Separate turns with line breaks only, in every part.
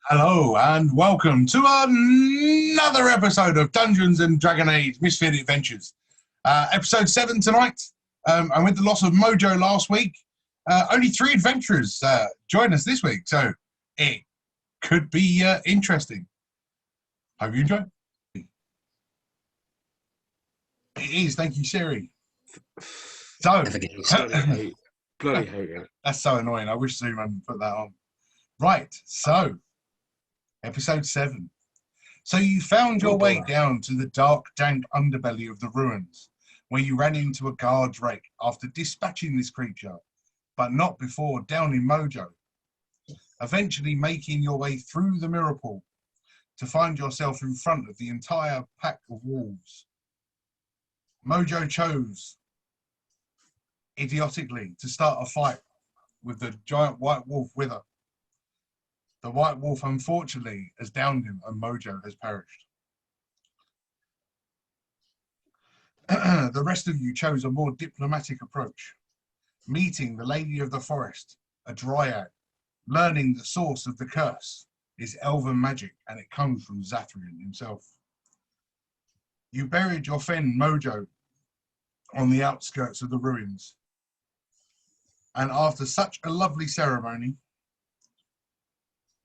Hello and welcome to another episode of Dungeons and Dragon Age Misfit Adventures. Episode 7 tonight, and with the loss of Mojo last week, only 3 adventurers join us this week, so it could be interesting. Hope you enjoy. It is, thank you, Siri. So,
bloody hate it.
That's so annoying. I wish Zoom hadn't put that on. Right, so Episode 7. So you found your way down to the dark, dank underbelly of the ruins, where you ran into a guard's wreck after dispatching this creature, but not before downing Mojo. Eventually making your way through the mirror pool to find yourself in front of the entire pack of wolves. Mojo chose, idiotically, to start a fight with the giant white wolf with her. The white wolf, unfortunately, has downed him and Mojo has perished. The rest of you chose a more diplomatic approach, meeting the Lady of the Forest, a dryad, learning the source of the curse is elven magic and it comes from Zathrian himself. You buried your friend Mojo on the outskirts of the ruins, and after such a lovely ceremony,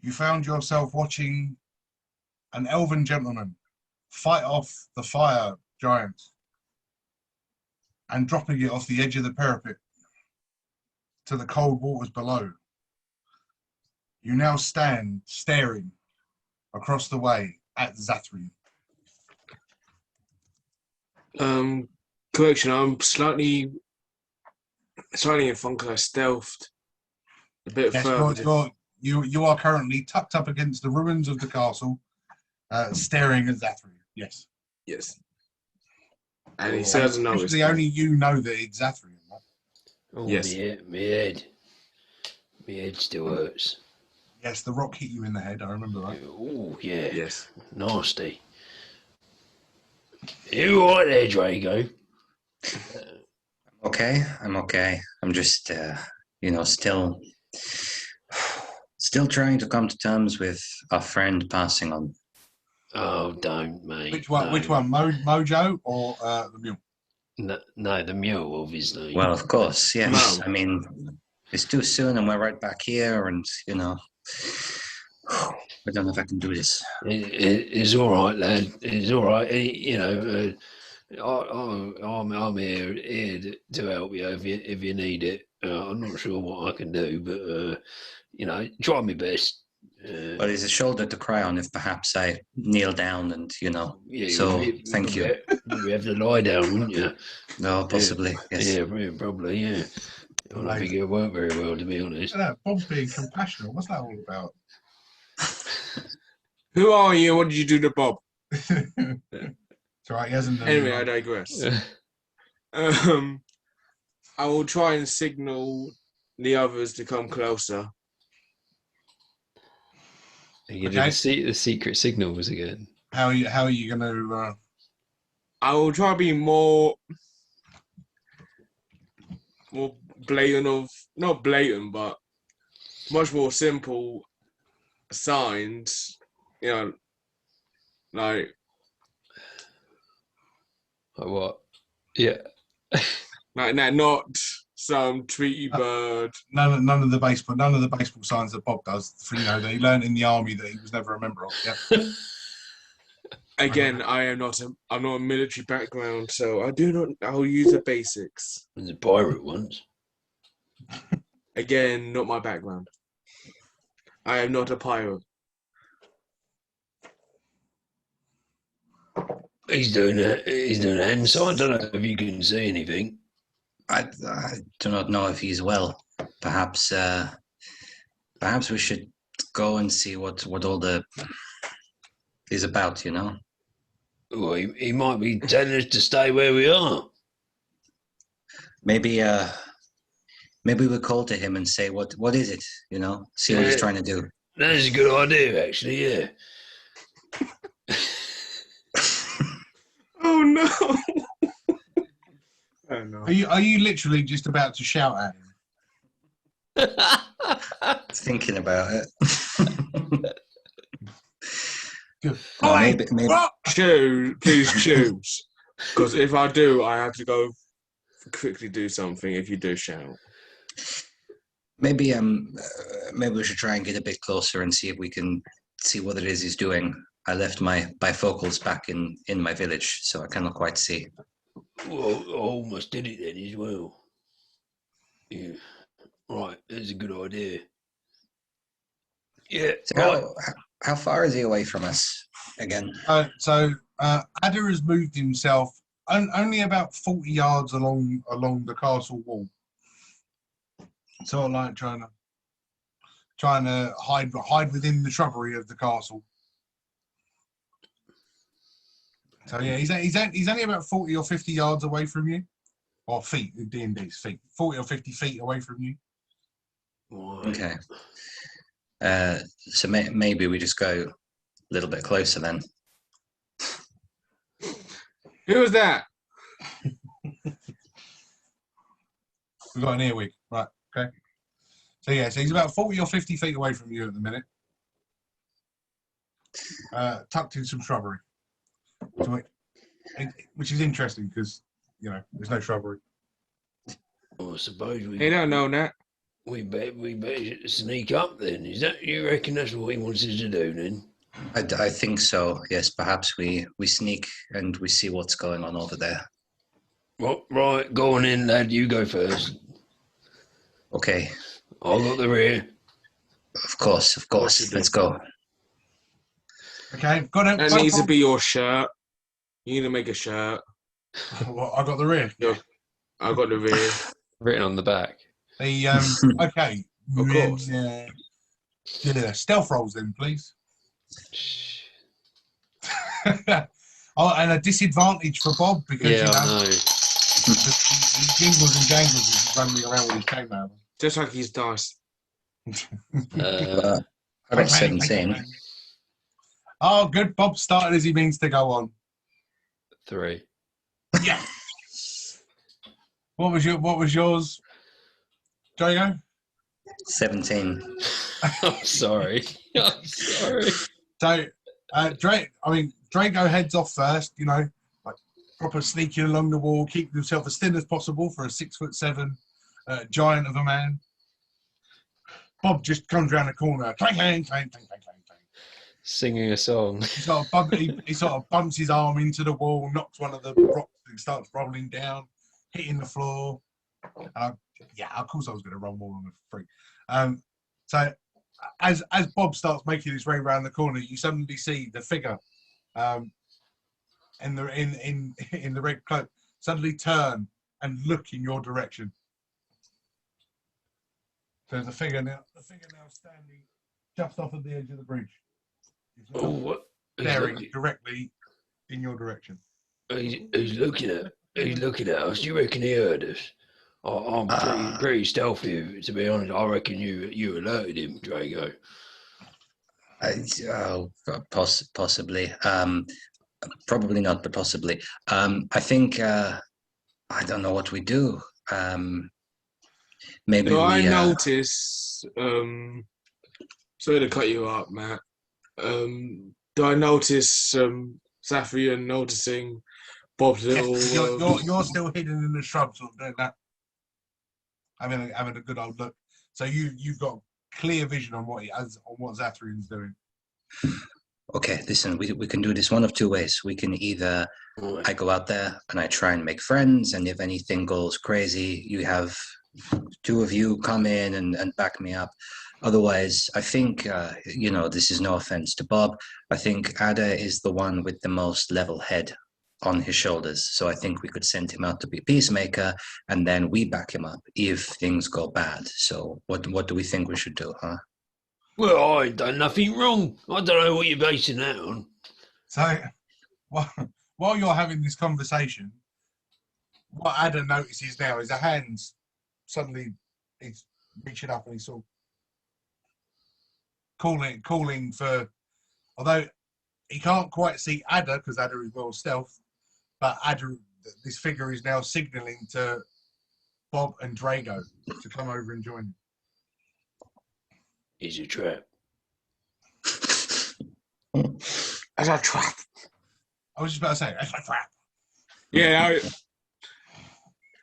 you found yourself watching an elven gentleman fight off the fire giant and dropping it off the edge of the parapet to the cold waters below. You now stand staring across the way at Zathrian.
Correction, I'm slightly in fun because I stealthed a bit further.
You are currently tucked up against the ruins of the castle, staring at Zathrian. Yes.
Yes. And he doesn't know.
Actually, only you know that it's Zathrian. Right?
Oh,
yes.
My head. My head still hurts.
Yes, the rock hit you in the head. I remember that.
Oh, yeah.
Yes.
Nasty. You all right there, Drago?
I'm okay. I'm just, still trying to come to terms with our friend passing on.
Oh, don't, mate.
Which one?
No.
Which one? Mojo or the mule?
No, the mule, obviously.
Well, of course, yes.
No.
I mean, it's too soon and we're right back here and, I don't know if I can do this.
It's all right, lad. It's all right. I'm here to help you if you need it. I'm not sure what I can do, but try my best.
But it's a shoulder to cry on if perhaps I kneel down and,
Yeah,
so thank you.
You have to lie down, wouldn't you?
No, possibly, yes.
Yeah, probably, yeah. I don't think it worked very well, to be honest.
Bob's being compassionate. What's that all about?
Who are you? What did you do to Bob?
It's all right, he hasn't done
Anyway,
it.
I digress. I will try and signal the others to come closer.
You did the secret signals again.
How are you going to...
I will try to be more blatant not blatant, but much more simple signs, like
what? Yeah.
like that, not some Tweety bird.
None of the baseball signs that Bob does, that he learned in the army that he was never a member of. Yeah.
Again, I'm not a military background, so I'll use the basics.
I was a pirate once.
Again, not my background. I am not a pirate.
He's doing a hand sign. I don't know if you can see anything.
I do not know if he's well. Perhaps we should go and see what all the is about,
Well, he might be telling us to stay where we are.
Maybe we'll call to him and say what is it, see what he's trying to do.
That is a good idea, actually. Yeah.
Oh no! Oh no!
Are you literally just about to shout at him?
Thinking about it.
Good.
Well,
Oi!
maybe
What?
Please choose. Because if I do, I have to go quickly do something. If you do shout,
maybe maybe we should try and get a bit closer and see if we can see what it is he's doing. I left my bifocals back in my village, so I cannot quite see.
Well, I almost did it then as well. Yeah. Right, that's a good idea. Yeah,
So
right.
how far is he away from us again?
Adder has moved himself only about 40 yards along the castle wall. Sort of like trying to hide within the shrubbery of the castle. So yeah, he's only about 40 or 50 yards away from you, or feet. D&D's feet, 40 or 50 feet away from you.
Right.
Okay. So maybe we just go a little bit closer then.
who was that?
We've got an earwig, right? Okay. So yeah, so he's about 40 or 50 feet away from you at the minute, tucked in some shrubbery, which is interesting because there's no shrubbery.
Well, I suppose
They don't know that.
we better sneak up then. Is that you reckon that's what he wants us to do then?
I think so. Yes, perhaps we sneak and we see what's going on over there.
Well, right, go on in, lad. You go first.
Okay.
I got the rear.
Of course. Let's go.
Okay, got it.
That needs to be your shirt. You need to make a shirt.
Well, I got the rear.
I got the rear.
Written on the back.
The okay.
Of course.
Yeah, stealth rolls then, please. Oh, and a disadvantage for Bob because
Yeah, I know.
he jingles and jangles as he's running around with his chainmail.
Just like his dice.
I got 17.
Oh, good. Bob started as he means to go on.
3.
Yeah. What was yours, Drago?
17.
I'm sorry. I'm sorry.
So, Drago heads off first. Like proper sneaking along the wall, keeping himself as thin as possible for a 6'7" giant of a man. Bob just comes around the corner, clang, clang, clang, clang, clang, clang, clang.
Singing a song.
He sort of bumps his arm into the wall, knocks one of the rocks, and starts rolling down, hitting the floor. Of course I was going to roll more on the freak. So as Bob starts making his way around the corner, you suddenly see the figure in the red cloak suddenly turn and look in your direction. So the figure now standing just off of the edge of the bridge.
Oh, what?
Staring directly in your direction.
He's looking at us. Do you reckon he heard us? I'm pretty stealthy, to be honest. I reckon you alerted him, Drago.
Possibly. Probably not, but possibly. I think I don't know what we do. Maybe
Do
we.
I notice? Sorry to cut you up, Matt. Do I notice Zathrian noticing Bob's little?
You're still hidden in the shrubs, sort of doing that, having a good old look. So you've got clear vision on what Zathrian's doing.
Okay, listen, we can do this one of two ways. We can either I go out there and I try and make friends, and if anything goes crazy, you have two of you come in and back me up. Otherwise, I think, this is no offense to Bob, I think Ada is the one with the most level head on his shoulders. So I think we could send him out to be peacemaker, and then we back him up if things go bad. So what do we think we should do, huh?
Well, I ain't done nothing wrong. I don't know what you're basing that on.
So while you're having this conversation, what Ada notices now is her hands suddenly he's reaching up and he's sort of calling for, although he can't quite see Ada because Ada is well stealth, but this figure is now signalling to Bob and Drago to come over and join him.
It's a trap.
As a trap.
I was just about to say, that's a trap.
Yeah,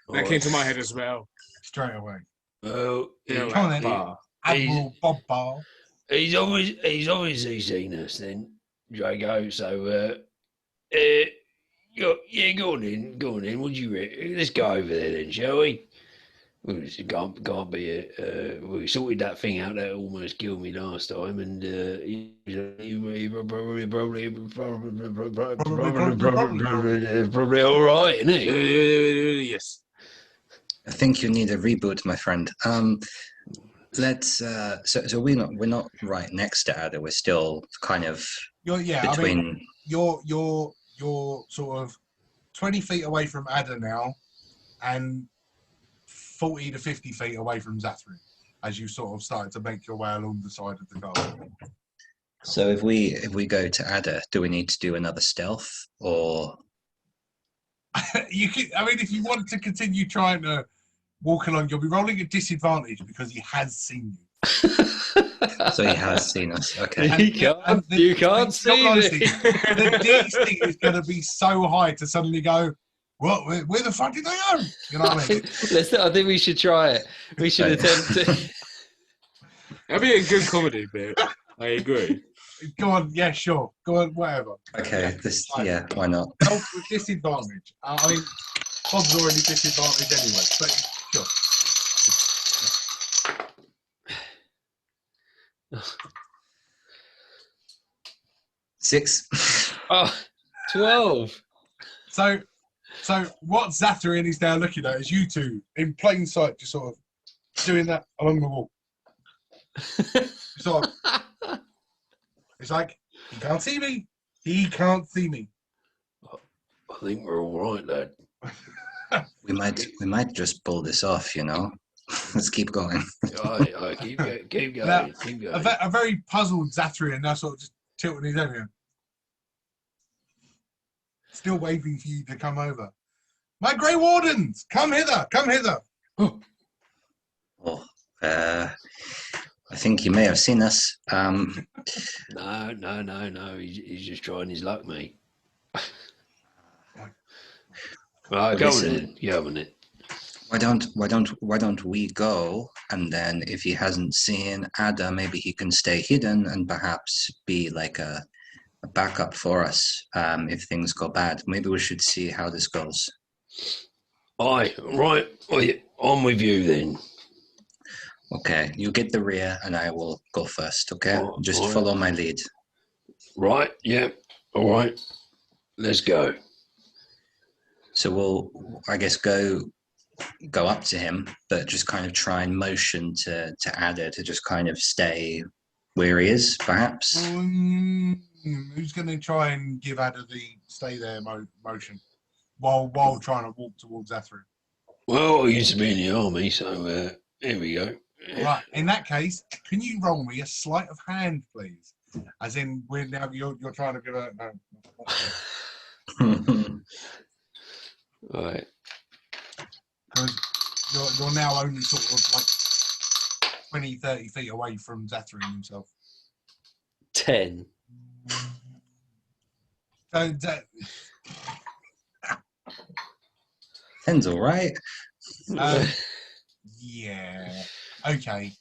that came to my head as well.
Straight away.
Well,
Yeah,
Come on then.
bar.
Admiral Bob Ball.
he's obviously seen us then, Drago. So, go on in. What do you reckon? Let's go over there then, shall we? It can't be we sorted that thing out that almost killed me last time, and probably all right, isn't he?
Yes.
I think you need a reboot, my friend. Let's. So we're not right next to Ada. We're still kind of between.
I mean, you're sort of 20 feet away from Ada now, and 40 to 50 feet away from Zathrian, as you sort of started to make your way along the side of the garden.
So if we go to Ada, do we need to do another stealth or?
You can. I mean, if you want to continue trying to walk along, you'll be rolling a disadvantage because he has seen you.
So he has seen us. Okay.
You can't see
honestly,
me.
the DC is going to be so high to suddenly go, well, where the fuck did they go? You know what I mean?
I think we should try it. We should attempt it.
That'd be a good comedy bit. I agree.
Go on, yeah, sure. Go on, whatever.
Okay. Yeah. Why not?
Help with disadvantage. I mean, Bob's already disadvantaged anyway, but sure.
6.
Oh, 12.
So what Zathrian is now looking at is you two in plain sight, just sort of doing that along the wall. Sort of. It's like, he can't see me. He can't see me.
I think we're all right, lad.
We might just pull this off. Let's keep going.
Keep going.
Now,
Keep going.
a very puzzled Zathrian now sort of just tilting his head here. Still waiting for you to come over. My Grey Wardens, come hither, come hither.
Oh, I think you may have seen us.
No. He's just trying his luck, mate. Right, go on in. You having it?
Why don't we go, and then if he hasn't seen Ada, maybe he can stay hidden and perhaps be like a backup for us if things go bad. Maybe we should see how this goes.
Aye, right. I'm with you then.
Okay, you get the rear and I will go first, okay?
Oh,
Just
right.
follow my lead.
Right, yeah. All right. Let's go.
So we'll, I guess, go up to him, but just kind of try and motion to Ada to just kind of stay where he is, perhaps.
Who's going to try and give Ada the stay there motion while trying to walk towards Zathrian?
Well, I used to be in the army, so here we go.
Right. In that case, can you roll me a sleight of hand, please? As in, you're trying to give a. No.
Right.
Because you're now only sort of like 20, 30 feet away from Zathrian himself.
10.
So,
10's all right.
yeah. Okay.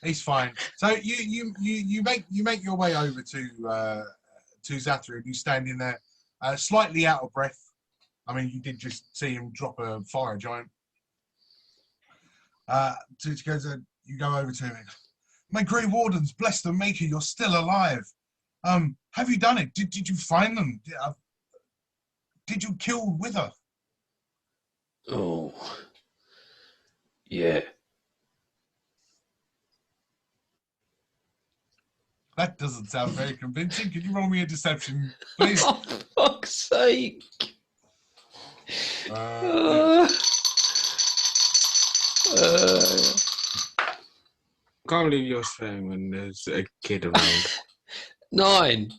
It's fine. So you make your way over to Zathrian. You standing there, slightly out of breath. I mean, you did just see him drop a fire giant. You go over to him. My Grey Wardens, bless the Maker, you're still alive. Have you done it? Did you find them? Did you kill Wither?
Oh. Yeah.
That doesn't sound very convincing. Can you roll me a deception, please?
For fuck's sake.
Can't believe you're swearing when there's a kid around.
9.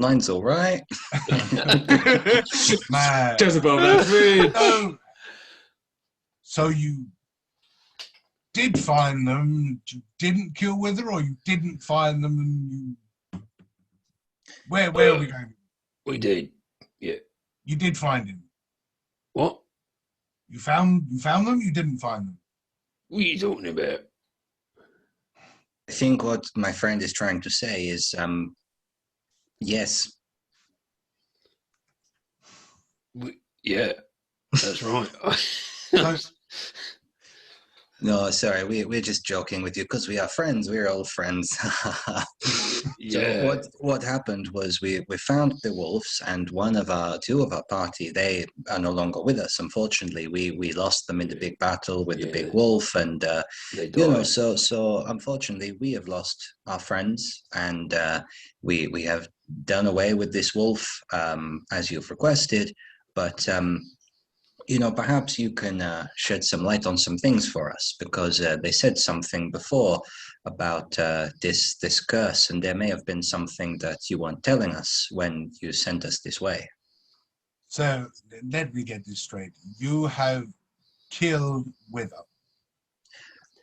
9's all right.
Man.
Just above that.
So you did find them, you didn't kill Wither, or you didn't find them and you... Where are we going?
We did. Yeah.
You did find him.
What?
You found them, you didn't find them.
What are you talking about?
I think what my friend is trying to say is, yes.
Yeah, that's right.
So,
No, sorry, we're just joking with you because we are friends. We're old friends.
Yeah.
So what happened was we found the wolves, and two of our party, they are no longer with us. Unfortunately, we lost them in the big battle with the big wolf, and
They died.
you know, so unfortunately, we have lost our friends, and we have done away with this wolf as you've requested, but. You know, perhaps you can shed some light on some things for us, because they said something before about this curse, and there may have been something that you weren't telling us when you sent us this way.
So let me get this straight. You have killed Wither.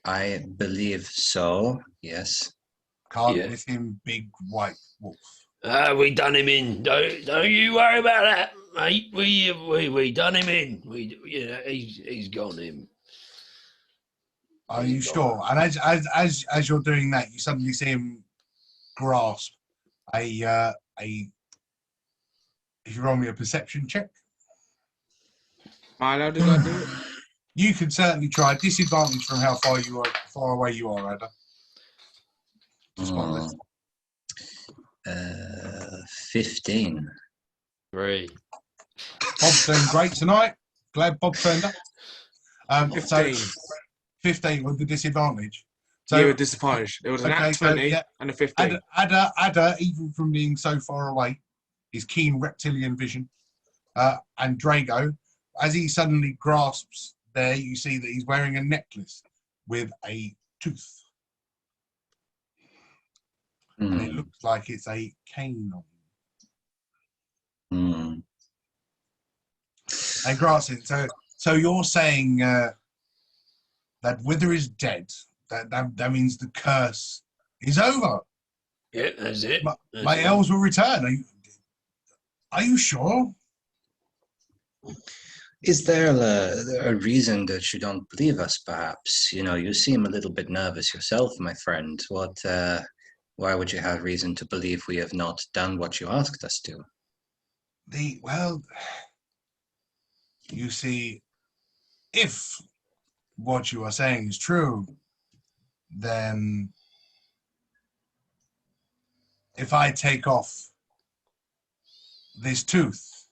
I believe so, yes.
Can't
Yeah.
miss him, big white wolf.
We done him in. Don't you worry about that, mate. We done him in. He's gone in.
Are you sure? And as you're doing that, you suddenly see him grasp a. If you roll me a perception check,
Am I allowed to go do it?
you can certainly try. Disadvantage from how far away you are, Ada. Just one less.
15.
3.
Bob's doing great tonight. Glad Bob turned up.
15.
So 15 with the disadvantage. So
You were disadvantaged. It was an
okay,
at
so,
20
yeah.
and a 15.
Ada, even from being so far away, his keen reptilian vision, and Drago, as he suddenly grasps there, you see that he's wearing a necklace with a tooth. And it looks like it's a cane on him. And grasps it. So you're saying that Wither is dead. That means the curse is over.
Yeah, that's it.
My elves will return. Are you sure?
Is there a reason that you don't believe us, perhaps? You know, you seem a little bit nervous yourself, my friend. Why would you have reason to believe we have not done what you asked us to?
Well, you see, if what you are saying is true, then if I take off this tooth,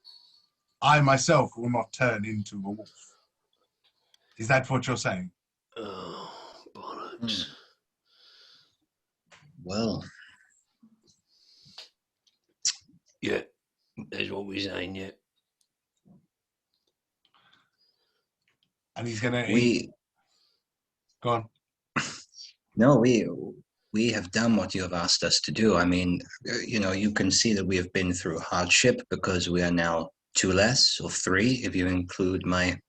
I myself will not turn into a wolf. Is that what you're saying?
Oh, bollocks.
Well,
Yeah, that's what we're saying, yeah.
And he's gonna go on.
No, we have done what you have asked us to do. I mean, you know, you can see that we have been through hardship because we are now 2 less, or 3 if you include my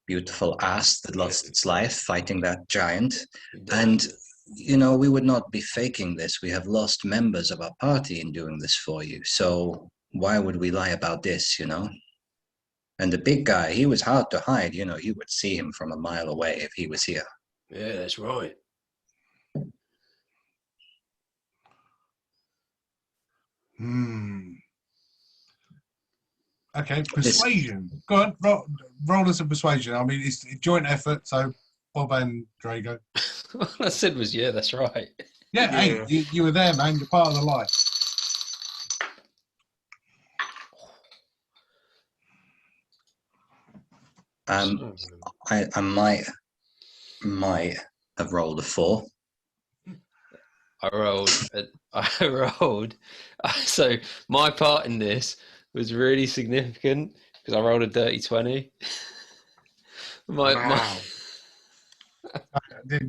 beautiful ass that lost its life fighting that giant. And you know, we would not be faking this. We have lost members of our party in doing this for you. So why would we lie about this, you know? And the big guy, he was hard to hide. You know, you would see him from a mile away if he was here.
Yeah, that's right.
Okay, persuasion. Go on, roll us a persuasion. I mean, it's a joint effort, so Bob and Drago.
All I said was, yeah, that's right.
Yeah, hey, you were there, man. You're part of the life.
I might have rolled a 4.
I rolled. So my part in this was really significant because I rolled a dirty 20.
Wow.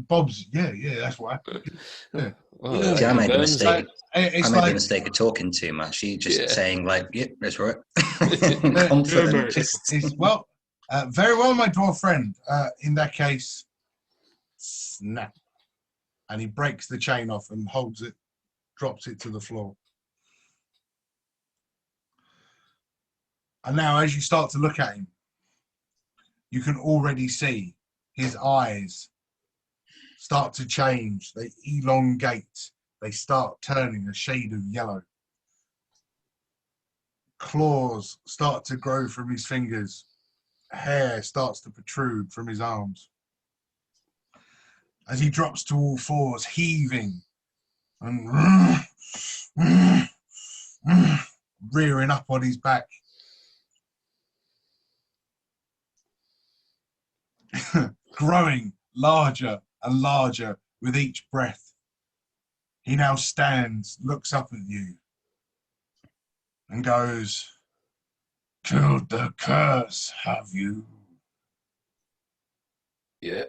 Bob's, yeah, that's what happened. Yeah.
Well,
See, I made the
burns
mistake.
It's
I made
like,
the mistake of talking too much. He just
Yeah.
saying like, "Yep, that's right."
Yeah,
Confident.
mate.
it's, well, very well, my dwarf friend. In that case, snap, and he breaks the chain off and holds it, drops it to the floor. And now as you start to look at him, you can already see his eyes start to change. They elongate. They start turning a shade of yellow. Claws start to grow from his fingers. Hair starts to protrude from his arms. As he drops to all fours, heaving and rearing up on his back. Growing larger and larger with each breath. He now stands, looks up at you, and goes, "Killed the curse, have you?"
Yeah.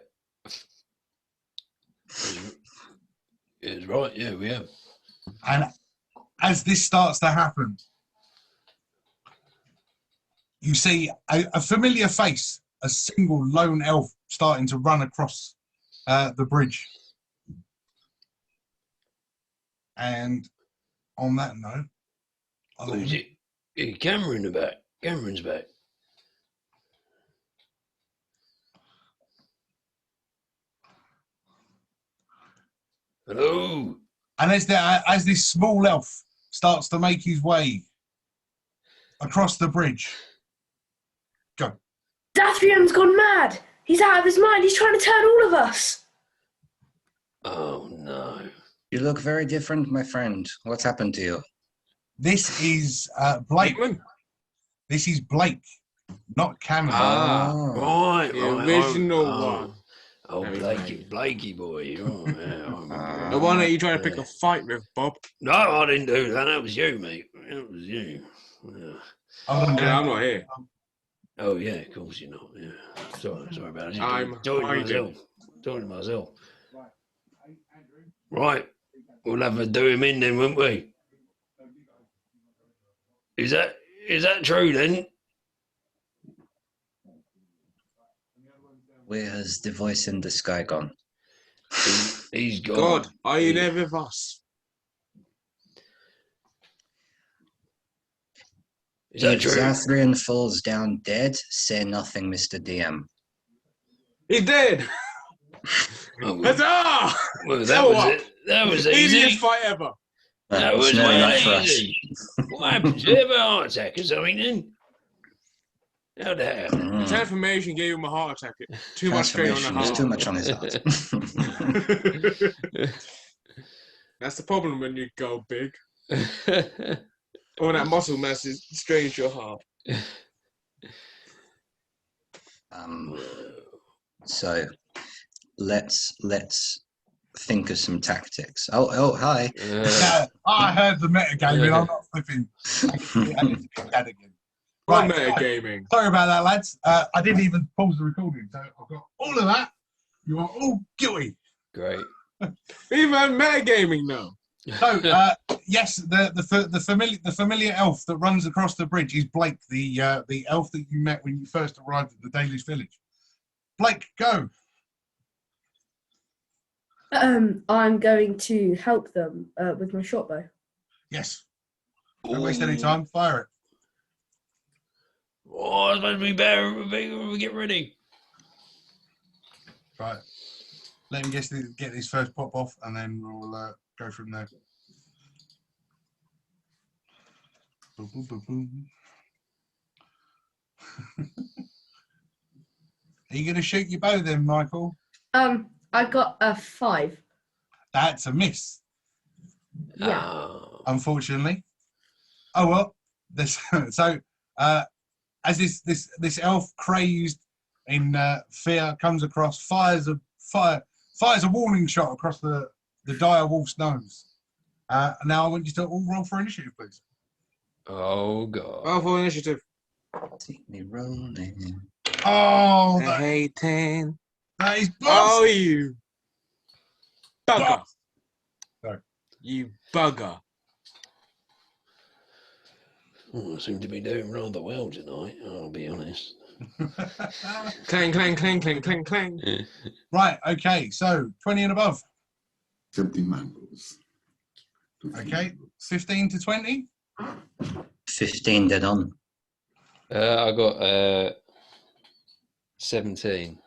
It's right, yeah, we have.
And as this starts to happen, you see a familiar face, a single lone elf starting to run across the bridge. And on that note,
Oh, is it? Yeah, Cameron the back. Cameron's back. Hello.
and as this small elf starts to make his way across the bridge, go.
Zathrian's gone mad. He's out of his mind. He's trying to turn all of us.
Oh, no.
You look very different, my friend. What's happened to you?
This is Blake. This is Blake, not Cameron.
Right,
The
right.
original one.
Oh,
Very
Blakey boy. Oh, yeah,
The one that you trying to pick a fight with, Bob.
No, I didn't do that. That was you, mate. That was you. Yeah.
Yeah, I'm not here.
Oh, yeah, of course you're not. Yeah. Sorry about it.
I'm
talking to
hiding.
myself. Talking to myself. Right. We'll have to do him in then, won't we? Is that true then?
Where has the voice in the sky gone?
He's gone.
God, are you there with us?
Is that
If
true?
Zathrian falls down dead, say nothing, Mr. DM.
He's dead!
Oh, well,
Huzzah!
well,
So
that was it. That was
Easiest
easy.
fight ever.
That was
no, not for
way
us.
easy. What happened? Did you have a heart attack or something then? How the hell?
The transformation gave him a heart attack. Too much strain on the
Transformation was
heart.
too much on his heart.
That's the problem when you go big. All that muscle mass strains your heart.
So let's think of some tactics. Oh, hi.
Yeah, I heard the metagaming. I'm not flipping. I need to get that again.
Right,
Right,
metagaming.
sorry about that, lads. I didn't even pause the recording, so I've got all of that. You are all guilty.
Great.
Even metagaming now.
So, yes, the familiar elf that runs across the bridge is Blake, the elf that you met when you first arrived at the Dalish village. Blake, go.
I'm going to help them with my short bow.
Yes. Don't waste any time. Fire it.
Oh, it's supposed to be better when we get ready.
Right. Let him get his first pop off, and then we'll go from there. Boom, boom, boom, boom. Are you going to shoot your bow then, Michael?
I got a 5.
That's a miss,
Yeah.
Oh.
unfortunately. Oh well. As this elf, crazed in fear, comes across, fires a warning shot across the dire wolf's nose. Now I want you to all roll for initiative, please.
Oh, God.
Roll for initiative.
See me rolling.
Oh,
I hate 10.
that is
Oh,
boss.
you bugger.
Sorry.
You bugger.
Oh, I seem to be doing rather well tonight, I'll be honest.
Clang, clang, clang, clang, clang, clang.
Right, okay, so 20 and above.
70 mangoes.
Okay, 15 to 20.
15 dead on.
I got 17.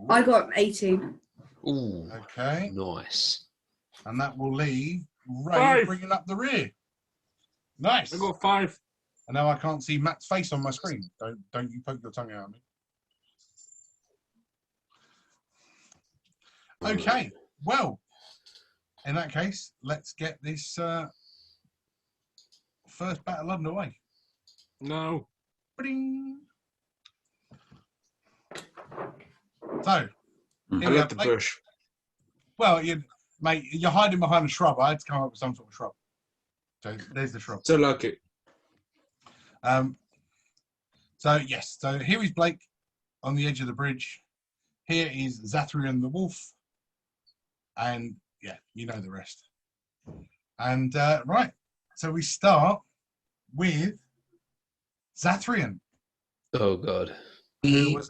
I got 18.
Ooh,
Okay,
nice.
and that will leave Ray
5.
bringing up the rear. Nice.
I got 5.
And now I can't see Matt's face on my screen. Don't you poke your tongue out at me. Okay, well, in that case, let's get this first battle underway.
No.
Ba-ding. So,
Mhm.
here
I
we
love
have
the bush.
Well, mate, you're hiding behind a shrub. I had to come up with some sort of shrub. So there's the shrub.
So lucky.
So yes, so here is Blake on the edge of the bridge. Here is Zathrian the wolf, and yeah, you know the rest. And right, so we start with Zathrian,
Oh, God.
who was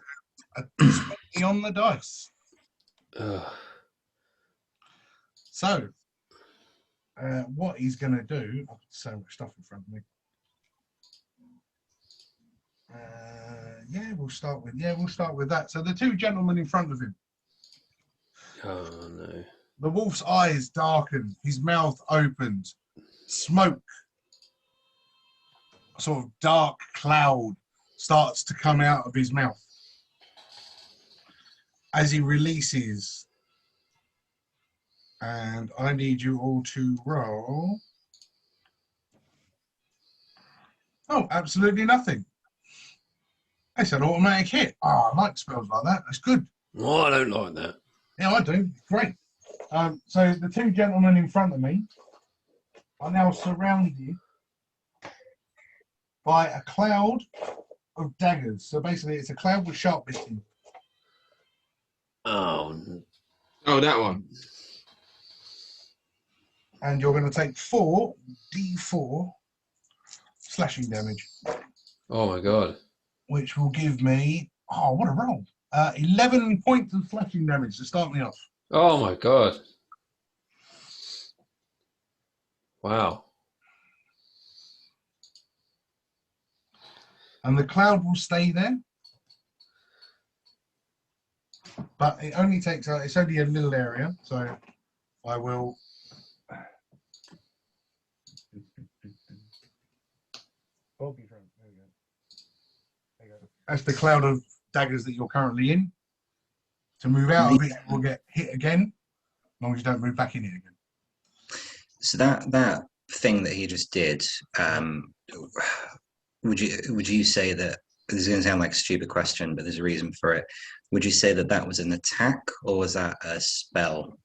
a 20 on the dice.
Ugh.
So what he's going to do? I've got so much stuff in front of me. We'll start with that. So the two gentlemen in front of him.
Oh, no.
The wolf's eyes darken, his mouth opened, smoke, a sort of dark cloud starts to come out of his mouth as he releases. And I need you all to roll. Oh, absolutely nothing. It's an automatic hit. Oh, I like spells like that. That's good.
Oh, I don't like that.
Yeah, I do. Great. So the two gentlemen in front of me are now surrounded by a cloud of daggers. So basically, it's a cloud with sharp bisting.
Oh,
Oh, that one.
And you're going to take 4d4 slashing damage,
oh my God.
which will give me, oh, what a roll. 11 points of slashing damage to start me off.
Oh my God. Wow.
And the cloud will stay there. But it only takes, it's only a little area. So I will. That's the cloud of daggers that you're currently in. To move out of it, you will get hit again, as long as you don't move back in it again.
So that thing that he just did, would you say that, this is going to sound like a stupid question, but there's a reason for it. Would you say that that was an attack or was that a spell?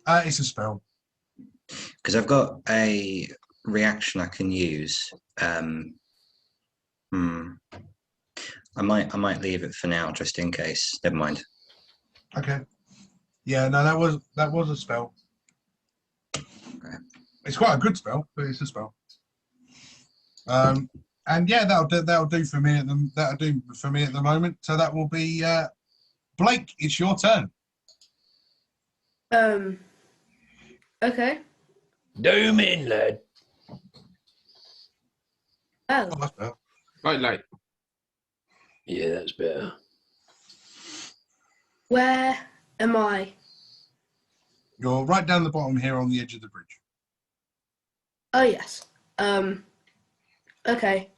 It's a spell.
Because I've got a reaction I can use. I might leave it for now, just in case. Never mind.
Okay. Yeah, no, that was a spell.
Okay.
It's quite a good spell, but it's a spell. And yeah, that'll do for me at the moment. So that will be Blake. It's your turn.
Okay.
Zoom in, lad.
Oh.
Oh, that's better.
Right, like.
Yeah, that's better.
Where am I?
You're right down the bottom here on the edge of the bridge.
Oh yes. Okay.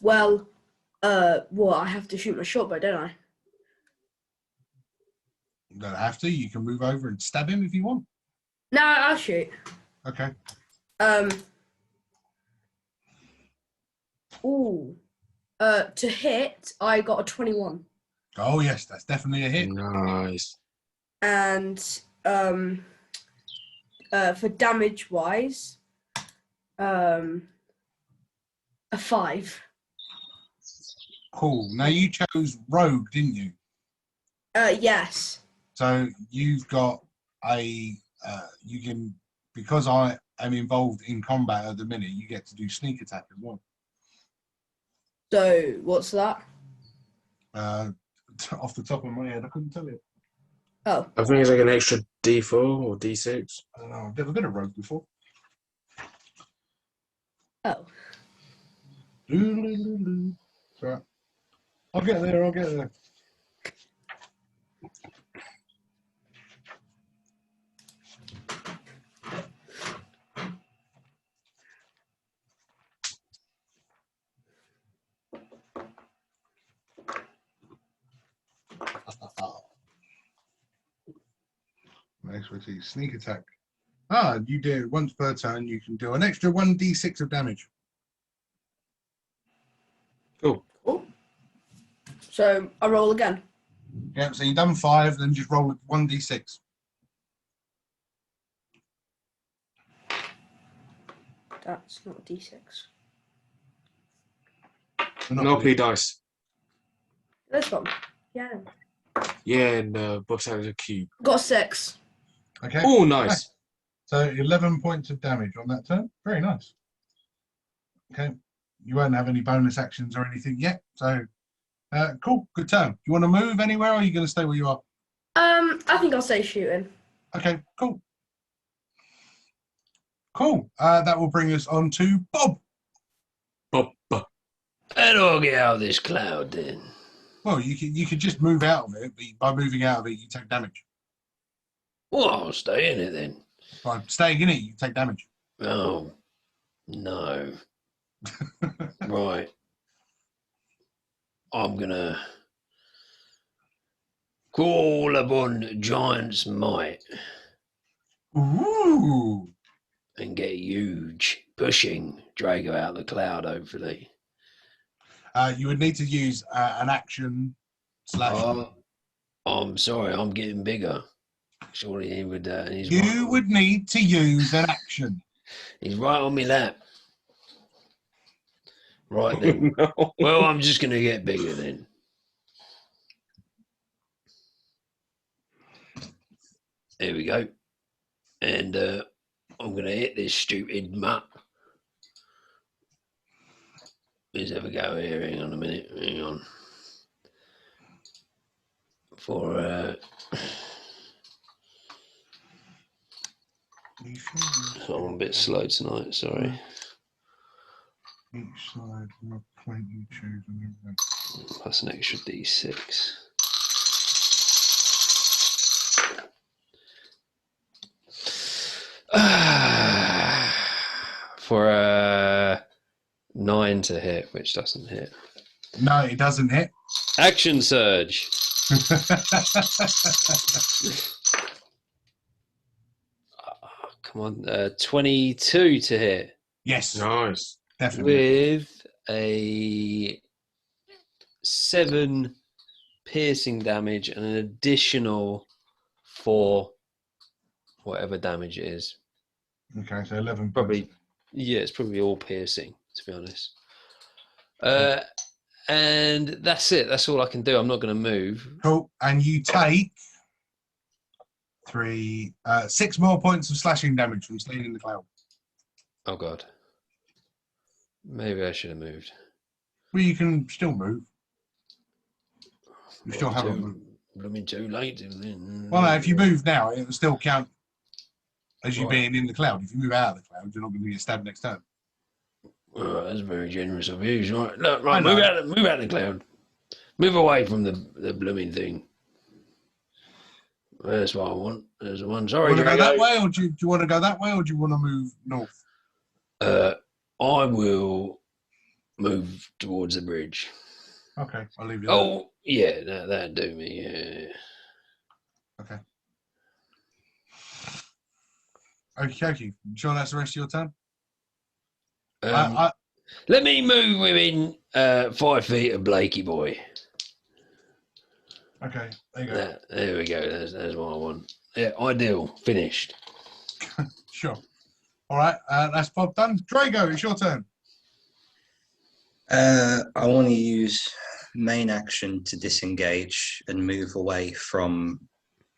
Well, I have to shoot my shot bow, don't I?
You don't have to. You can move over and stab him if you want.
No, I'll shoot.
Okay.
Ooh. To hit, I got a 21.
Oh yes, that's definitely a hit.
Nice.
And for damage wise, a 5.
Cool. Now you chose rogue, didn't you?
Yes.
So you've got a you can, because I am involved in combat at the minute, you get to do sneak attack as well.
So what's that?
Off the top of my head, I couldn't tell you.
Oh.
I think it's like an extra D4 or D6.
I don't know. I've never been a rogue before.
Oh.
Right. I'll get there. I'll get there. Expertise, sneak attack. You do once per turn. You can do an extra 1d6 of damage.
Cool.
Oh. So I roll again.
Yeah, so you've done 5, then just roll 1d6.
That's not a D6.
Monopoly dice.
This one. Yeah.
Yeah, and box out is a cube.
Got a 6.
Okay.
Oh, nice.
So 11 points of damage on that turn. Very nice. Okay. You won't have any bonus actions or anything yet. So, cool. Good turn. Do you want to move anywhere, or are you going to stay where you are?
I think I'll say shooting.
Okay. Cool. Cool. That will bring us on to Bob.
Bob.
How do I get out of this cloud then?
Well, you could just move out of it, but by moving out of it, you take damage.
Well, I'll stay in it then.
By staying in it, you take damage.
Oh, no. Right. I'm going to call upon Giant's might
Ooh.
and get huge, pushing Drago out the cloud, hopefully.
You would need to use an action /
Oh, I'm sorry, I'm getting bigger. Surely he would.
You would need to use an action.
He's right on me lap. Right then.
No.
Well, I'm just going to get bigger then. There we go. And I'm going to hit this stupid mutt. Let's have a go here. Hang on a minute. Hang on. I'm a bit slow tonight, sorry.
Each side, what point you choose.
Plus an extra D6. For a 9 to hit, which doesn't hit.
No, it doesn't hit.
Action surge. Come on, 22 to hit.
Yes,
Nice.
definitely.
With a 7 piercing damage and an additional 4 whatever damage it is.
Okay, so 11.
Probably, yeah, it's probably all piercing, to be honest. And that's it. That's all I can do. I'm not going to move.
Cool. And you take 6 more points of slashing damage from staying in the cloud.
Oh, God. Maybe I should have moved.
Well, you can still move. You still haven't moved.
Blooming too late.
Well, no, if you move now, it will still count as you
Right.
being in the cloud. If you move out of the cloud, you're not going to get stabbed next turn.
Oh, that's very generous of you. Right, look,
I
right,
know.
move out of the cloud. Move away from the blooming thing. That's what I want. There's the one. Sorry,
Want to go
Drago.
that way, or do you want to go that way, or do you want to move north?
I will move towards the bridge.
Okay, I'll leave you.
Oh, yeah, that'd do me. Yeah.
Okay. Okay. You sure that's the rest of your turn?
Let me move within 5 feet of Blakey boy.
Okay, there you go.
There we go. That's what I want. Yeah, ideal. Finished.
Sure. All right, that's Bob done. Drago, it's your turn.
I want to use main action to disengage and move away from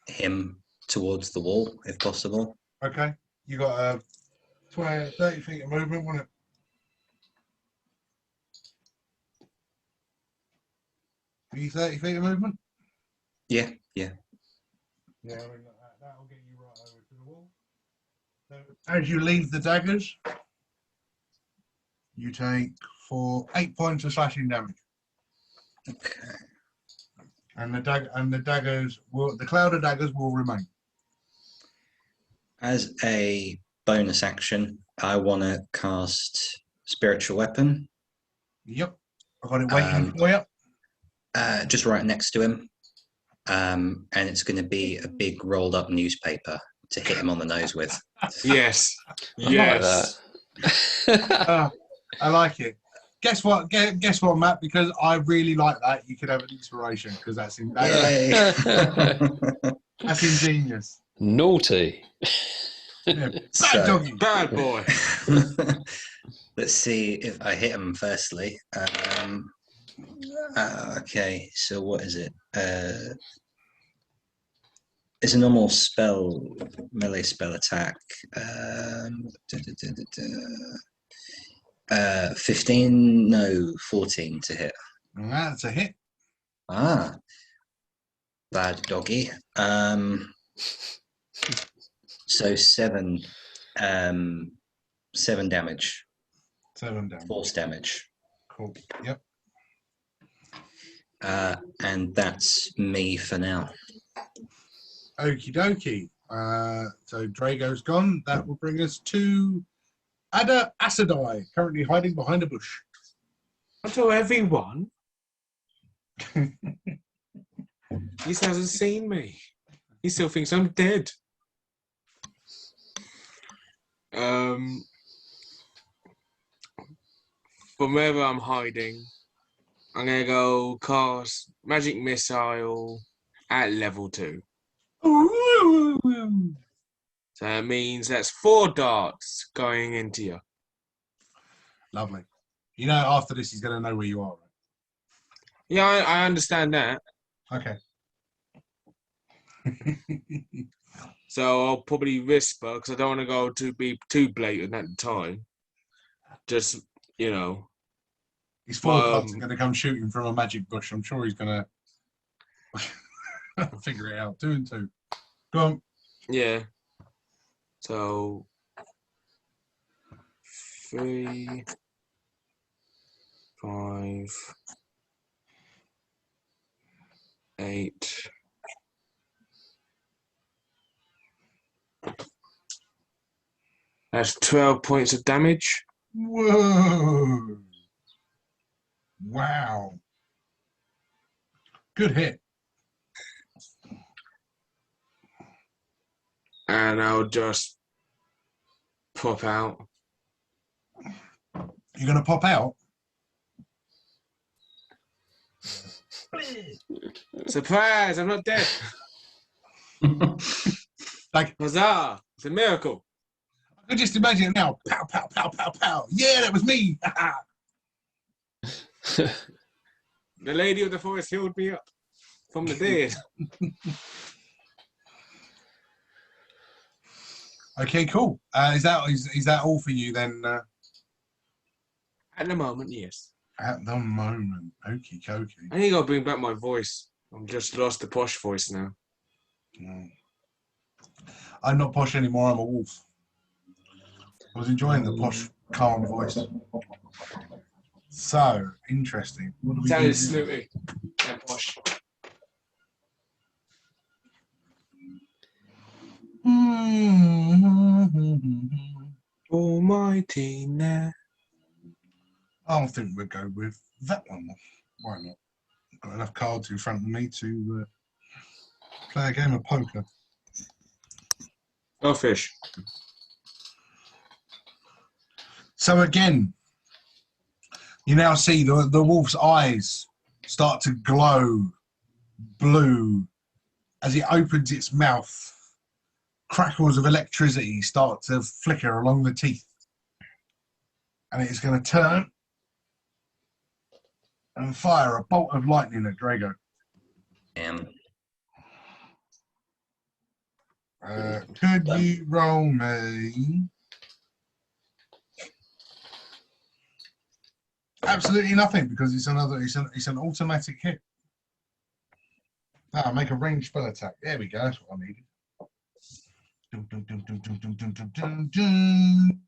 him towards the wall, if possible.
Okay, you got 30 feet of movement, wasn't it? Are you 30 feet of movement?
Yeah.
Yeah, I mean, that'll get you right over to the wall. So as you leave the daggers, you take 8 points of slashing damage.
Okay.
And the daggers will, the cloud of daggers will remain.
As a bonus action, I want to cast Spiritual Weapon.
Yep. I've got it waiting for you.
Just right next to him. And it's going to be a big rolled up newspaper to hit him on the nose with.
Yes.
I
Yes.
I like it. Guess what? Guess what, Matt? Because I really like that. You could have an inspiration because that's
Yay.
ingenious.
Naughty.
Yeah. Bad
So-
doggy.
Bad boy.
Let's see if I hit him firstly. Okay, so what is it? It's a normal spell, melee spell attack. 15, no, 14 to hit.
That's a hit.
Ah, bad doggy. So 7 damage,
7 damage.
force damage.
Cool. Yep.
And that's me for now.
Okie dokie. So Drago's gone. That will bring us to Ada Asadai, currently hiding behind a bush.
Until everyone. He hasn't seen me. He still thinks I'm dead. From wherever I'm hiding, I'm gonna go cast Magic Missile at level 2. So that means that's 4 darts going into you.
Lovely. You know, after this, he's going to know where you are,
Yeah, I understand that.
right? Okay.
So I'll probably whisper because I don't want to go be too blatant at the time. Just, you know.
His 4 darts are going to come shooting from a magic bush. I'm sure he's going to figure it out. 2 and 2. Go on.
Yeah. So 3, 5, 8. That's 12 points of damage.
Whoa. Wow. Good hit.
And I'll just pop out.
You're going to pop out?
Surprise! I'm not dead.
Like,
Huzzah! It's a miracle.
I can just imagine it now. Pow, pow, pow, pow, pow. Yeah, that was me.
The lady of the forest healed me up from the dead.
Okay, cool. Is that all for you then?
At the moment, yes.
At the moment. Okie dokie.
I need to go bring back my voice. I'm just lost the posh voice now.
Mm. I'm not posh anymore. I'm a wolf. I was enjoying the posh, calm voice. So interesting. What do we
Sounded
do?
snooty and posh. Almighty now.
I think we'll go with that one. Why not? I've got enough cards in front of me to play a game of poker.
Oh, fish.
So again, you now see the wolf's eyes start to glow blue as it opens its mouth. Crackles of electricity start to flicker along the teeth. And it's going to turn and fire a bolt of lightning at Drago. Could you roll me? Absolutely nothing because it's an automatic hit. Make a ranged spell attack. There we go. That's what I needed. Dun, dun, dun, dun, dun, dun, dun, dun, dun, dun.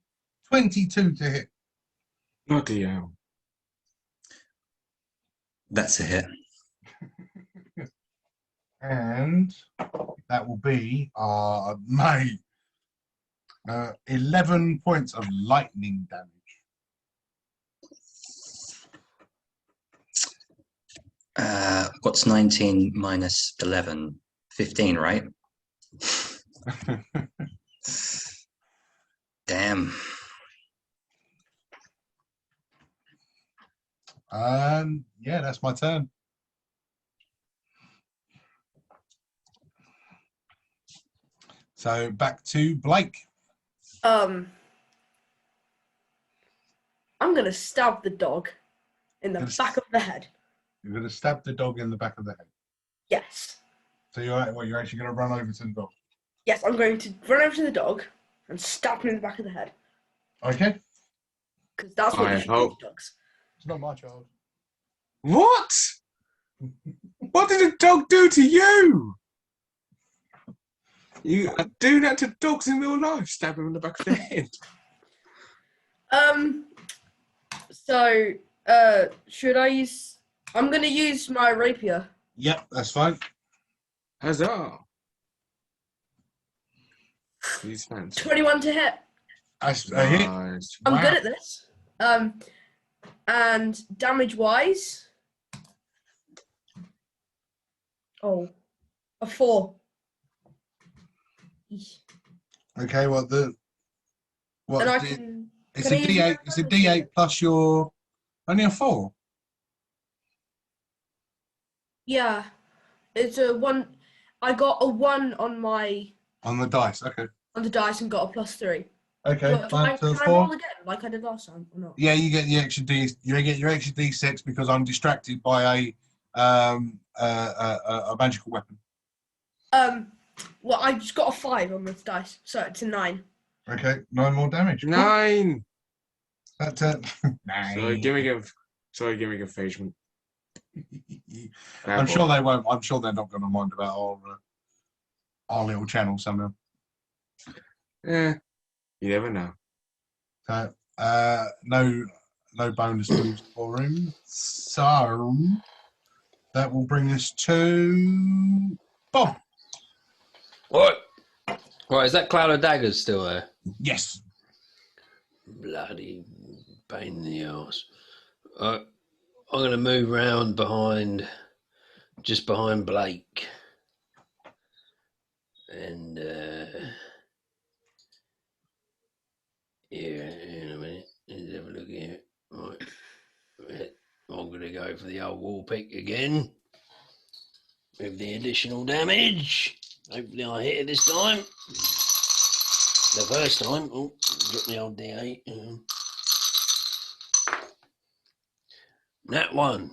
22 to hit.
Bloody hell.
That's a hit.
And that will be mate. 11 points of lightning damage.
What's 19 minus 11? 15, right? Damn.
Yeah, that's my turn. So back to Blake.
I'm gonna stab the dog in the back of the head.
You're going to stab the dog in the back of the head.
Yes.
So you're actually going to run over to the dog.
Yes, I'm going to run over to the dog and stab him in the back of the head.
Okay.
Because that's what you should do to dogs.
It's not my child.
What? What did a dog do to you? You do that to dogs in real life? Stab them in the back of the head?
So, should I use... I'm going to use my rapier.
Yep, that's fine.
Huzzah. He's fancy.
21 to hit.
That's a hit.
Nice.
I'm
Wow.
good at this. And damage-wise... Oh, a 4. Eesh.
Okay, what
And I
the,
can...
it's
can
a
I use
D8.
my
It's a
bonus?
D8 plus your only a 4.
Yeah. It's a 1... I got a 1 on
On the dice. Okay.
the dice and got a +3.
Okay.
Can
Fine.
I
So
roll
4.
again like I did last time or not?
Yeah, you get the extra D. You get your extra D6 because I'm distracted by a magical weapon.
Well, I just got a 5 on this dice, so it's a 9.
Okay, 9 more damage. Cool.
9.
That's 9.
Sorry, gimmick of phasement.
I'm sure they won't. I'm sure they're not going to mind about our little channel somehow.
Yeah, you never know.
So, no bonus moves for him. So that will bring us to Bob.
What? Right, is that cloud of daggers still there?
Yes.
Bloody pain in the arse. I'm going to move round just behind Blake. And, here in a minute. Let's have a look here. Right. I'm going to go for the old wall pick again. With the additional damage. Hopefully I hit it this time. The first time. Oh, drop the old D8. That one.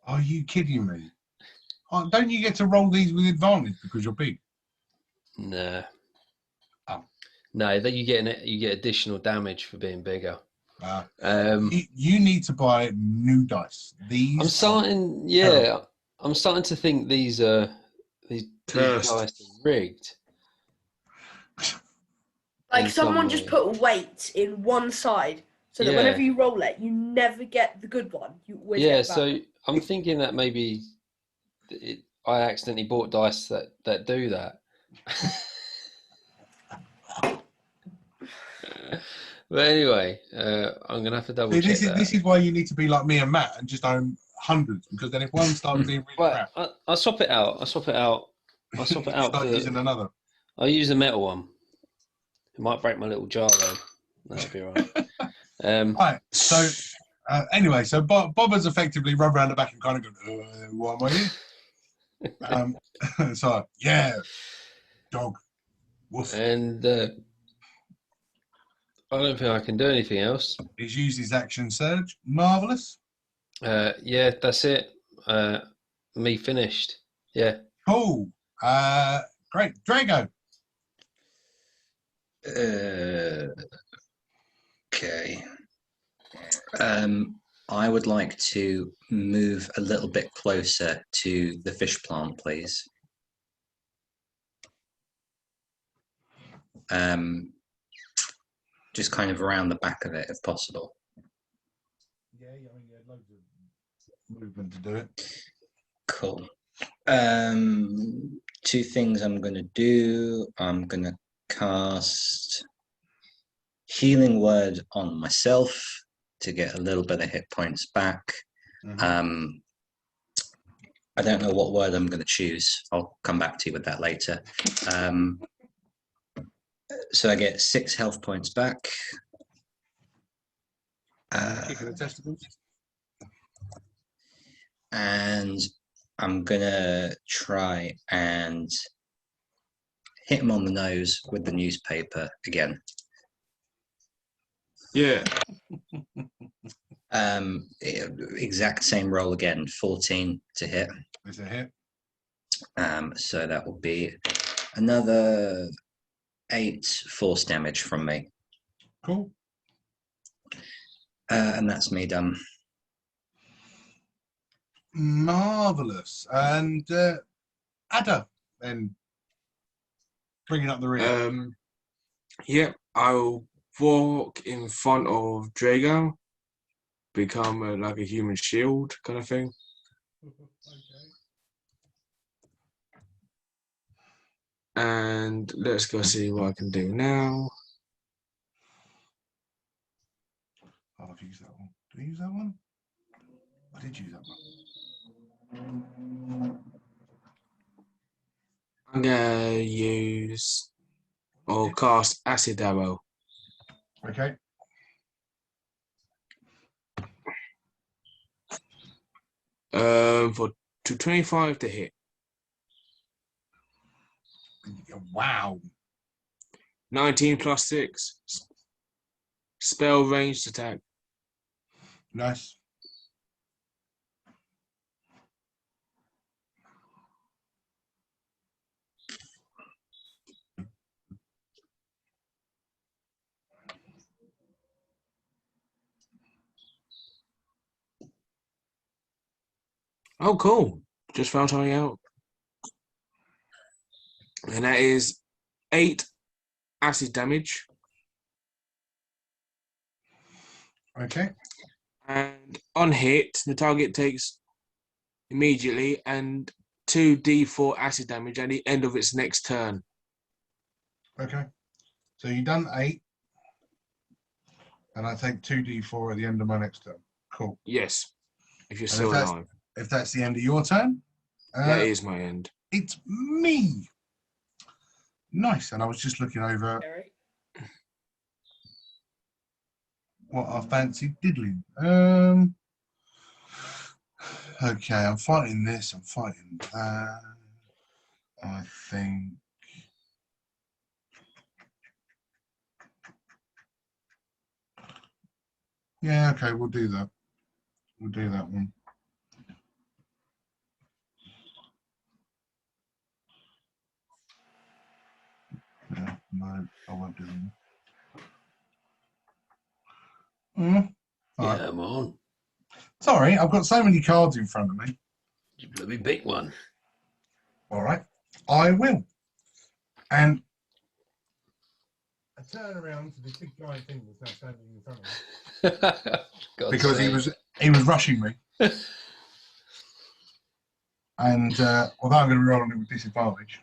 Are you kidding me? Oh, don't you get to roll these with advantage because you're big?
Nah.
Oh.
No, that you get additional damage for being bigger.
You need to buy new dice. These.
I'm starting to think these dice are rigged.
Like
In
someone
some
just
way.
put weight in one side, so that
Yeah.
whenever you roll it, you never get the good one. You always
Yeah,
get bad.
so I'm thinking that maybe I accidentally bought dice that do that. But anyway, I'm gonna have to double check that.
This is why you need to be like me and Matt and just own hundreds, because then if one starts being really
Well,
crap,
I'll swap it out. I'll swap it out.
start using another.
I'll use a metal one. It might break my little jar though. That'll be all right.
Right. So anyway, so Bob has effectively run around the back and kind of gone, "Why am I here?" So yeah, dog. Woof.
And I don't think I can do anything else.
He's used his action surge. Marvelous.
Yeah, that's it. Me finished. Yeah.
Cool. Great. Drago.
Okay. I would like to move a little bit closer to the fish plant, please. Just kind of around the back of it, if possible.
Yeah, I mean, you had loads of movement to do it.
Cool. Two things I'm going to do. I'm going to cast Healing Word on myself to get a little bit of hit points back.
Mhm.
I don't know what word I'm going to choose. I'll come back to you with that later. So I get 6 health points back.
Kicking the testicles.
And I'm going to try and hit him on the nose with the newspaper again.
Yeah.
Exact same roll again, 14 to hit.
Is a hit.
So that will be another 8 force damage from me.
Cool.
And that's me done.
Marvelous. And Ada, then bringing up the rear.
Yeah, I'll walk in front of Drago, become like a human shield kind of thing. And let's go see what I can do now.
Oh, I've used that one. Did I use that one? I did use that one.
I'm gonna use or cast Acid Arrow.
Okay.
For 25 to hit.
Wow.
19 plus 6. Spell ranged attack.
Nice.
Oh, cool. Just found something out. And that is 8 acid damage.
Okay.
And on hit, the target takes immediately and 2d4 acid damage at the end of its next turn.
Okay. So you've done 8. And I take 2d4 at the end of my next turn. Cool.
Yes, if you're
And
still alive.
If that's the end of your turn,
That is my end.
it's me. Nice. And I was just looking over
Eric.
what I fancy diddling. Okay, I'm fighting this, I'm fighting that. I think. Yeah, okay, we'll do that. We'll do that one. Yeah, no, I won't do them. Right.
Come on.
Sorry, I've got so many cards in front of me.
You bloody pick one.
All right, I will. And I turn around to the big giant thing that's now standing in front of me.
God's
Because
sake.
he was rushing me. And although I'm going to be rolling it with disadvantage,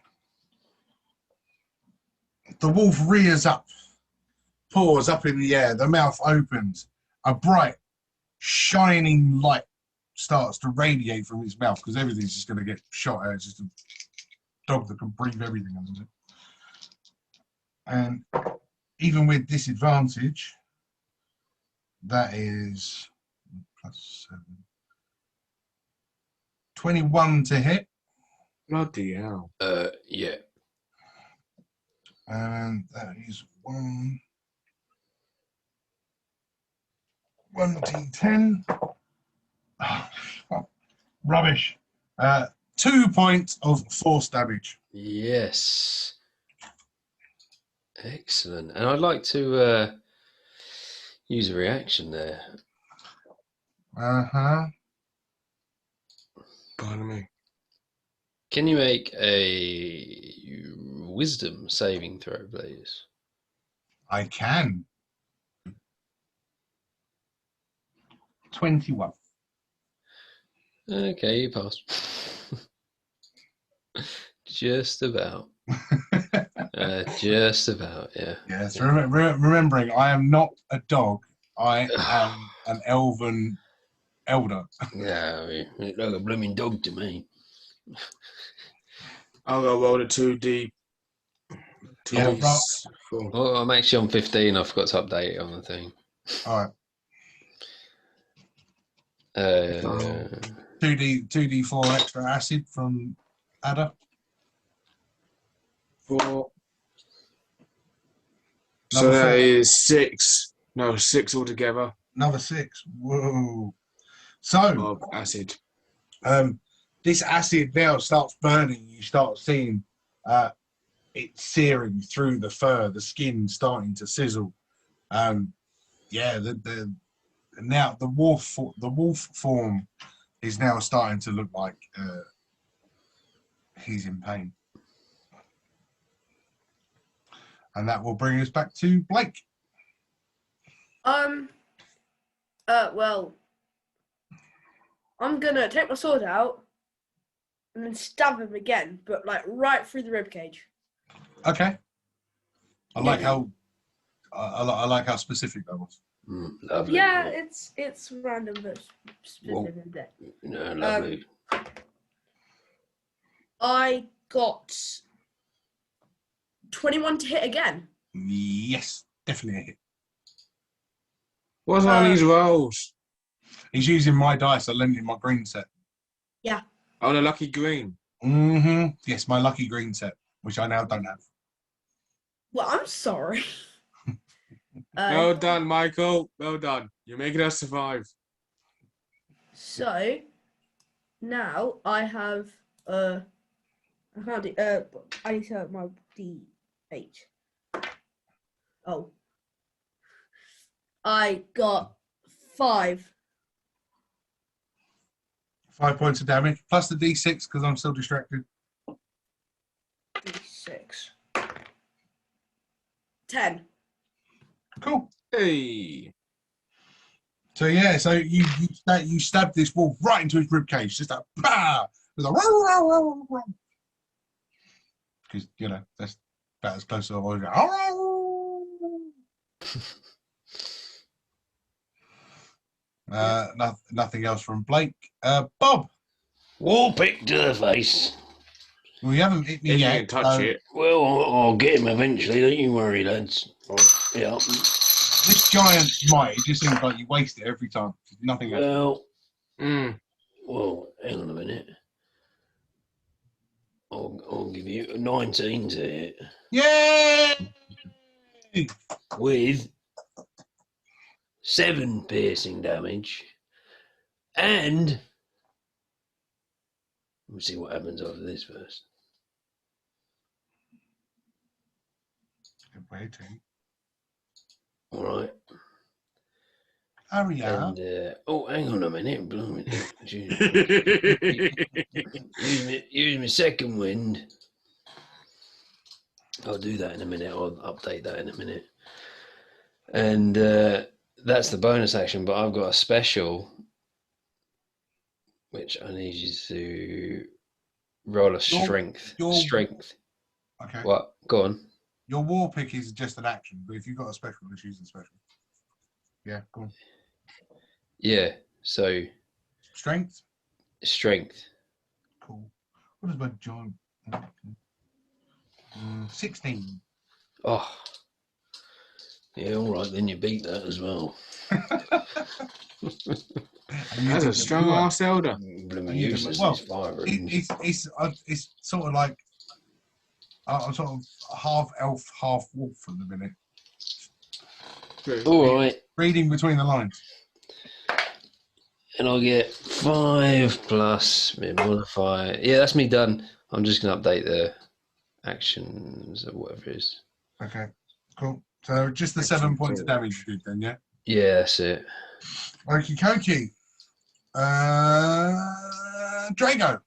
the wolf rears up, paws up in the air, the mouth opens, a bright, shining light starts to radiate from its mouth because everything's just going to get shot at. It's just a dog that can breathe everything under it. And even with disadvantage, that is +7. 21 to hit.
Bloody hell.
Yeah.
And that is 1d10. Oh, rubbish. 2 points of force damage.
Yes. Excellent. And I'd like to use a reaction there.
Uh-huh.
Pardon me.
Can you make a wisdom saving throw, please?
I can. 21.
Okay, you pass. Just about. Just about, yeah.
Yes, remembering I am not a dog. I am an elven elder.
Yeah, you look like a blooming dog to me.
I'll go roll a 2D.
Yeah, right.
Oh, I'm actually on 15. I forgot to update it on the thing.
All right.
Uh,
2d4 extra acid from Ada.
4.
Another
So that
4.
is 6. No, 6 altogether
Another 6. Whoa. So,
of acid.
this acid now starts burning. You start seeing it searing through the fur, the skin starting to sizzle. Yeah, now the wolf form is now starting to look like he's in pain. And that will bring us back to Blake.
Well, I'm gonna take my sword out and then stab him again, but like right through the ribcage.
Okay. I like how I like how specific that was.
Lovely.
Yeah, it's random but specific.
No, lovely.
I got 21 to hit again.
Yes, definitely a hit.
What's on these rolls?
He's using my dice. I lent him my green set.
Yeah.
Oh, the lucky green.
Mm-hmm. Yes, my lucky green set, which I now don't have.
Well, I'm sorry.
Well done, Michael. Well done. You're making us survive.
So now I have I can't do I need to have my D8. Oh. I got 5.
5 points of damage plus the D6 because I'm still distracted.
D6. 10.
Cool.
Hey.
So yeah, so you stab this wolf right into his ribcage, just a bah, with a because you know that's about as close as I was. Nothing else from Blake. Bob.
War pick to the face.
Well, you haven't hit me
If you
yet.
can touch it.
Well, I'll get him eventually. Don't you worry, lads. Right, yeah.
This giant might. It just seems like you waste it every time. Nothing else.
Well, hang on a minute. I'll give you a 19 to hit.
Yay!
With 7 piercing damage. And we'll see what happens after this first.
Waiting.
All right.
Hurry up.
And hang on a minute. Blimey. Use my second wind. I'll do that in a minute. I'll update that in a minute. And that's the bonus action, but I've got a special which I need you to roll a strength. Strength.
Okay.
What? Go on.
Your war pick is just an action, but if you've got a special, just use the special. Yeah, go on.
Yeah, so...
Strength?
Strength.
Cool. What is my joint? 16.
Oh. Yeah, all right, then you beat that as well.
That's a strong ass elder.
It's sort of like I'm sort of half elf, half wolf at the minute.
All right.
Reading between the lines.
And I'll get 5 plus my modifier. Yeah, that's me done. I'm just going to update the actions or whatever it is.
Okay, cool. So just the 7 points of damage you did then, yeah?
Yeah, that's it.
Okie dokie. Drago.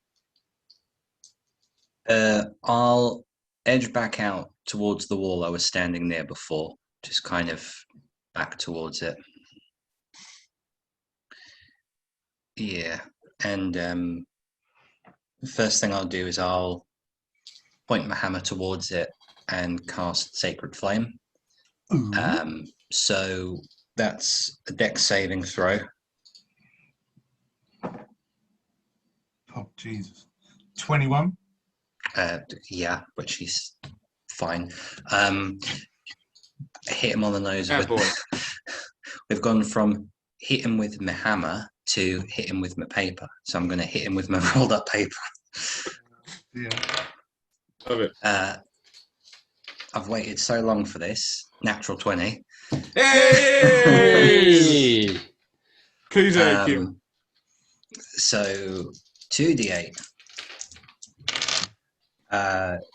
I'll edge back out towards the wall I was standing near before, just kind of back towards it. Yeah, and the first thing I'll do is I'll point my hammer towards it and cast Sacred Flame. So that's a dex saving throw.
Oh, Jesus. 21.
Yeah, but she's fine. Hit him on the nose.
Yeah,
With,
boy.
we've gone from hit him with my hammer to hit him with my paper. So I'm going to hit him with my rolled up paper.
Yeah.
Love it.
I've waited so long for this. Natural 20.
Hey! Please thank you.
So 2d8.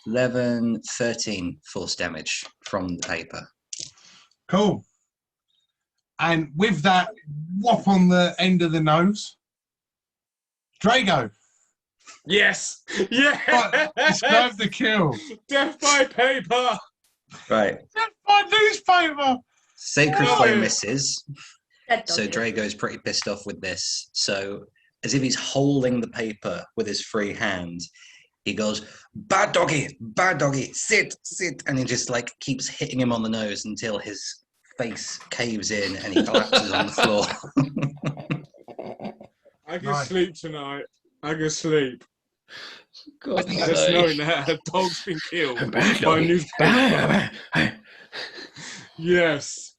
11, 13 force damage from the paper.
Cool. And with that whop on the end of the nose, Drago,
Yes! Yeah!
describe the kill.
Death by paper!
Right.
That's my newspaper.
Sacred
Oh,
Flame
yeah.
misses.
Dead
So
dog.
Drago's pretty pissed off with this. So as if he's holding the paper with his free hand, he goes, bad doggy, sit, sit. And he just like keeps hitting him on the nose until his face caves in and he collapses on the floor.
I can
Nice.
sleep tonight. I can sleep.
God,
Just knowing that a dog's been killed by a
doggy.
newspaper. Yes.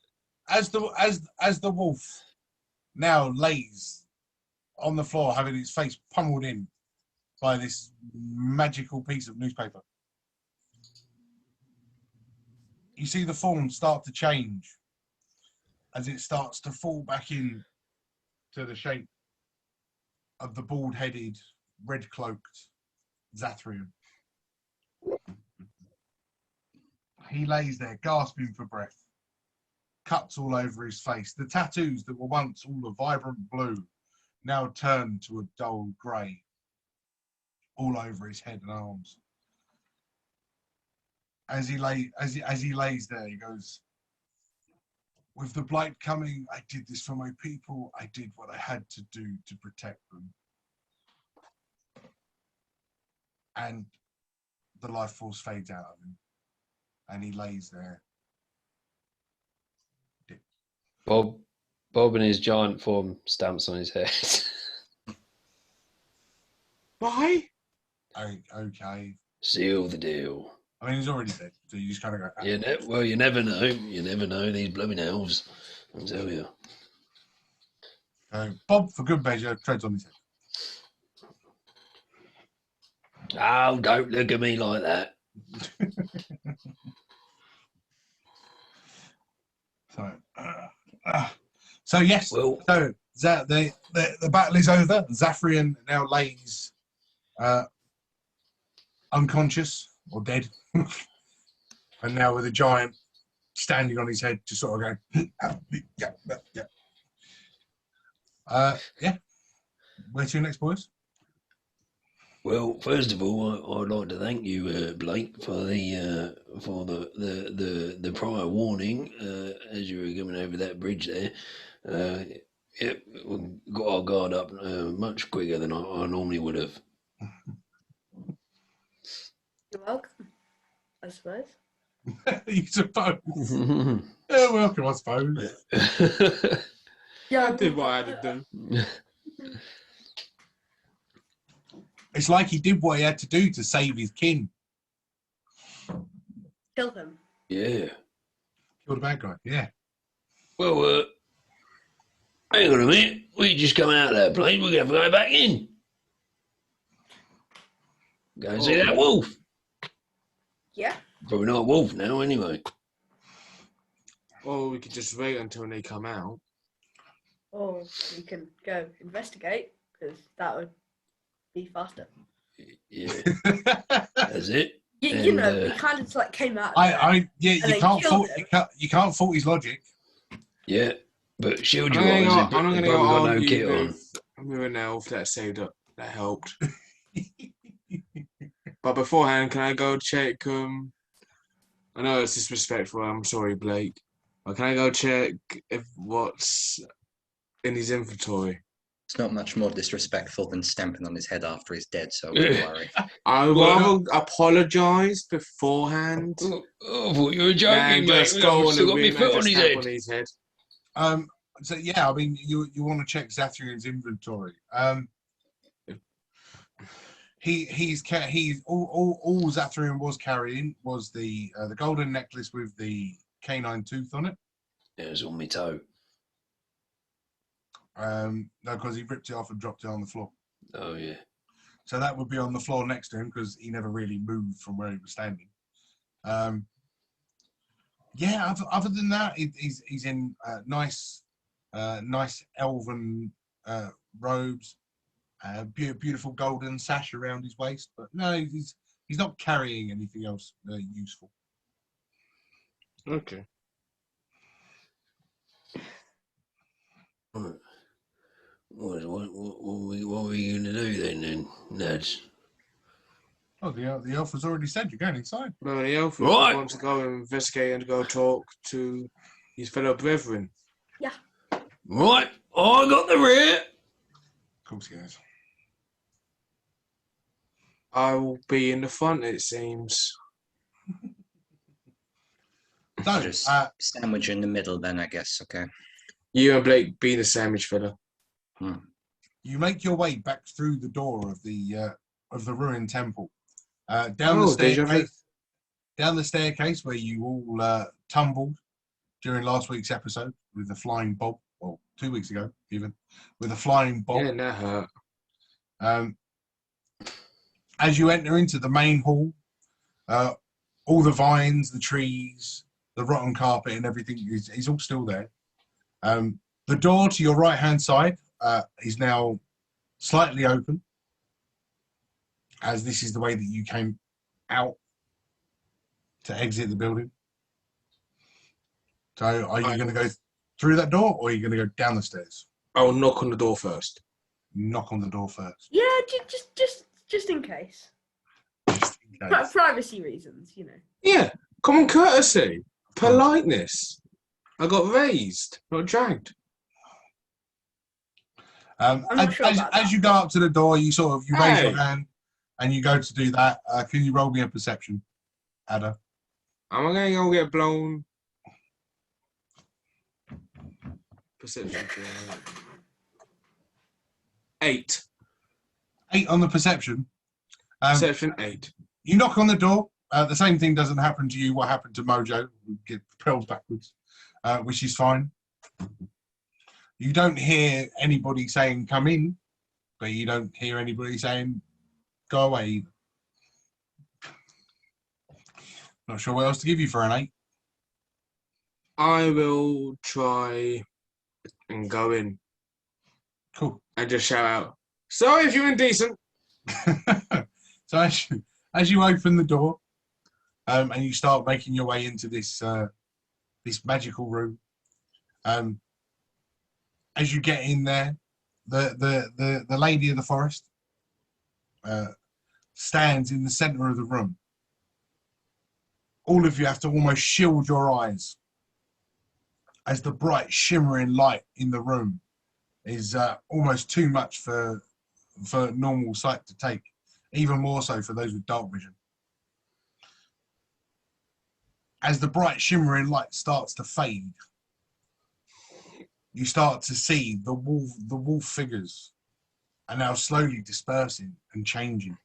As the wolf now lays on the floor, having its face pummeled in by this magical piece of newspaper, you see the form start to change as it starts to fall back in to the shape of the bald-headed, red-cloaked Zathrian. He lays there, gasping for breath. Cuts all over his face. The tattoos that were once all a vibrant blue now turn to a dull grey all over his head and arms. As he lays there, he goes, with the blight coming, I did this for my people. I did what I had to do to protect them. And the life force fades out of him. And he lays there.
Bob in his giant form stamps on his head.
Why?
Okay.
Seal the deal.
I mean, he's already dead, so you just kind of go.
Well, you never know. You never know these blooming elves. I'll tell you.
Bob, for good measure, treads on his head.
Oh, don't look at me like that.
So yes.
Well,
So the battle is over. Zathrian now lays unconscious or dead, and now with a giant standing on his head, just sort of going. Yeah. Where to next, boys?
well, first of all, I'd like to thank you, Blake, for the prior warning as you were coming over that bridge there. Yeah, we got our guard up much quicker than I normally would have.
You're welcome, I suppose.
You suppose. Yeah, welcome, I suppose.
Yeah,
I did what I had to do.
It's like he did what he had to do to save his kin.
Kill him.
Yeah.
Kill the bad guy. Yeah.
Well, hang on a minute. We just come out of that plane. We're going to go back in. Go and see that wolf.
Yeah.
Probably not a wolf now, anyway.
Or we could just wait until they come out.
Or we can go investigate, because that would be faster.
Yeah, that's it.
You know,
And,
we kind of just like came out.
Yeah, you
they
can't
killed
fault
him.
you can't fault his logic.
Yeah, but shield you
I'm
guys.
not
They've
going to
probably
go
got no
argue
kit on.
with with an elf that saved up. That helped. But beforehand, can I go check? I know it's disrespectful. I'm sorry, Blake. But can I go check if what's in his inventory?
It's not much more disrespectful than stamping on his head after he's dead, so don't worry.
I rather apologise beforehand
Oh, I thought you were
than
joking, mate.
just go
I've
on
still
the
got my
whim and
foot on
just
his
stamp
head.
on his head.
So yeah, I mean, you want to check Zathrian's inventory. He's all Zathrian was carrying was the golden necklace with the canine tooth on it.
It was on my toe.
No, because he ripped it off and dropped it on the floor.
Oh, yeah.
So that would be on the floor next to him because he never really moved from where he was standing. Yeah, other than that, he's in nice elven robes, beautiful golden sash around his waist. But no, he's not carrying anything else useful.
Okay.
Right. What are we going to do then, lads?
Oh, the elf has already said you're going inside.
Well, the elf
Right.
wants to go and investigate and go talk to his fellow brethren.
Right, I got the rear.
Of course he has.
I will be in the front, it seems.
So,
Just sandwich in the middle then, I guess, okay.
You and Blake be the sandwich fella.
you make your way back through the door of the ruined temple, down the staircase. Down the staircase where you all tumbled during last week's episode with the flying bob, or 2 weeks ago even, with a flying bob.
Yeah, that hurt.
As you enter into the main hall, all the vines, the trees, the rotten carpet and everything is all still there. The door to your right-hand side is now slightly open, as this is the way that you came out to exit the building. So are you going to go through that door, or are you going to go down the stairs?
I'll knock on the door first.
Knock on the door first.
Yeah, just in case.
Just in case.
Privacy reasons, you know.
Yeah, common courtesy, politeness. I got raised, not dragged.
I'm not sure about
As
that.
you go up to the door, you raise your
Hey.
hand and you go to do that. Can you roll me a perception, Ada?
Am I going to go get blown? Perception. 8.
8 on the perception.
Perception 8.
You knock on the door. The same thing doesn't happen to you. What happened to Mojo? You get propelled backwards, which is fine. You don't hear anybody saying "come in," but you don't hear anybody saying "go away" either. Not sure what else to give you for an 8.
I will try and go in
Cool.
and just shout out, sorry if you're indecent.
So as you open the door, and you start making your way into this this magical room, as you get in there, the lady of the forest stands in the center of the room. All of you have to almost shield your eyes as the bright shimmering light in the room is almost too much for normal sight to take, even more so for those with dark vision. As the bright shimmering light starts to fade, you start to see the wolf figures are now slowly dispersing and changing,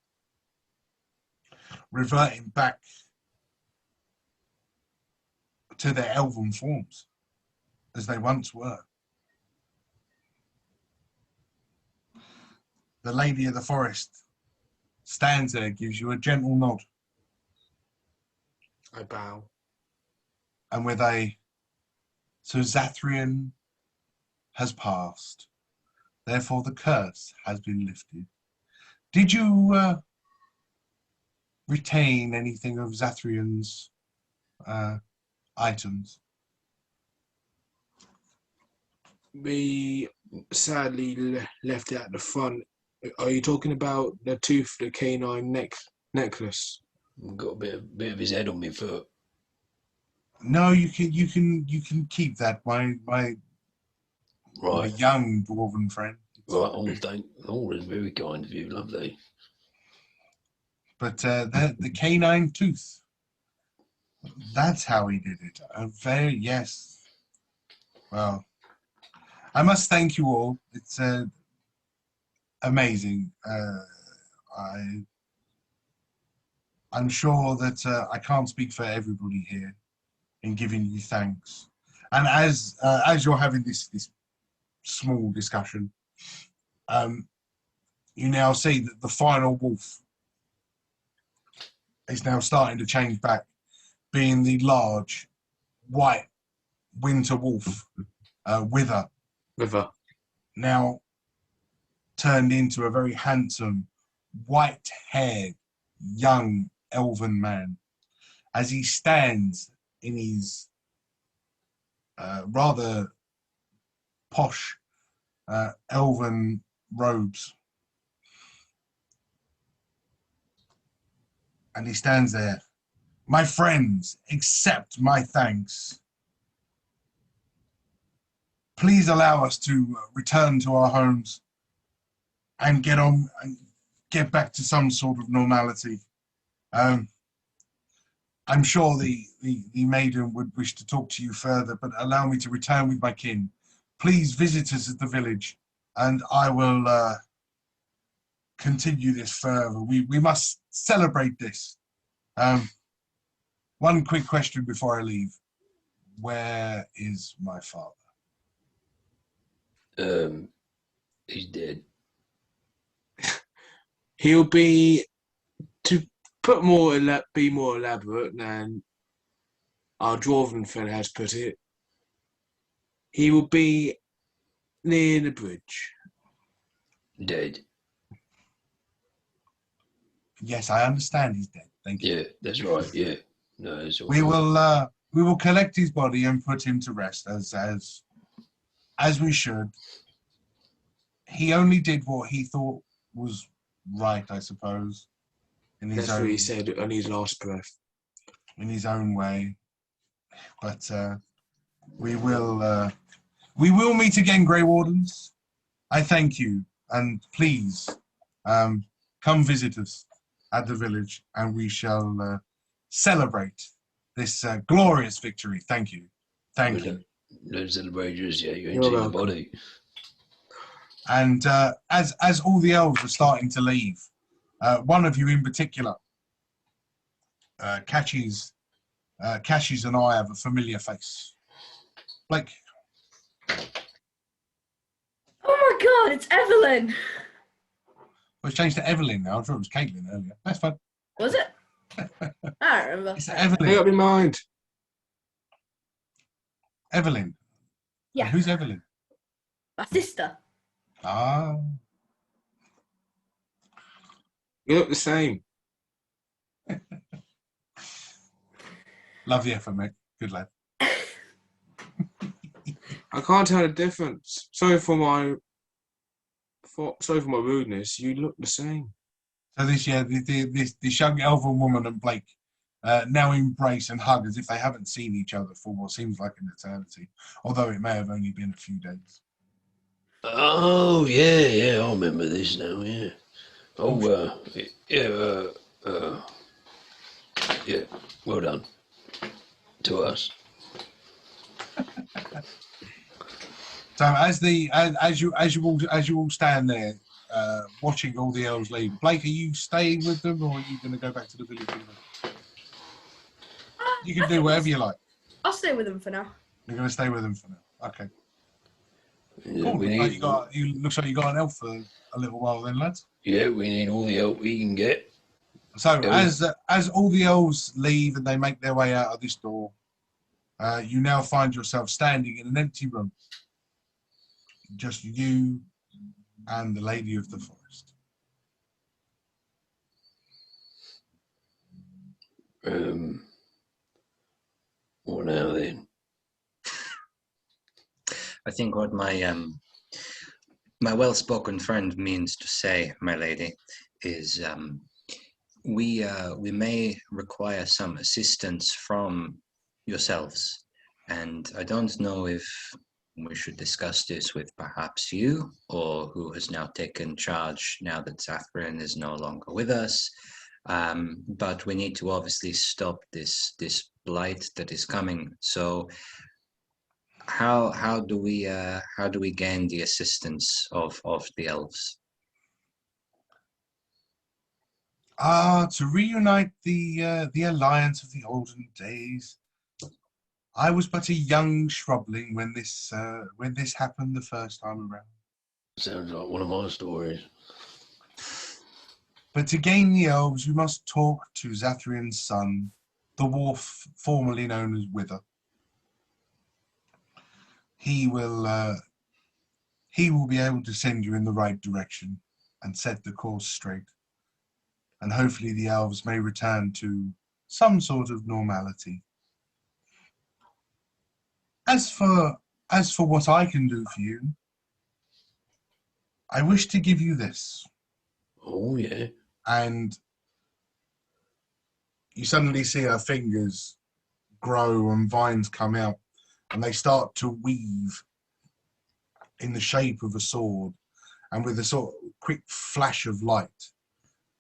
reverting back to their elven forms as they once were. The lady of the forest stands there, gives you a gentle nod,
I bow.
and with a "So Zathrian has passed, therefore the curse has been lifted. Did you retain anything of Zathrian's items?"
We sadly left it at the front. Are you talking about the canine necklace?
Got a bit of his head on my foot.
No, you can keep that, my
Right.
young dwarven friend.
Right. Oh, that's very kind of you. Lovely.
But the canine tooth. That's how he did it. Yes. Well, I must thank you all. It's amazing. I'm sure that I can't speak for everybody here in giving you thanks. And as you're having this small discussion, you now see that the final wolf is now starting to change back, being the large white winter wolf, Wither, now turned into a very handsome, white-haired, young elven man, as he stands in his rather posh elven robes. And he stands there. My friends, accept my thanks. Please allow us to return to our homes and get back to some sort of normality. I'm sure the maiden would wish to talk to you further, but allow me to return with my kin. Please visit us at the village, and I will continue this further. We must celebrate this. One quick question before I leave. Where is my father?
He's dead.
He'll be, to be more elaborate than our dwarven friend has put it, he will be near the bridge.
Dead.
Yes, I understand he's dead. Thank you.
Yeah, that's right. Yeah. No, it's all
We
right.
will collect his body and put him to rest as we should. He only did what he thought was right, I suppose, in his
That's what he said on his last breath.
in his own way. But we will meet again, Grey Wardens. I thank you, and please come visit us at the village, and we shall celebrate this glorious victory. Thank you. Thank you.
No celebrators, yeah, you ain't
You're
seen the
welcome.
body.
And as all the elves are starting to leave, one of you in particular catches an eye of a familiar face. Blake.
Oh my god, it's Evelyn!
Well, it's changed to Evelyn now. I'm sure it was Caitlin earlier. That's fine.
Was it? I don't remember.
It's
Make
Evelyn.
up your mind.
Evelyn.
Yeah.
And who's Evelyn?
My sister.
Ah.
You look the same.
Love the effort, mate. Good lad.
I can't tell the difference. Sorry for my rudeness. You look the same.
So this young elven woman and Blake now embrace and hug as if they haven't seen each other for what seems like an eternity, although it may have only been a few days.
Oh, yeah, I remember this now, yeah. Oh, yeah, well done. To us.
So as you all stand there, watching all the elves leave, Blake, are you staying with them, or are you going to go back to the village with them? You can do whatever you like.
I'll stay with them for now.
You're going to stay with them for now. Okay.
Yeah,
Cool.
we
Looks like you got an elf for a little while then, lads.
Yeah, we need all the help we can get.
So
Yeah,
as all the elves leave and they make their way out of this door, you now find yourself standing in an empty room. Just you and the Lady of the Forest.
What now then?
I think what my my well-spoken friend means to say, my lady, is we may require some assistance from yourselves, and I don't know if we should discuss this with perhaps you, or who has now taken charge now that Zathrian is no longer with us. But we need to obviously stop this blight that is coming. So how do we gain the assistance of the elves?
To reunite the alliance of the olden days. I was but a young shrubling when this happened the first time around.
Sounds like one of my stories.
But to gain the elves, you must talk to Zathrian's son, the dwarf formerly known as Wither. He will be able to send you in the right direction and set the course straight. And hopefully the elves may return to some sort of normality. As for what I can do for you, I wish to give you this.
Oh, yeah.
And you suddenly see her fingers grow and vines come out, and they start to weave in the shape of a sword, and with a sort of quick flash of light,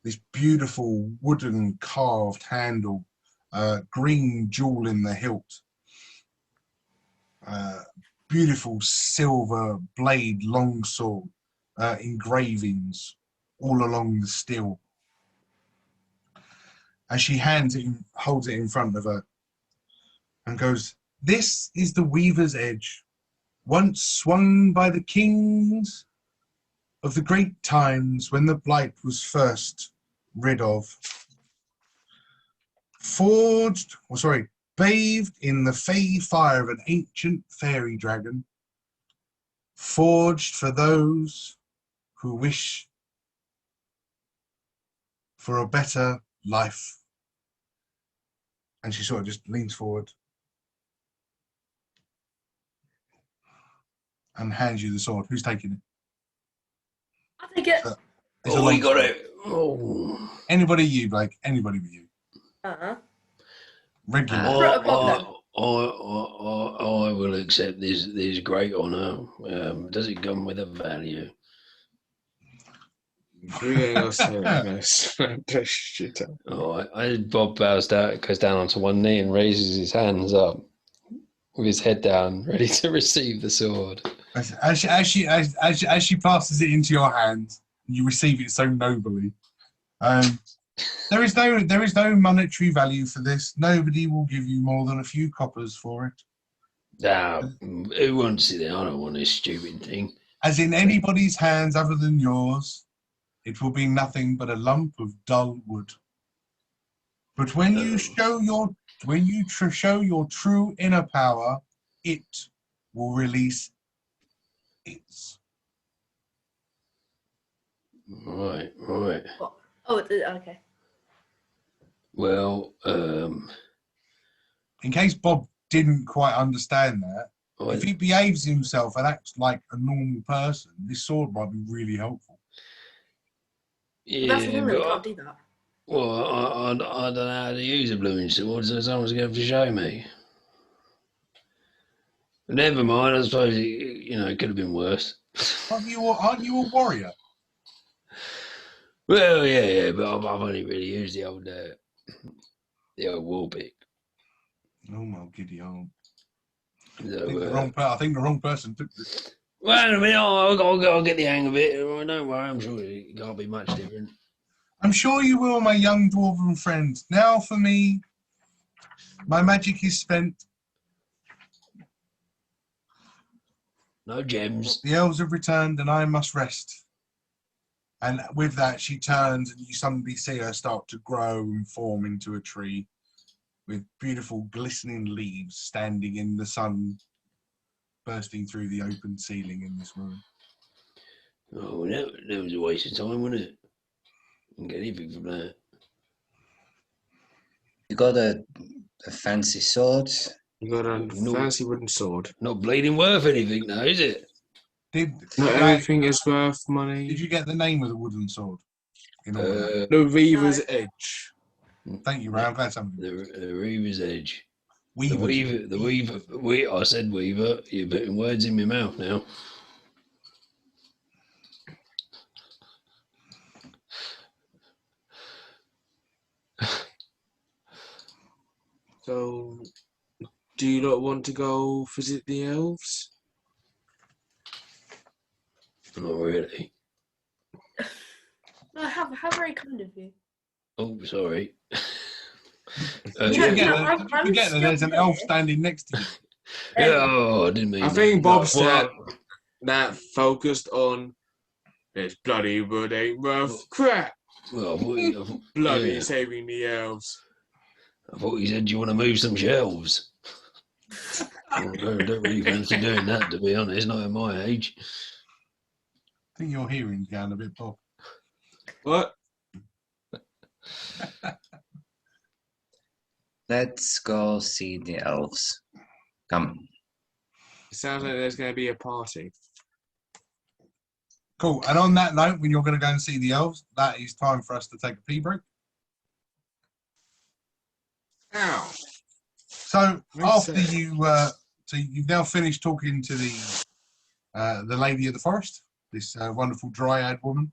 this beautiful wooden carved handle, green jewel in the hilt, beautiful silver blade longsword, engravings all along the steel. As she holds it in front of her and goes, "This is the weaver's edge, once swung by the kings of the great times when the blight was first rid of. Bathed in the fey fire of an ancient fairy dragon, forged for those who wish for a better life." And she sort of just leans forward and hands you the sword. Who's taking it?
I'll take it.
It's a
Oh,
long
we got
sword.
it. Oh.
Anybody you, Blake. Anybody but you. Regular.
I will accept this great honour. Does it come with a value?
Shit.
Oh, Bob goes down onto one knee and raises his hands up with his head down, ready to receive the sword.
As she passes it into your hands, you receive it so nobly. There is no monetary value for this. Nobody will give you more than a few coppers for it.
Who wants it? I don't want this stupid thing.
As in anybody's hands other than yours, it will be nothing but a lump of dull wood. But when you show your true inner power, it will release its.
Right.
Oh, okay.
Well,
In case Bob didn't quite understand that, if he behaves himself and acts like a normal person, this sword might be really helpful.
yeah,
That's the thing, though, we
but
can't do that.
well, I don't know how to use a blooming sword, so someone's going to have to show me. But never mind, I suppose it could have been worse.
Aren't you a warrior?
Well, yeah, but I've only really used the old war pick.
Oh my giddy aunt.
So,
I think the wrong person took this.
Well, I mean, I'll get the hang of it. Don't worry, I'm sure it can't be much different.
I'm sure you will, my young dwarven friend. Now for me, my magic is spent.
No gems.
The elves have returned and I must rest. And with that, she turns and you suddenly see her start to grow and form into a tree with beautiful glistening leaves standing in the sun, bursting through the open ceiling in this room.
Oh, that was a waste of time, wasn't it? Didn't get anything from that.
You got a fancy sword.
You got a fancy wooden sword.
Not bleeding worth anything now, is it?
Did
Not everything is worth money.
Did you get the name of the wooden sword? In all of that?
The Reaver's Edge.
Thank you, Ray. I'm glad somebody.
The Reaver's Edge.
Weaver.
The Weaver. I said Weaver. You're putting words in my mouth now.
So, do you not want to go visit the elves?
Not really.
No, how very kind of you.
Oh, sorry.
Yeah,
You forget that there's an elf standing next to you.
Oh, I didn't mean.
I think Bob's
that.
that focused on this bloody wood ain't worth crap.
Well,
Bloody
yeah.
saving the elves.
I thought you said you want to move some shelves. I don't really fancy doing that, to be honest, not at my age.
I think your hearing's going a bit pop.
What?
Let's go see the elves. Come.
It sounds like there's going to be a party.
Cool. And on that note, when you're going to go and see the elves, that is time for us to take a pee break.
Ow.
So
Makes
after
sense.
you've now finished talking to the lady of the forest, this wonderful dryad woman,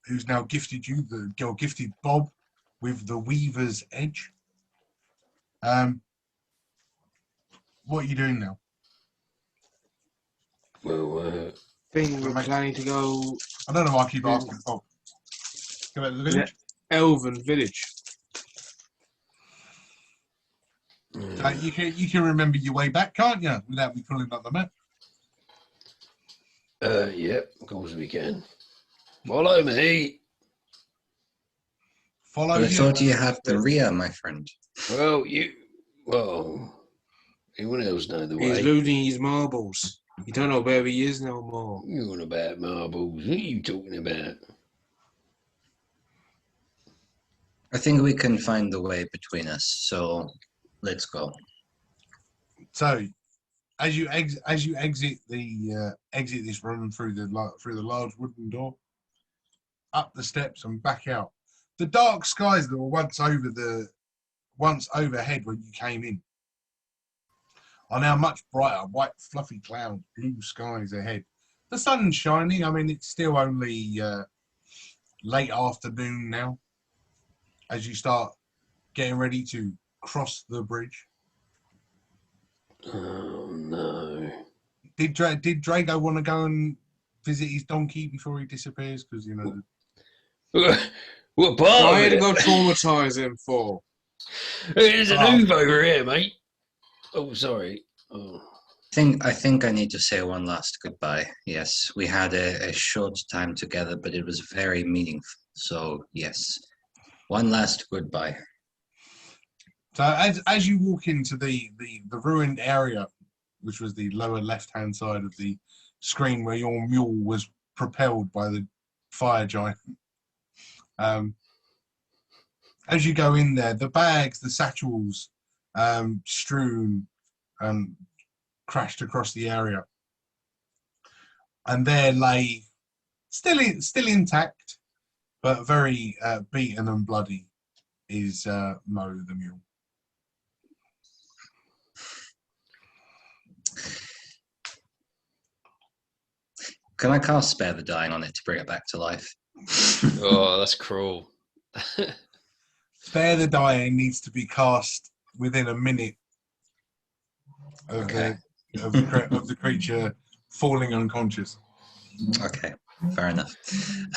who's now gifted you gifted Bob with the Weaver's Edge. What are you doing now?
Well,
Think we're planning to go
I don't know why I keep asking Bob. Go back to the village.
Elven Village.
You can remember your way back, can't you? Without me pulling up the map.
Yep, of course we can. Follow me.
Follow
I
you.
thought you have the rear, my friend.
Well, anyone else know the
He's
way?
losing his marbles. You don't know where he is no more.
You on about marbles? What are you talking about?
I think we can find the way between us, so let's go.
So, as you exit this room through the large wooden door, up the steps and back out, the dark skies that were once overhead when you came in are now much brighter. White fluffy clouds, blue skies ahead. The sun's shining. I mean, it's still only late afternoon now. As you start getting ready to cross the bridge.
Oh no!
Did Drago want to go and visit his donkey before he disappears? Because
What part
Why
of
had to
it?
go traumatize him for?
There's an oof over here, mate. Oh, sorry. Oh.
I think I need to say one last goodbye. Yes, we had a short time together, but it was very meaningful. So yes, one last goodbye.
So as you walk into the ruined area, which was the lower left-hand side of the screen where your mule was propelled by the fire giant, as you go in there, the bags, the satchels, strewn and crashed across the area, and there lay, still intact, but very beaten and bloody, is Mo the mule.
Can I cast Spare the Dying on it to bring it back to life?
Oh, that's cruel.
Spare the Dying needs to be cast within a minute of,
Okay.
of the creature falling unconscious.
Okay, fair enough.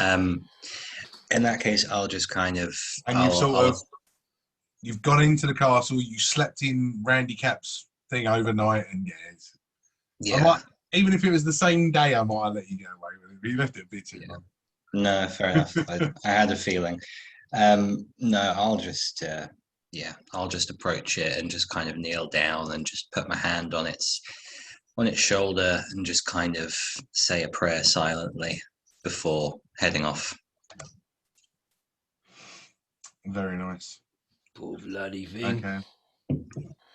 In that case, I'll just kind of...
And you've gone into the castle, you slept in Randy Cap's thing overnight, and even if it was the same day, I might let you get away with it. But you left it a bit too long.
No, fair enough. I had a feeling. No, I'll just approach it and just kind of kneel down and just put my hand on its shoulder and just kind of say a prayer silently before heading off.
Very nice.
Poor bloody thing.
Okay.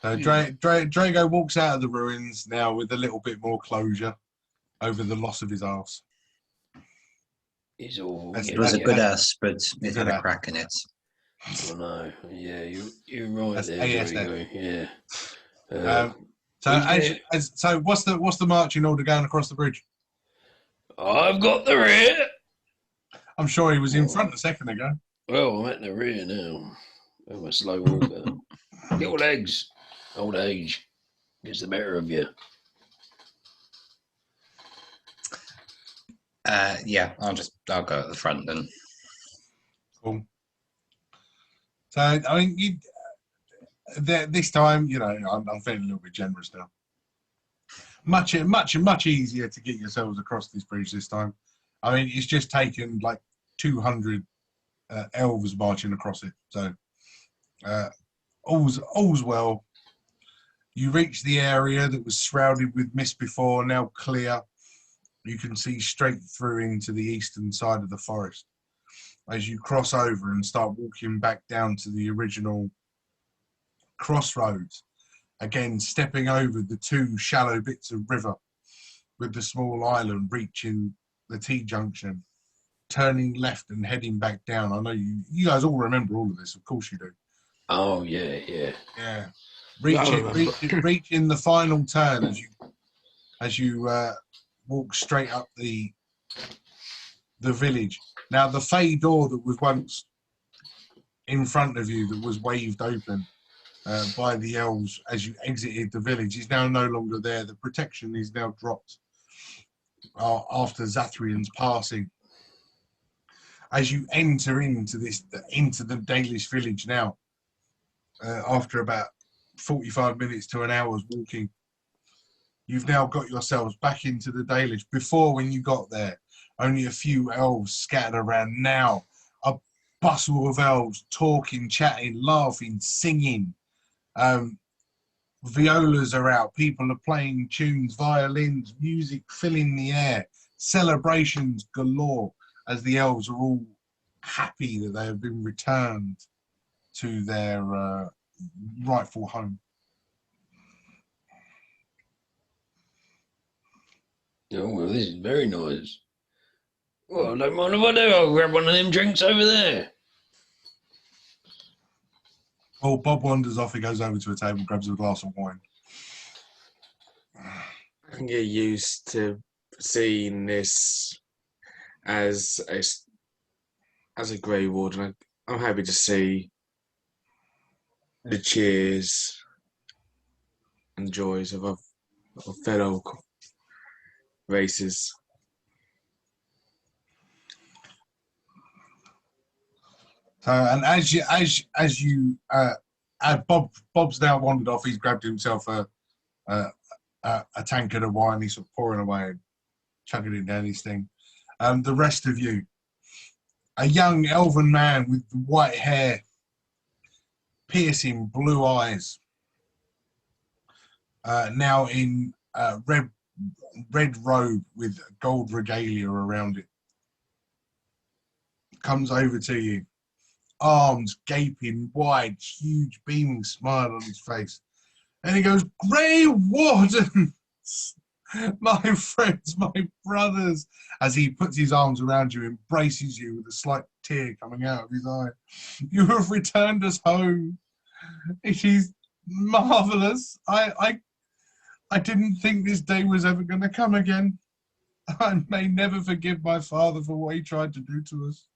So Drago walks out of the ruins now with a little bit more closure. over the loss of his arse.
He's awful.
That's-
It was a
Yeah.
good ass, but it had
Good
a
ass.
crack in it.
I know. Yeah, you're right
That's
there,
ASF.
Drago. Yeah.
So,
he's
so what's the marching order going across the bridge?
I've got the rear.
I'm sure he was in front a second ago.
Well, I'm at the rear now. I'm a slow walker. Your legs. Old age gets the better of you.
Yeah, I'll go at the front then.
Cool. So, I mean, this time, you know, I'm feeling a little bit generous now. Much easier to get yourselves across this bridge this time. I mean, it's just taken like 200 elves marching across it. So, all's well. You reach the area that was shrouded with mist before, now clear. You can see straight through into the eastern side of the forest. As you cross over and start walking back down to the original crossroads, again stepping over the two shallow bits of river with the small island reaching the T-junction, turning left and heading back down. I know you guys all remember all of this, of course you do.
Oh, yeah, yeah.
Yeah.
remember.
Reaching the final turn as you walk straight up the village. Now, the fey door that was once in front of you, that was waved open by the elves as you exited the village, is now no longer there. The protection is now dropped after Zathrian's passing. As you enter into the Dalish village now, after about 45 minutes to an hour's walking, you've now got yourselves back into the Dalish. Before, when you got there, only a few elves scattered around. Now, a bustle of elves talking, chatting, laughing, singing. Violas are out. People are playing tunes, violins, music filling the air. Celebrations galore as the elves are all happy that they have been returned to their rightful home.
Oh, well, this is very nice. Well, I don't mind if I do. I'll grab one of them drinks over there.
Oh, Bob wanders off. He goes over to a table, grabs a glass of wine.
I can get used to seeing this as a Grey Warden. I'm happy to see the cheers and joys of our fellow races.
So, and Bob's now wandered off. He's grabbed himself a tankard of wine. He's sort of pouring away, chugging it down his thing. The rest of you, a young elven man with white hair, piercing blue eyes, now in red robe with gold regalia around it, comes over to you, arms gaping wide, huge beaming smile on his face, and he goes, "Grey Wardens, my friends, my brothers," as he puts his arms around you, embraces you with a slight tear coming out of his eye. "You have returned us home. It is marvellous. I didn't think this day was ever going to come again. I may never forgive my father for what he tried to do to us."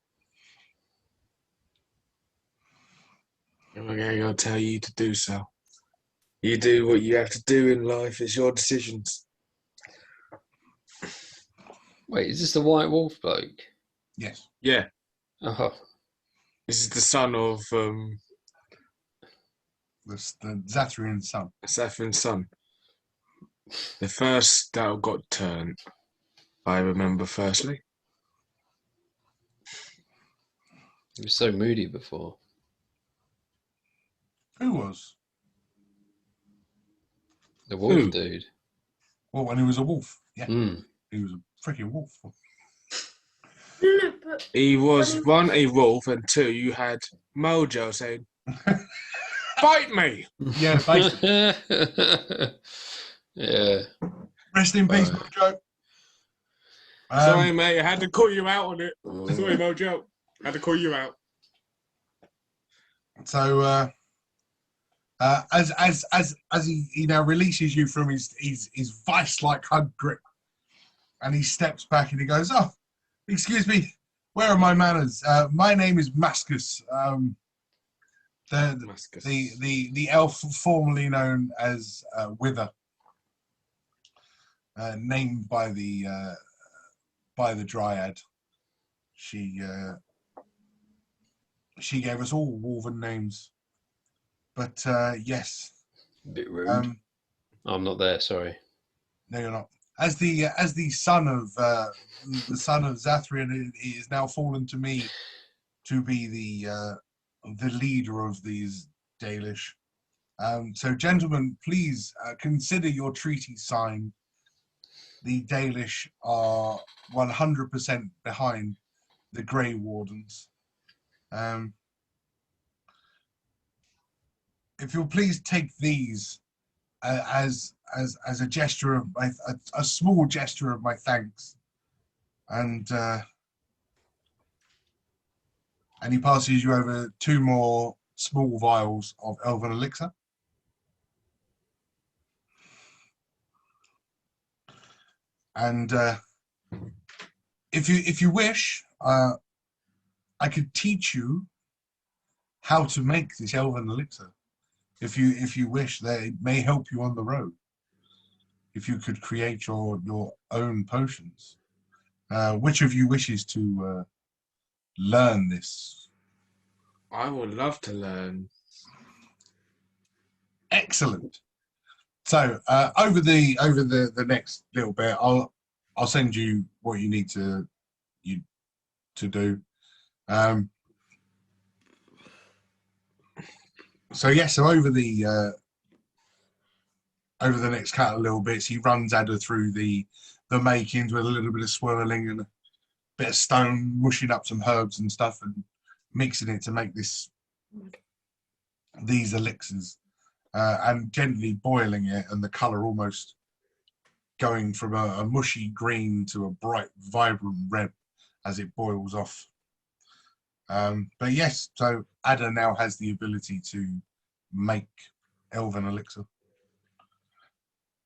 I'm not going to tell you to do so. You do what you have to do in life. It's your decisions.
Wait, is this the White Wolf bloke?
Yes.
Yeah,
Oh,
this is the son of
The Zathrian son.
Zathrian's son. The first that got turned, I remember firstly.
he was so moody before.
Who was?
The wolf
Who?
dude.
Well, when he was a wolf. Yeah,
Mm.
he was a freaking wolf.
No, but
He was one, a wolf, and two, you had Mojo saying, "Fight me!"
Yeah, basically.
Yeah.
Rest in peace,
Right.
Mojo.
Sorry, mate. I had to call you out on it. Sorry, Mojo. I had to call you out.
So as he now releases you from his vice-like hug grip, and he steps back and he goes, "Oh, excuse me, where are my manners? My name is Mascus. The elf formerly known as Wither, named by the Dryad. She gave us all Wolven names, but yes."
A bit rude. I'm not there. Sorry.
No, you're not. As the son of Zathrian, it is now fallen to me to be the leader of these Dalish. So, gentlemen, please consider your treaty signed. The Dalish are 100% behind the Grey Wardens. If you'll please take these as a gesture of a small gesture of my thanks, and he passes you over 2 more small vials of elven elixir. And if you wish, I could teach you how to make this elven elixir. If you wish, that it may help you on the road. If you could create your own potions. Which of you wishes to learn this?
I would love to learn.
Excellent. So over the next little bit, I'll send you what you need to do. So over the next couple of little bits, he runs Ada through the makings with a little bit of swirling and a bit of stone, mushing up some herbs and stuff and mixing it to make these elixirs, and gently boiling it, and the colour almost going from a mushy green to a bright, vibrant red as it boils off. But yes, so Ada now has the ability to make elven elixir.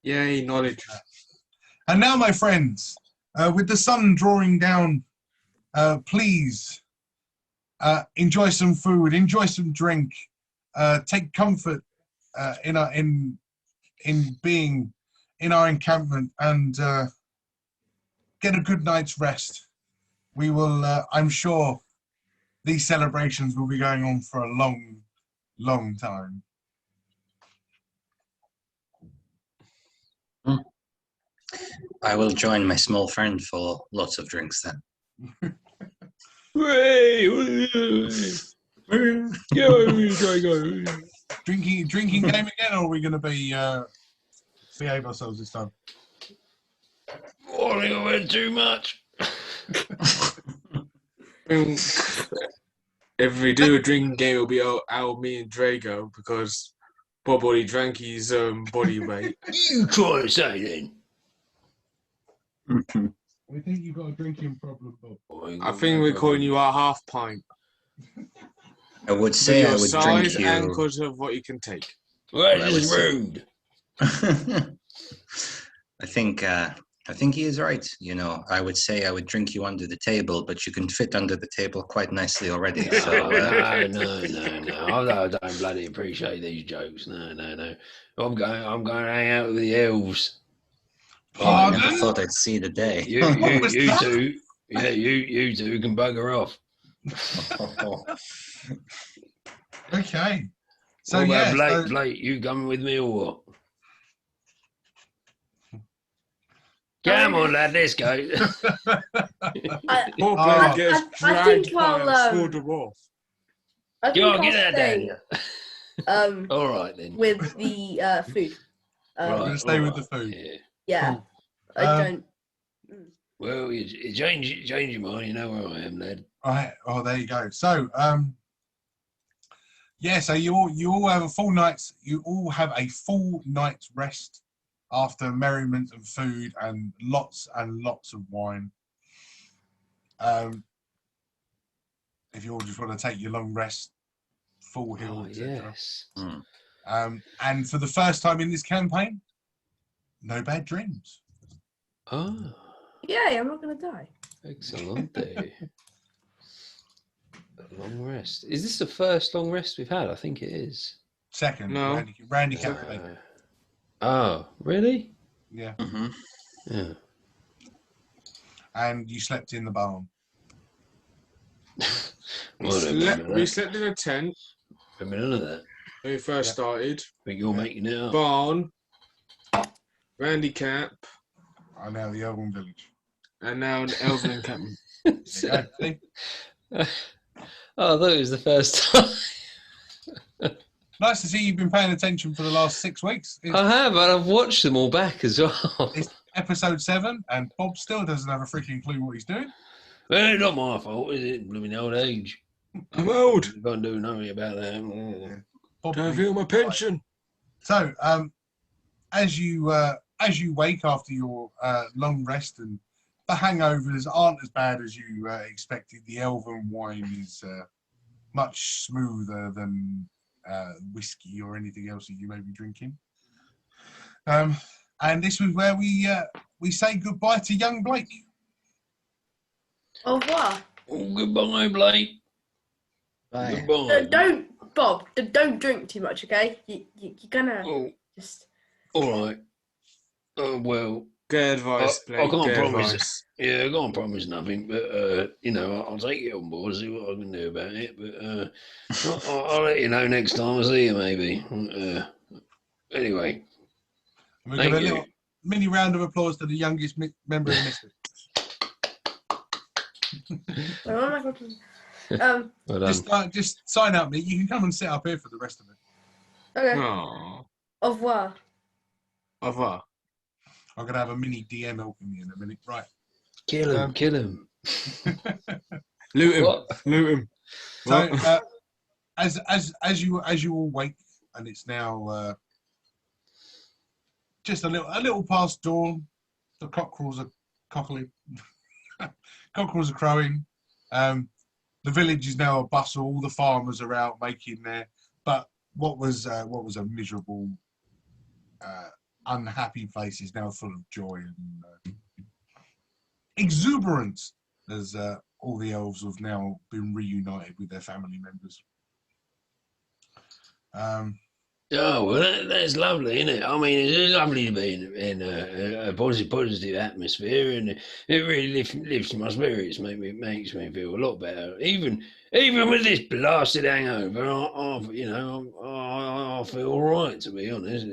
Yay, knowledge.
And now, my friends, with the sun drawing down, please enjoy some food, enjoy some drink, take comfort in being in our encampment, and get a good night's rest. We will, I'm sure, these celebrations will be going on for a long, long time.
I will join my small friend for lots of drinks then.
Drinking game again, or are we going to behave ourselves this time?
Oh, I think I went too much.
If we do a drinking game, it'll be out me and Drago, because Bob already drank his body weight.
You try to say then.
We think you've got a drinking problem, Bob.
I think we're calling you our half pint.
I would say I would drink
size
you.
and because of what you can take.
Well,
Well, I
this is
would say-
rude.
I think he is right. You know, I would say I would drink you under the table, but you can fit under the table quite nicely already. So
No. I don't bloody appreciate these jokes. No. I'm going to hang out with the elves.
I never thought I'd see the day.
You two, yeah, you two can bugger off.
Okay. So
What
yeah,
about Blake, you coming with me or what? Come on, lad, let's go.
Poor
I
Blake gets
think
dragged by
I'll,
a sword of war.
I think
Go on,
I'll
get that
stay,
down. All right then.
with the food.
We're gonna stay with the food.
Yeah.
Yeah,
Cool.
I don't.
Well, you change your mind. You know where I am, lad.
All right. Oh, there you go. So yeah. So you all have a full night's. You all have a full night's rest after merriment and food and lots of wine. If you all just want to take your long rest, full heal,
Oh,
etc.
yes.
And for the first time in this campaign, no bad dreams.
Oh,
Yay, I'm not going to die.
excellent. A long rest. Is this the first long rest we've had? I think it is.
Second,
No.
Randy calculated.
Oh, really?
Yeah.
Mm-hmm.
Yeah.
And you slept in the barn.
Well, I don't remember
We
that.
slept in a tent
Remember none of that.
when we first
Yeah.
started.
But you're
Yeah.
making it up.
Barn, Randy Camp,
I'm now the Elven Village.
and now an Elven Encampment.
There you go. See?
Oh, I thought it was the first time.
Nice to see you've been paying attention for the last 6 weeks. It's
I have, and I've watched them all back as well.
It's episode 7, and Bob still doesn't have a freaking clue what he's doing.
Well, not my fault, is it? Blooming old age.
I'm old.
You can't do nothing about that.
Bob,
Don't feel my pension.
So, as you wake after your long rest, and the hangovers aren't as bad as you expected. The elven wine is much smoother than whiskey or anything else that you may be drinking. And this was where we say goodbye to young Blake.
Au revoir.
Oh, goodbye, Blake.
Bye.
Goodbye.
Don't, Bob, don't drink too much, okay? You're gonna
Oh,
just...
all right. Oh, well,
Good advice,
I
Blake.
can't
Good
promise
advice.
yeah, I can't promise nothing, but, you know, I'll take it on board, see what I can do about it. But I'll let you know next time I see you, maybe. Anyway,
And we
Thank
give a
you.
little mini round of applause to the youngest member of the Misfit.
Wait, what am I going to...
well done.
Just sign up, mate. You can come and sit up here for the rest of it.
Okay.
Aww.
Au revoir.
Au revoir.
I'm going to have a mini DM helping me in a minute. Right.
Kill him, kill him.
Loot him.
What?
Loot him.
So,
What?
as you all wake, and it's now just a little past dawn. The cockerels are cockling. Cockerels are crowing. The village is now a bustle. All the farmers are out making their. But what was a miserable, unhappy place is now full of joy and exuberance, as all the elves have now been reunited with their family members.
Oh, well, that's lovely, isn't it? I mean, it's lovely to be in a positive atmosphere, and it really lifts my spirits, makes me feel a lot better. Even with this blasted hangover, I feel all right, to be honest.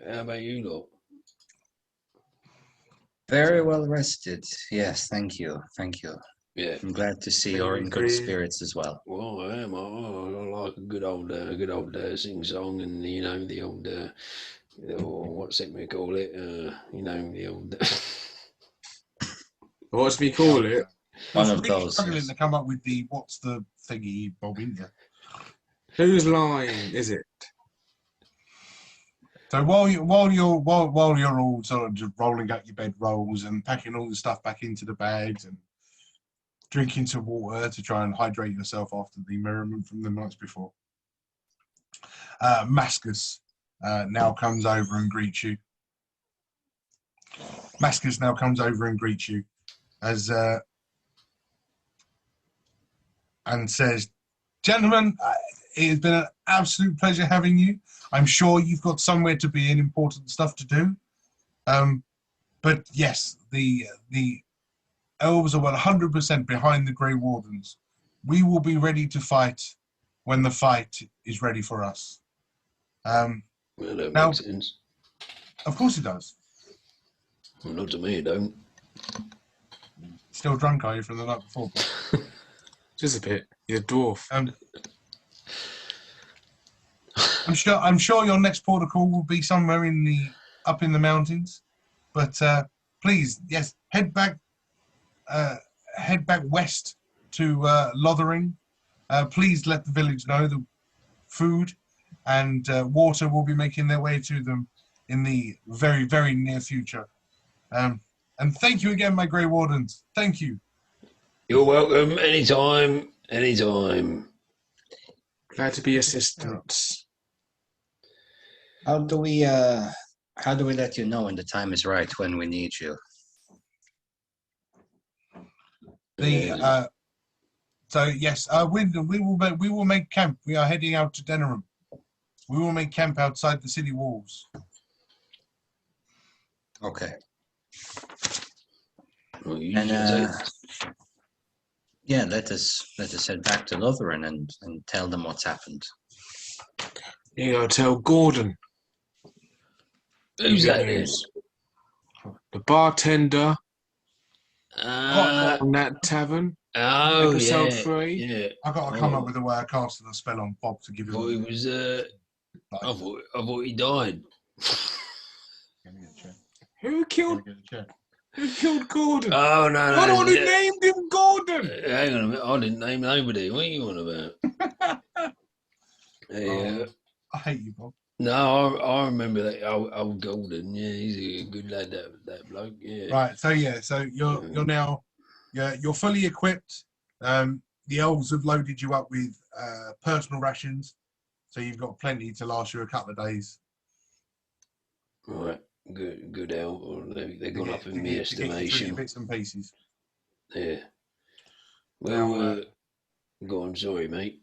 How about you lot?
Very well rested. Yes, thank you. Thank you.
Yeah.
I'm glad to see you're in good spirits as well.
Well, I am. I like a good old sing song, and the old what's it we call it? The old.
What's we call it?
One
You're
of
really
those.
struggling
Yes.
to come up with the what's the thingy, Bob, isn't you?
Whose line is it?
So while you're all sort of just rolling up your bed rolls and packing all the stuff back into the bags and drinking some water to try and hydrate yourself after the merriment from the nights before, Mascus now comes over and greets you. Mascus now comes over and greets you as and says, "Gentlemen, it has been an absolute pleasure having you. I'm sure you've got somewhere to be and important stuff to do. But yes, the elves are 100% behind the Grey Wardens. We will be ready to fight when the fight is ready for us."
Well, that
Now-
makes sense.
Of course it does.
Well, not to me, it don't.
Still drunk, are you, from the night before?
Just a bit. You're a dwarf.
I'm sure your next port of call will be somewhere up in the mountains. But please, yes, head back west to Lothering. Please let the village know the food and water will be making their way to them in the very, very near future. And thank you again, my Grey Wardens. Thank you.
You're welcome. Anytime. Anytime.
Glad to be assistance.
How do we let you know when the time is right when we need you?
So yes, we will make camp. We are heading out to Denerim. We will make camp outside the city walls.
Okay.
Well, you
And
should
yeah, let us head back to Lothering and tell them what's happened.
You gotta tell Gordon.
Who's
Good
that
news. The bartender
then?
from that tavern.
Oh,
Episode
yeah.
3.
Yeah.
I got to come up with a way of casting a spell on Bob to give
I thought he
him.
was. I thought he died.
Who killed Gordon?
Oh no!
You're the one who
yeah.
named him Gordon.
Hang on a minute, I didn't name nobody. What are you on about? Yeah.
I hate you, Bob.
No, I remember that old Golden. Yeah, he's a good lad. That bloke. Yeah.
Right. So yeah. So you're now you're fully equipped. The elves have loaded you up with personal rations, so you've got plenty to last you a couple of days.
Right. Good elf. They've gone up in my
to get you through
estimation.
your bits and pieces.
Yeah. Well, go on. Sorry, mate.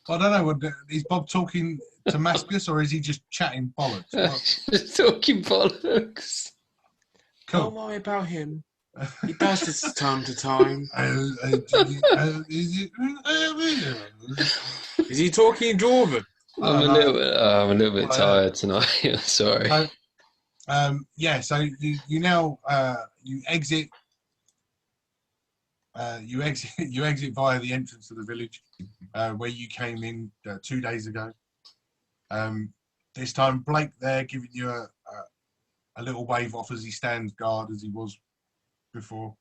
I don't know. Is Bob talking to Mascus or is he just chatting bollocks?
Just talking bollocks.
Don't
Cool.
worry about him. He does this time to time. Is he talking Dwarven?
I'm a little bit tired tonight. Sorry.
Yeah. So you now you exit. You exit via the entrance to the village, where you came in 2 days ago. This time Blake there giving you a little wave off as he stands guard as he was before.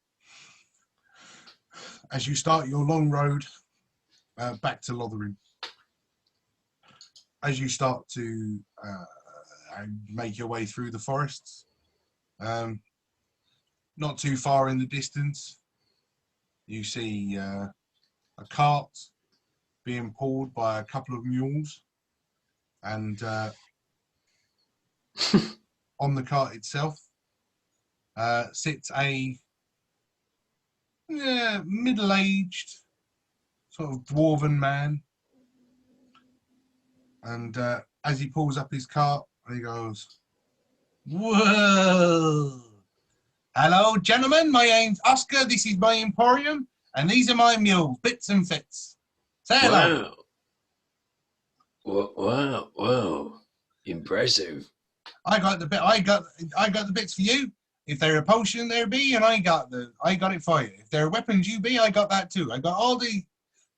As you start your long road back to Lothering. As you start to make your way through the forests, not too far in the distance, you see a cart being pulled by a couple of mules, and on the cart itself sits a middle-aged sort of dwarven man. And as he pulls up his cart, he goes, "Whoa! Hello, gentlemen. My name's Oscar. This is my Emporium, and these are my mules, Bits and Fits. Say hello."
Wow. Impressive.
I got the bits for you. If they're a potion, there be, and I got it for you. If they're weapons, you be, I got that too. I got all the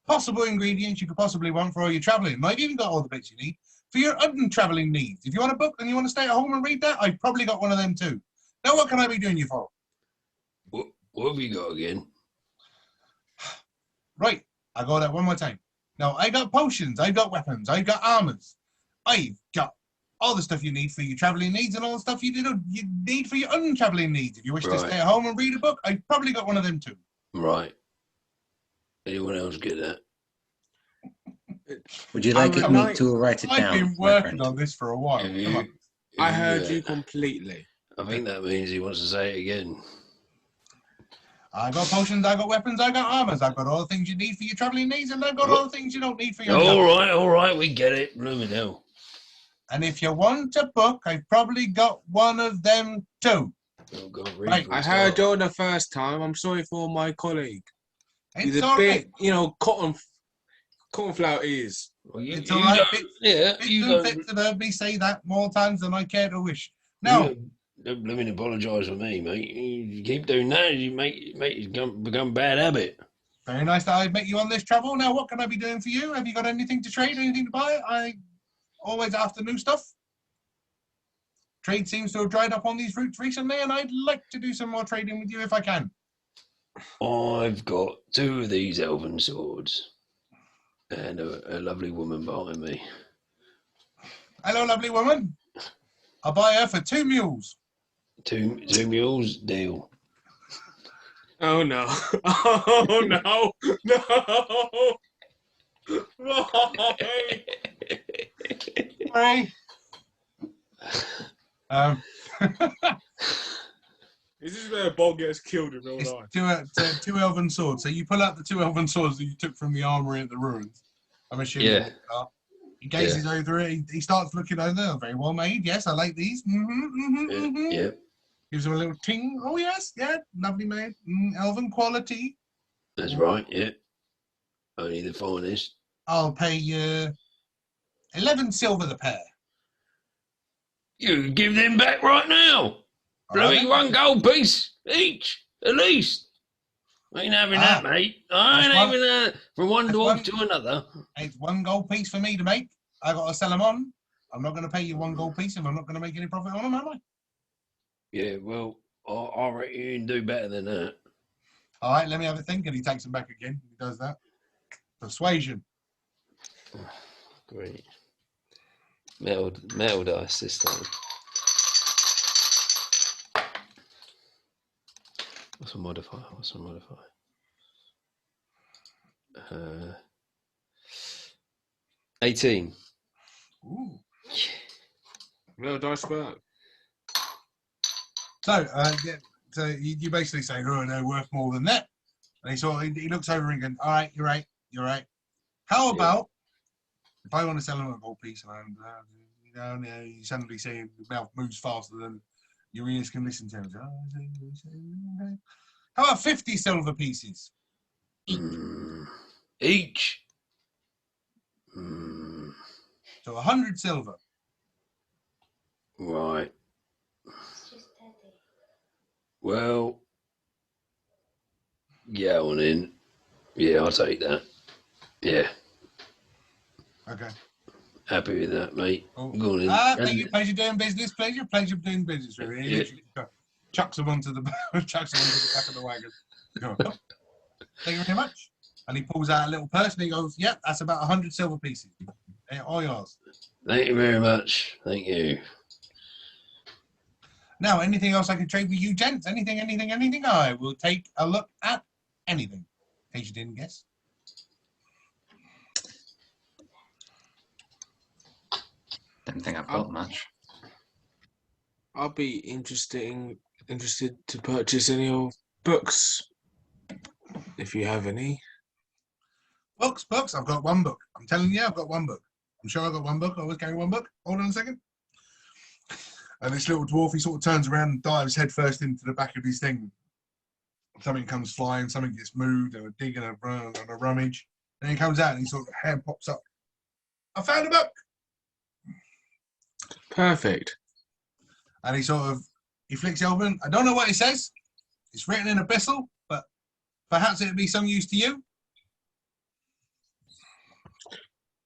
possible ingredients you could possibly want for all your traveling. And I've even got all the bits you need for your traveling needs. If you want a book and you want to stay at home and read that, I've probably got one of them too. Now, what can I be doing you for?
What have you got again?
Right, I got that one more time. Now, I got potions, I've got weapons, I've got armors. I've got all the stuff you need for your traveling needs and all the stuff you need for your untraveling needs. If you wish to stay at home and read a book, I've probably got one of them too.
Right. Anyone else get that?
Would you like me to write it down?
I've been working on this for a while. Come on.
I heard you completely.
I think that means he wants to say it again.
I got potions, I got weapons, I got armors, I've got all the things you need for your traveling needs, and I've got all the things you don't need for your
All right, we get it. Blooming hell.
And if you want a book, I've probably got one of them too.
Oh, God,
Right.
I heard you the first time. I'm sorry for my colleague. He's
It's
a
all
bit,
right.
cornflower ears.
Well,
It's all right.
Yeah,
Bits
you
and
don't.
Fits have heard me say that more times than I care to wish. Now,
Don't blooming apologise for me, mate. You keep doing that, you make it become bad habit.
very nice that I've met you on this travel. Now, what can I be doing for you? Have you got anything to trade, anything to buy? I always after new stuff. Trade seems to have dried up on these routes recently, and I'd like to do some more trading with you if I can.
I've got 2 of these elven swords and a lovely woman behind me.
Hello, lovely woman. I'll buy her for 2 mules.
Two mules deal.
Oh no! Oh no! No! Why?
Sorry.
Is this where Bob gets killed in real
It's
life?
two elven swords. So you pull out the two elven swords that you took from the armory at the ruins. I'm assuming.
Yeah.
He gazes over it. He starts looking over. Very well made. Yes, I like these.
Yeah.
Gives him a little ting. Oh yes, yeah, lovely made. Elven quality.
That's right. Yeah. Only the finest.
I'll pay you 11 silver the pair.
You give them back right now.
All right,
Bloody one gold piece each, at least. I ain't having that, mate. I ain't
that's
having that from one
that's
dwarf
one-
to another.
It's 1 gold piece for me to make. I got to sell them on. I'm not going to pay you 1 gold piece if I'm not going to make any profit on them, am I?
Yeah, well, I reckon you can do better than that.
All right, let me have a think. And he takes them back again. He does that. Persuasion.
Great. Metal dice this time. What's a modifier? 18.
Ooh.
No dice work.
So, yeah, so you basically say, oh, they're worth more than that. And he looks over and goes, all right, you're right. How about if I want to sell him a gold piece and you suddenly see his mouth moves faster than your ears can listen to him. How about 50 silver pieces?
Each.
So 100 silver.
Right. Well, yeah, on in. Yeah, I'll take that. Yeah.
Okay.
Happy with that, mate.
Oh.
Go on in.
Thank you. Pleasure doing business. Pleasure doing business. Really. He literally chucks them onto the back of the wagon. Go on. Thank you very much. And he pulls out a little purse and he goes, yep, that's about 100 silver pieces. They're all yours.
Thank you very much. Thank you.
Now, anything else I can trade with you, gents? Anything? I will take a look at anything. In case you didn't guess.
Don't think I've got much.
I'll be interested to purchase any of books, if you have any.
Books. I've got 1 book. I'm telling you, I've got 1 book. I'm sure I've got 1 book. I always carry 1 book. Hold on a second. And this little dwarf, he sort of turns around and dives headfirst into the back of his thing. Something comes flying, something gets moved, and a dig and a rummage. Then he comes out and he sort of hand pops up. I found a book.
Perfect.
And he flicks it open. I don't know what it says. It's written in abyssal, but perhaps it'd be some use to you.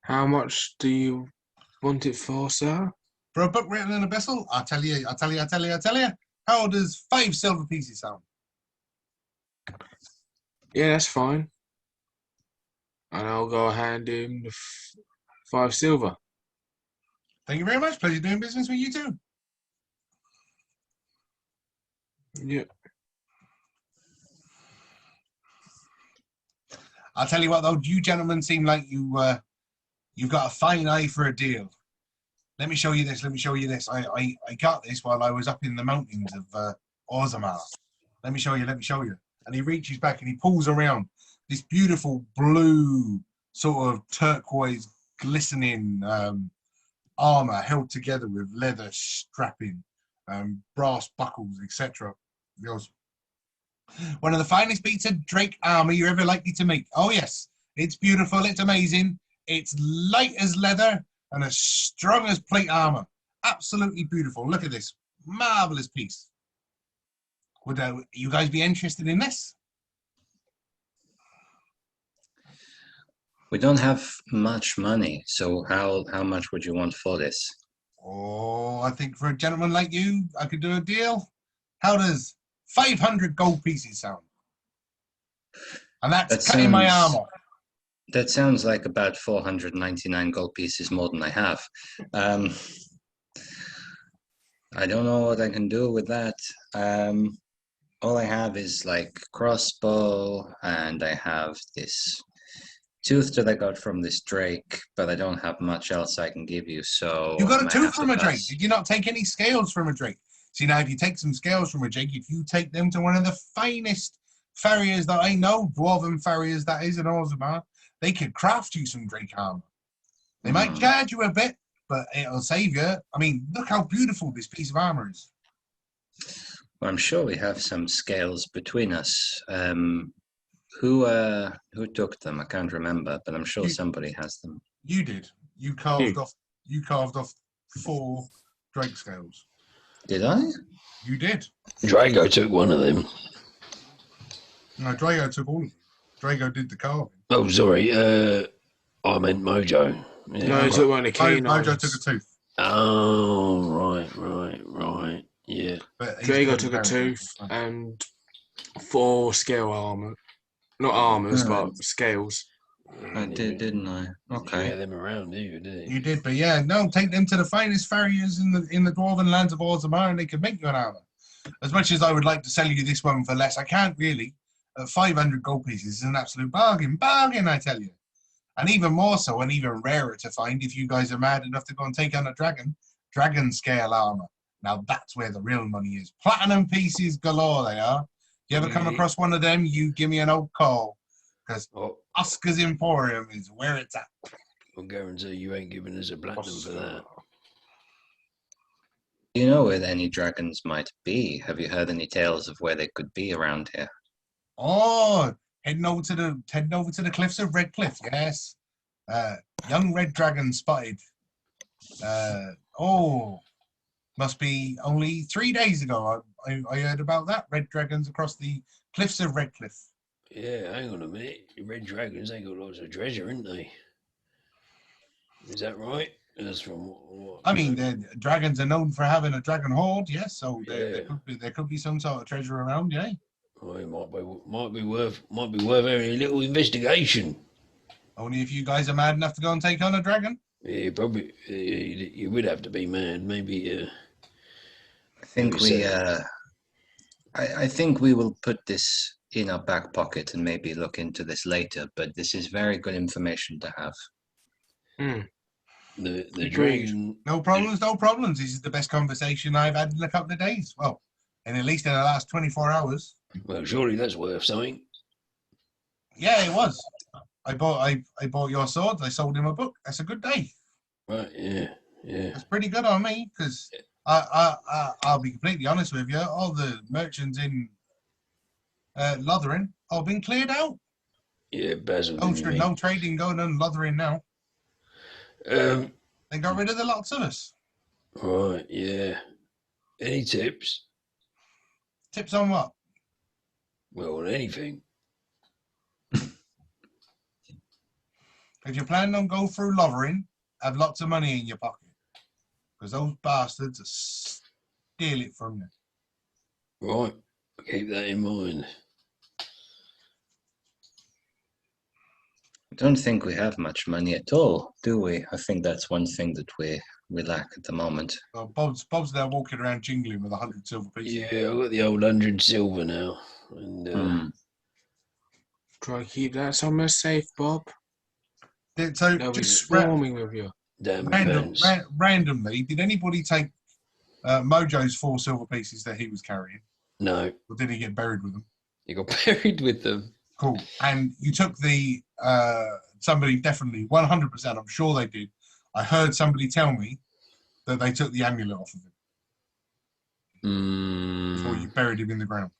How much do you want it for, sir?
For a book written in abyssal, I'll tell you. How does 5 silver pieces sound?
Yeah, that's fine. And I'll go hand him the 5 silver.
Thank you very much. Pleasure doing business with you too.
Yeah.
I'll tell you what, though, you gentlemen seem like you've got a fine eye for a deal. Let me show you this. I got this while I was up in the mountains of Orzammar. Let me show you. And he reaches back and he pulls around this beautiful blue, sort of turquoise, glistening armor held together with leather strapping, brass buckles, etc. He goes, one of the finest bits of Drake armor you're ever likely to meet. Oh yes, it's beautiful, it's amazing, it's light as leather and as strong as plate armor. Absolutely beautiful. Look at this marvelous piece. Would you guys be interested in this?
We don't have much money, so how much would you want for this?
Oh, I think for a gentleman like you, I could do a deal. How does 500 gold pieces sound? And that's cutting my arm off.
That sounds like about 499 gold pieces more than I have. I don't know what I can do with that. All I have is like crossbow, and I have this tooth that I got from this drake, but I don't have much else I can give you. So
You got a
I
tooth
have to
from a drake.
pass.
Did you not take any scales from a drake? See, now if you take some scales from a drake, if you take them to one of the finest farriers that I know, dwarven farriers that is in Orzammar, they could craft you some drake armor. They might charge you a bit, but it'll save you. I mean, look how beautiful this piece of armor is.
Well, I'm sure we have some scales between us. Who took them? I can't remember, but I'm sure somebody has them.
You did. You carved off 4 drake scales.
Did I?
You did.
Drago took one of them.
No, Drago took all of them. Drago did the carving.
Oh, sorry. I meant Mojo. Yeah.
No, he took one of the key
Mojo took a tooth.
Oh, right. Yeah.
But he's
Drago
got
took a
the
tooth
carving.
and 4 scale armor. Not armors, but scales.
I did, didn't I? Okay.
Yeah, them around, did you?
You did, but yeah, no, take them to the finest farriers in the dwarven lands of Orzammar, and they can make you an armor. As much as I would like to sell you this one for less, I can't really. 500 gold pieces is an absolute bargain, I tell you. And even more so, and even rarer to find if you guys are mad enough to go and take on a dragon scale armor. Now that's where the real money is. Platinum pieces galore they are. You ever come across one of them, you give me an old call. Because Oscar's Emporium is where it's at.
I'll guarantee you ain't giving us a platinum for that.
Do you know where any dragons might be? Have you heard any tales of where they could be around here?
Oh, heading over to the cliffs of Redcliffe, yes. Young red dragon spotted. Must be only 3 days ago. I heard about that. Red dragons across the cliffs of Redcliffe.
Yeah, hang on a minute. The red dragons, they got lots of treasure, ain't they? Is that right? That's from what?
I mean, the dragons are known for having a dragon hoard, yes. So there could be some sort of treasure around, yeah.
Well, it might be worth having a little investigation.
Only if you guys are mad enough to go and take on a dragon.
Yeah, probably. You would have to be mad, maybe.
I think I think we will put this in our back pocket and maybe look into this later. But this is very good information to have.
The dragon.
No problems. This is the best conversation I've had in a couple of days. Well, and at least in the last 24 hours.
Well, surely that's worth something.
Yeah, it was. I bought your swords. I sold him a book. That's a good day.
Right. Yeah.
That's pretty good on me because I'll be completely honest with you. All the merchants in Lothering all been cleared out.
Yeah, Basil.
No trading going on in Lothering now. They got rid of the lots of us.
Right. Yeah. Any tips?
Tips on what?
Well, on anything.
If you're planning on going through Lothering, have lots of money in your pocket. Because those bastards will steal it from you.
Right. Keep that in mind.
I don't think we have much money at all, do we? I think that's one thing that we lack at the moment.
Well, Bob's there walking around jingling with 100 silver pieces.
Yeah, I've got the old 100 silver now. And
Try to keep that somewhere safe, Bob.
So
They'll be
just
swarming with you.
randomly, did anybody take Mojo's 4 silver pieces that he was carrying?
No.
Or did he get buried with them?
You got buried with them.
Cool. And you took the somebody definitely 100%. I'm sure they did. I heard somebody tell me that they took the amulet off of him before you buried him in the ground.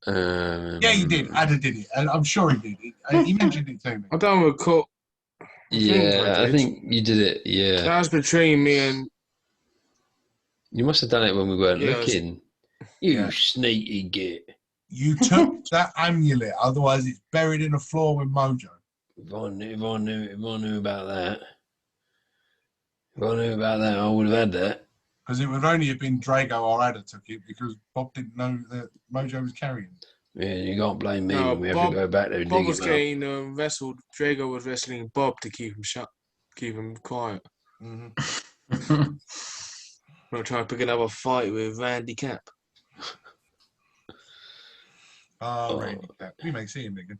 Yeah, you did. Ada did it. I'm sure he did it. He mentioned it to me.
I don't recall.
I think you did it. Yeah.
That was between me and.
You must have done it when we weren't
Yeah,
looking. You sneaky git.
You took that amulet, otherwise it's buried in the floor with Mojo.
If I knew about that, I would have had that.
Because it would only have been Drago or Ada took it because Bob didn't know that Mojo was carrying it.
Yeah, you can't blame me
No,
when we have
Bob-
to go back there and
Bob
dig
was
him up.
getting wrestled. Drago was wrestling Bob to keep him shut, keep him quiet.
Mm-hmm.
Gonna try to pick another fight with Randy Cap.
Oh,
Oh.
Randy, we may see him again.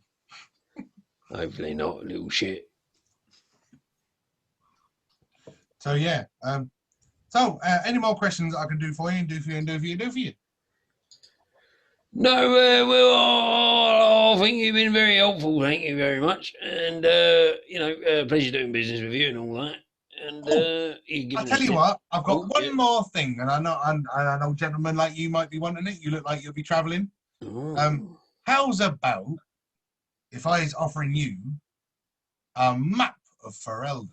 Hopefully not, little shit.
So yeah. Any more questions I can do for you and do for you and do for you and do for you?
No, well, I think you've been very helpful. Thank you very much, and pleasure doing business with you and all that. And
Cool. I'll tell you what, I've got one
more.
more thing, and I know gentlemen like you might be wanting it. You look like you'll be travelling. How's about if I is offering you a map of Ferelden?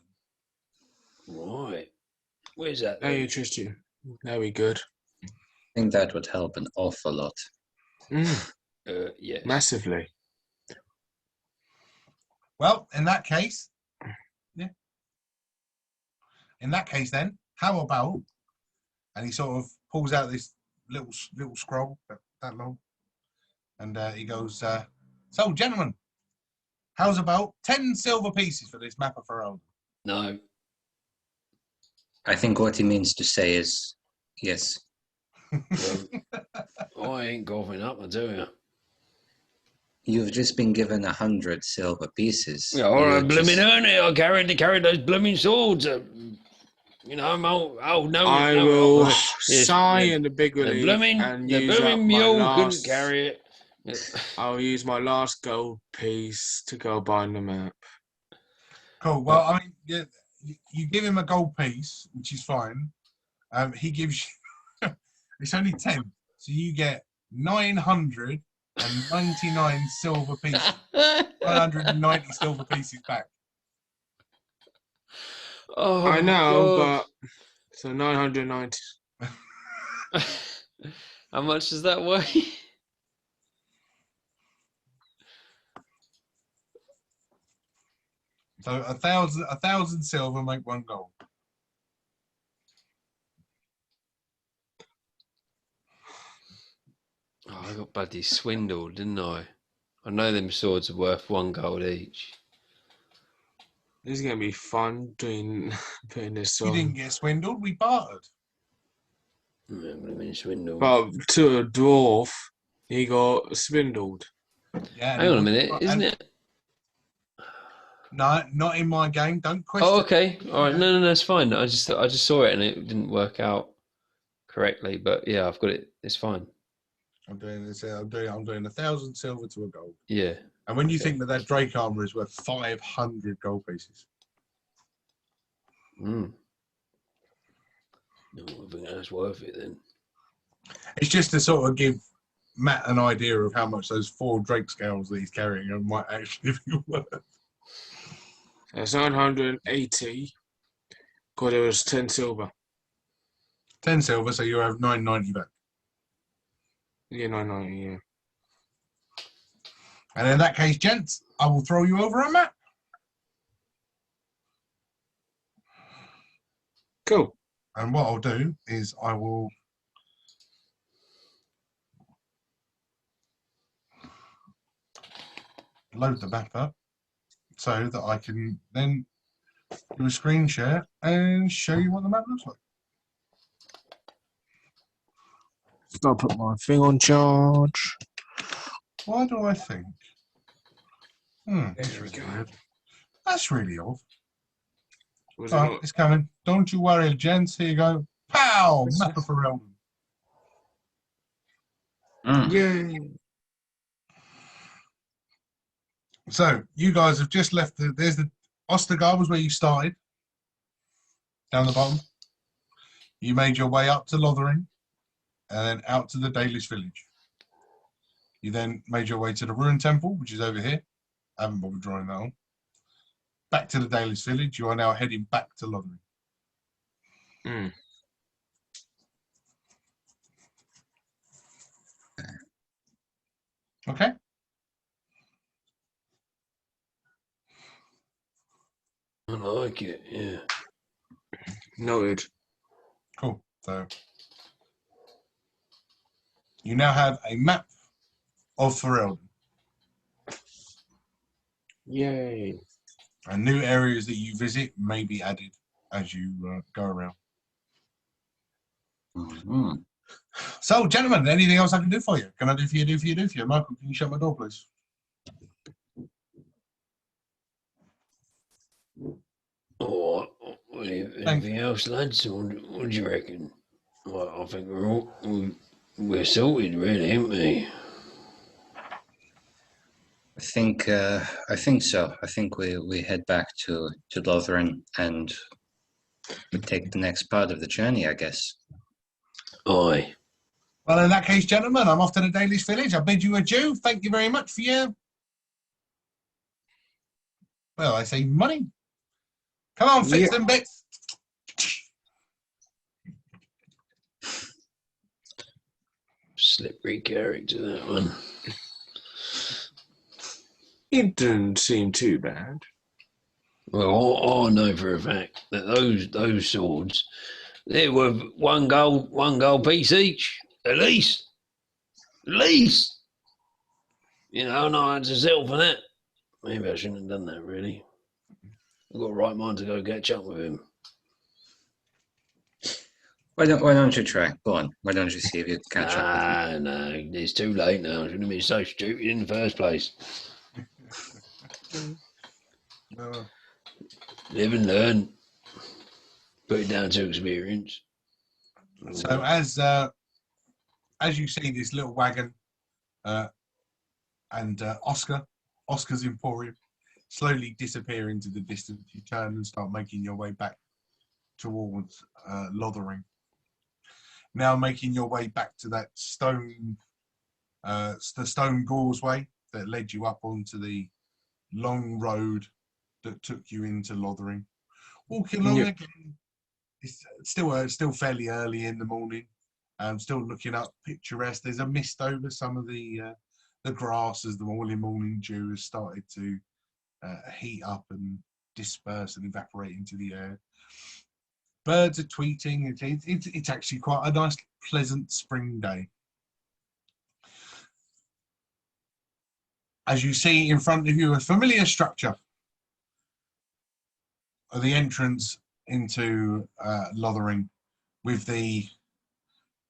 Right. Where's that?
That interests you. Very good.
I think that would help an awful lot.
Yes.
Massively.
Well, in that case, yeah. In that case, then, how about? And he sort of pulls out this little scroll that long, and he goes, "So, gentlemen, how's about 10 silver pieces for this map of Ferelden?"
No.
I think what he means to say is yes.
Well, I ain't coughing up, I tell you.
You've just been given 100 silver pieces.
Yeah, all right,
You're
blooming
just-
earn it. I carried those blooming swords. No.
I will
Yes,
sigh
the-
in the big
The
relief
blooming,
and
the
use up
blooming
my
mule
last.
couldn't carry it.
I'll use my last gold piece to go buy the map.
Cool. Well, I mean, yeah, you give him a gold piece, which is fine. He gives you. It's only 10, so you get 999 silver pieces. 990 silver pieces back.
Oh,
I know,
God.
but so 990.
How much does that weigh?
So 1,000 silver make 1 gold.
Oh, I got bloody swindled, didn't I? I know them swords are worth 1 gold each.
This is gonna be fun putting this
You
on.
didn't get swindled. We bartered.
I'm gonna be swindled.
But to a dwarf, he got swindled.
Yeah.
Hang on a minute, isn't it?
No, not in my game. Don't question.
Oh, okay. All right. No, it's fine. I just saw it and it didn't work out correctly. But yeah, I've got it. It's fine.
I'm doing this. I'm doing 1,000 silver to a gold.
Yeah.
And when you
Okay.
think that Drake armor is worth 500 gold pieces,
No, I think that's worth it then.
it's just to sort of give Matt an idea of how much those 4 Drake scales that he's carrying might actually be worth.
That's 980. Because it was 10 silver.
10 silver, so you have 990 back.
Yeah, 990, yeah.
And in that case, gents, I will throw you over a map.
Cool.
And what I'll do is I will load the map up so that I can then do a screen share and show you what the map looks like.
I'll put my thing on charge.
Why do I think?
There we go.
That's really odd.
Was
Oh, it's coming. Don't you worry, gents. Here you go. Pow! Map of Ferelden.
Yay.
So you guys have just left. There's the Ostergard was where you started. Down the bottom. You made your way up to Lothering, and then out to the Dalish village. You then made your way to the Ruined Temple, which is over here. I haven't bothered drawing that on. Back to the Dalish village. You are now heading back to Lothering. Okay.
I like it. Yeah.
Noted.
Cool. So you now have a map of Ferelden
Yay.
and new areas that you visit may be added as you go around.
Mhm.
So, gentlemen, anything else I can do for you? Can I do for you? Michael, can you shut my door, please?
Or anything else, lads? What do you reckon? Well, I think we're sorted, really, aren't we?
I think so. I think we head back to Lothering and we take the next part of the journey, I guess.
Aye.
Well, in that case, gentlemen, I'm off to the Dalish village. I bid you adieu. Thank you very much for your, well, I say money. Come on, fix them bits.
Slippery character, that one.
It didn't seem too bad.
Well, I know for a fact that those swords, they're worth one gold piece each, at least. You know, and I had to settle for that. Maybe I shouldn't have done that, really. I've got a right mind to go catch up with him.
Why don't you try? Go on. Why don't you see if you can catch up with him?
No, it's too late now. I shouldn't have been so stupid in the first place.
No.
Live and learn. Put it down to experience.
So as you see this little wagon and Oscar's Emporium slowly disappear into the distance, you turn and start making your way back towards Lothering. Now making your way back to that the stone causeway that led you up onto the long road that took you into Lothering. Walking along again, it's still fairly early in the morning. Still looking up picturesque. There's a mist over some of the grass as the morning dew has started to heat up and disperse and evaporate into the air. Birds are tweeting. It's actually quite a nice, pleasant spring day. As you see in front of you, a familiar structure of the entrance into Lothering, with the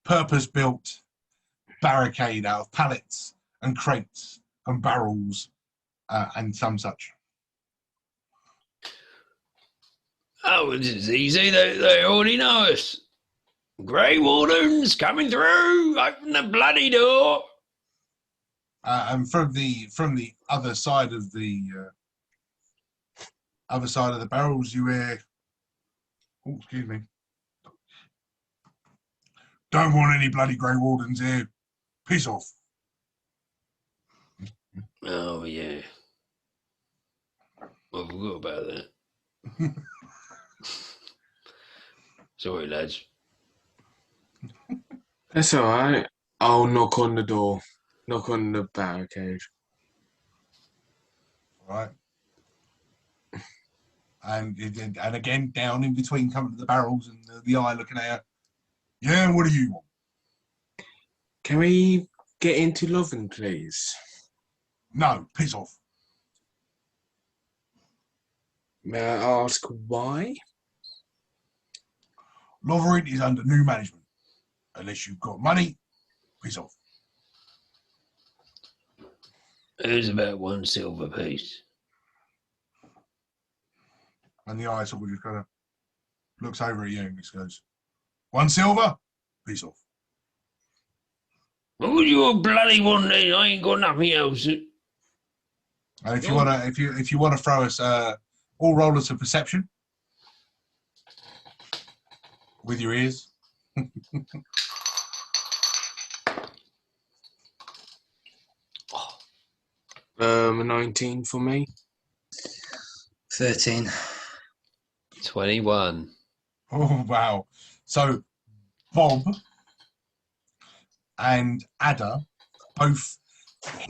purpose-built barricade out of pallets and crates and barrels and some such.
Oh, it's easy. They already know us. Grey Wardens coming through. Open the bloody door.
And from the other side of the barrels, you hear, oh, excuse me, don't want any bloody Grey Wardens here. Piss off.
Oh, yeah. I forgot about that. Sorry, lads.
That's all right. I'll knock on the door. Knock on the barricade.
Right. And again, down in between coming to the barrels and the eye looking at you. Yeah, what do you want?
Can we get into Lothering, please?
No, piss off.
May I ask why?
Lothering is under new management. Unless you've got money, piss off.
There's about 1 silver piece.
And the eye sort of just kind of looks over at you and just goes, 1 silver, piss off.
What would you bloody want then? I ain't got nothing else.
And if you wanna throw us all roll us a perception with your ears.
A 19 for me.
13.
21.
Oh wow. So Bob and Ada both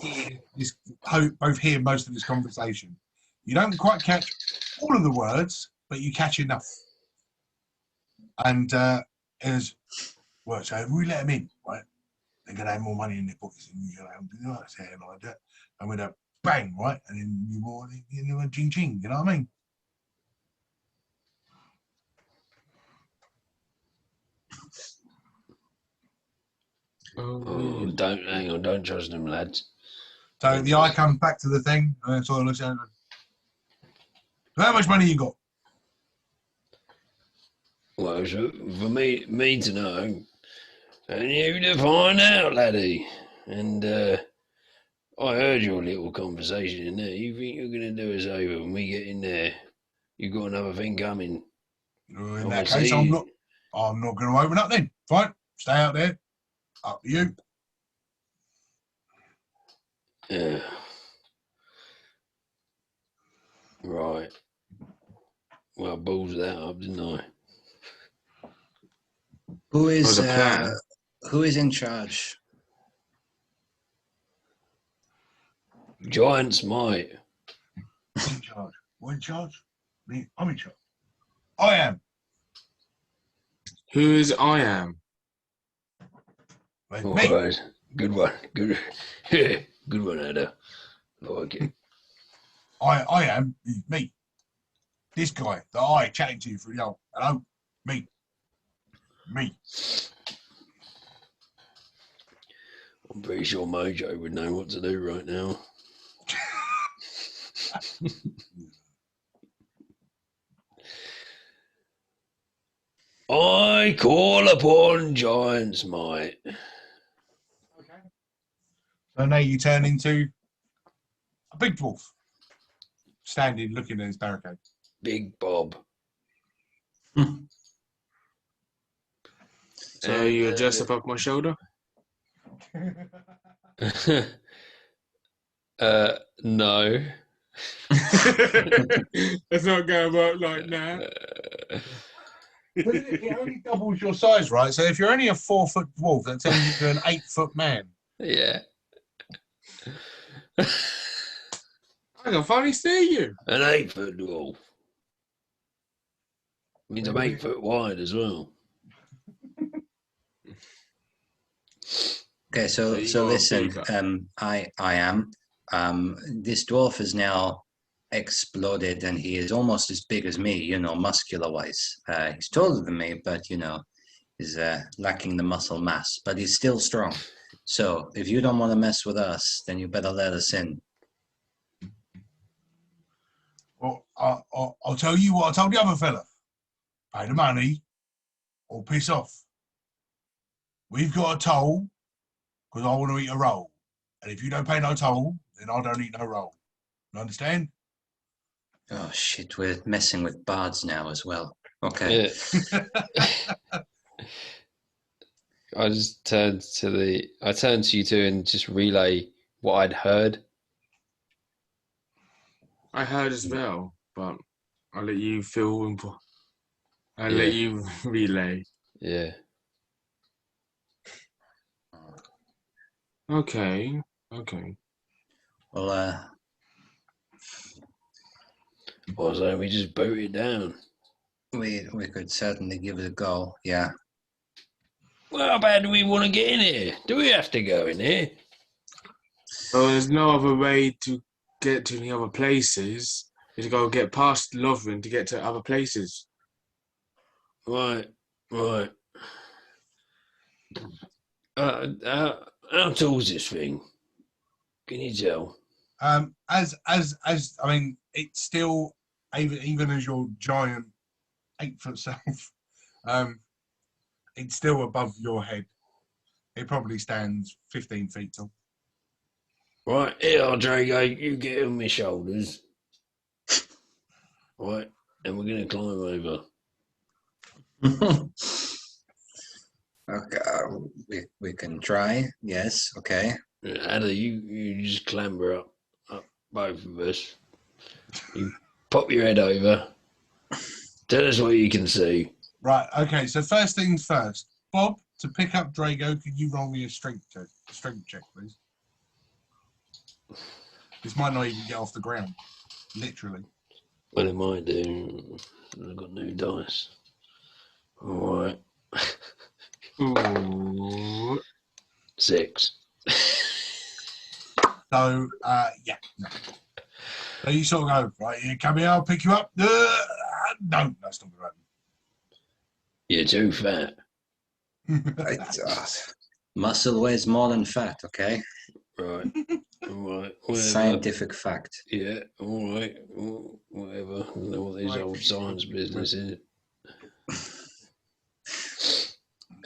hear most of this conversation. You don't quite catch all of the words, but you catch enough. And as well, so if we let them in, right, they're gonna have more money in their pockets, and you're gonna have to like that, and with a bang, right, and then you a ching ching. You know what I mean?
Oh, don't hang on, don't trust them, lads.
So the eye comes back to the thing, and sort of looks at it. So how much money you got?
Well, so for me to know, and you to find out, laddie. And I heard your little conversation in there. You think you're going to do us over when we get in there? You got another thing coming.
In that case, I'm not going to open up then. Fine, stay out there. Up to you.
Yeah. Right. Well, I balls that up, didn't I?
Who is
the plan.
who is in charge?
Giant's might.
I'm in charge. What in charge? Me? I'm in charge. I am.
Who is I am?
Like
All
me.
right. Good one. Good. Good one, Ada. Like it.
I am me. This guy, the eye chatting to you through the old. Hello, me.
I'm pretty sure Mojo would know what to do right now. I call upon Giant's might.
Okay. So now you turn into a big dwarf, standing looking at his barricade.
Big Bob.
So you're just above my shoulder?
No.
Let's not go about like that.
It only doubles your size, right? So if you're only a 4-foot dwarf, that turns you into an 8-foot man.
Yeah.
I can finally see you.
An 8-foot dwarf. Means I'm 8 foot wide as well.
Okay, so
you are
listen,
bigger.
I am. This dwarf is now exploded, and he is almost as big as me. You know, muscular-wise. He's taller than me, but you know, is lacking the muscle mass. But he's still strong. So if you don't want to mess with us, then you better let us in.
Well, I'll tell you what I told the other fella. Pay the money or piss off. We've got a toll because I want to eat a roll. And if you don't pay no toll, then I don't eat no roll. You understand?
Oh shit, we're messing with bards now as well. Okay.
Yeah. I just turned to you two and just relay what I'd heard.
I heard as well, but I'll let you feel. I'll
Yeah.
let you relay.
Yeah.
Okay.
Well,
Or so we just boot it down.
we could certainly give it a go. Yeah.
Well, how bad do we want to get in here? Do we have to go in here?
Well, there's no other way to get to the other places. You to go get past Lothering to get to other places.
Right. How tall's this thing? Can you tell?
As I mean, it's still even as your giant 8-foot self, it's still above your head. It probably stands 15 feet tall.
Right, here, Drago, you get on my shoulders. Right, and we're going to climb over.
Okay, we can try. Yes. Okay.
Ada, you just clamber up, both of us. You pop your head over. Tell us what you can see.
Right, okay, so first things first. Bob, to pick up Drago, could you roll me a strength check, please? This might not even get off the ground, literally.
Well, it might do. I've got new dice. All right.
Ooh.
6.
So, yeah, no. So you sort of go, right, you come here, I'll pick you up. No, that's not going
You're too fat.
to
I,
happen.
Muscle weighs more than fat, okay?
Right. All right. Whatever.
Scientific fact.
Yeah. All right. Whatever. I don't know what these
Right.
old science business is.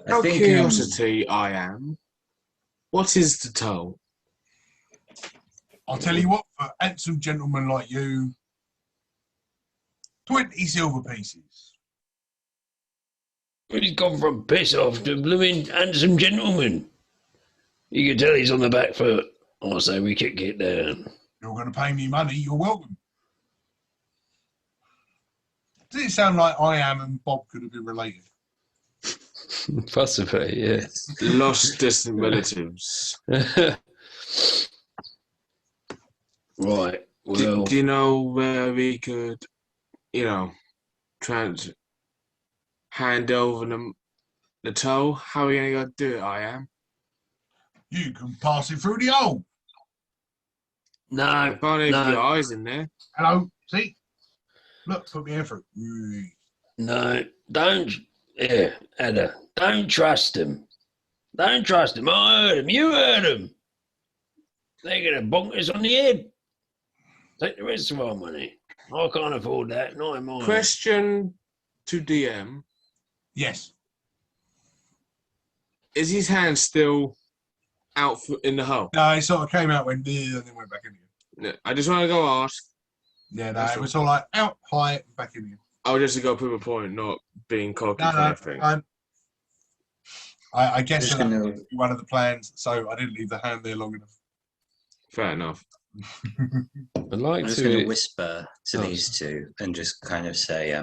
I
Out of
think
curiosity, I am. What is the toll?
I'll tell you what, for handsome gentlemen like you, 20 silver pieces.
He's gone from piss off to blooming handsome gentleman. You can tell he's on the back foot. I say we kick it down.
You're going to pay me money, you're welcome. Does it sound like I am and Bob could have been related?
Possibly, yeah.
Lost distant relatives.
Right. Well,
Do you know where we could, hand over the toll? How are we going to do it, I am?
You can pass it through the hole.
no,
I can't even
no.
your eyes in there.
Hello, see? Look, put me in through.
No, don't. Yeah, Ada, don't trust him. Don't trust him. I heard him. You heard him. They're going to bonk us on the head. Take the rest of our money. I can't afford that. Not in mine.
Question to DM.
Yes.
Is his hand still out in the hole?
No, it sort of came out, went there, and then went back in again.
No, I just want to go ask.
Yeah, no,
That's
it was all like out, high, back in again.
I would just go prove a point, not being cocky
No,
for
no,
anything.
I guess
Just
that
gonna-
was one of the plans, so I didn't leave the hand there long enough.
Fair enough.
I'd like
I'm just going to
to.
whisper to
Oh,
these two and just kind of say,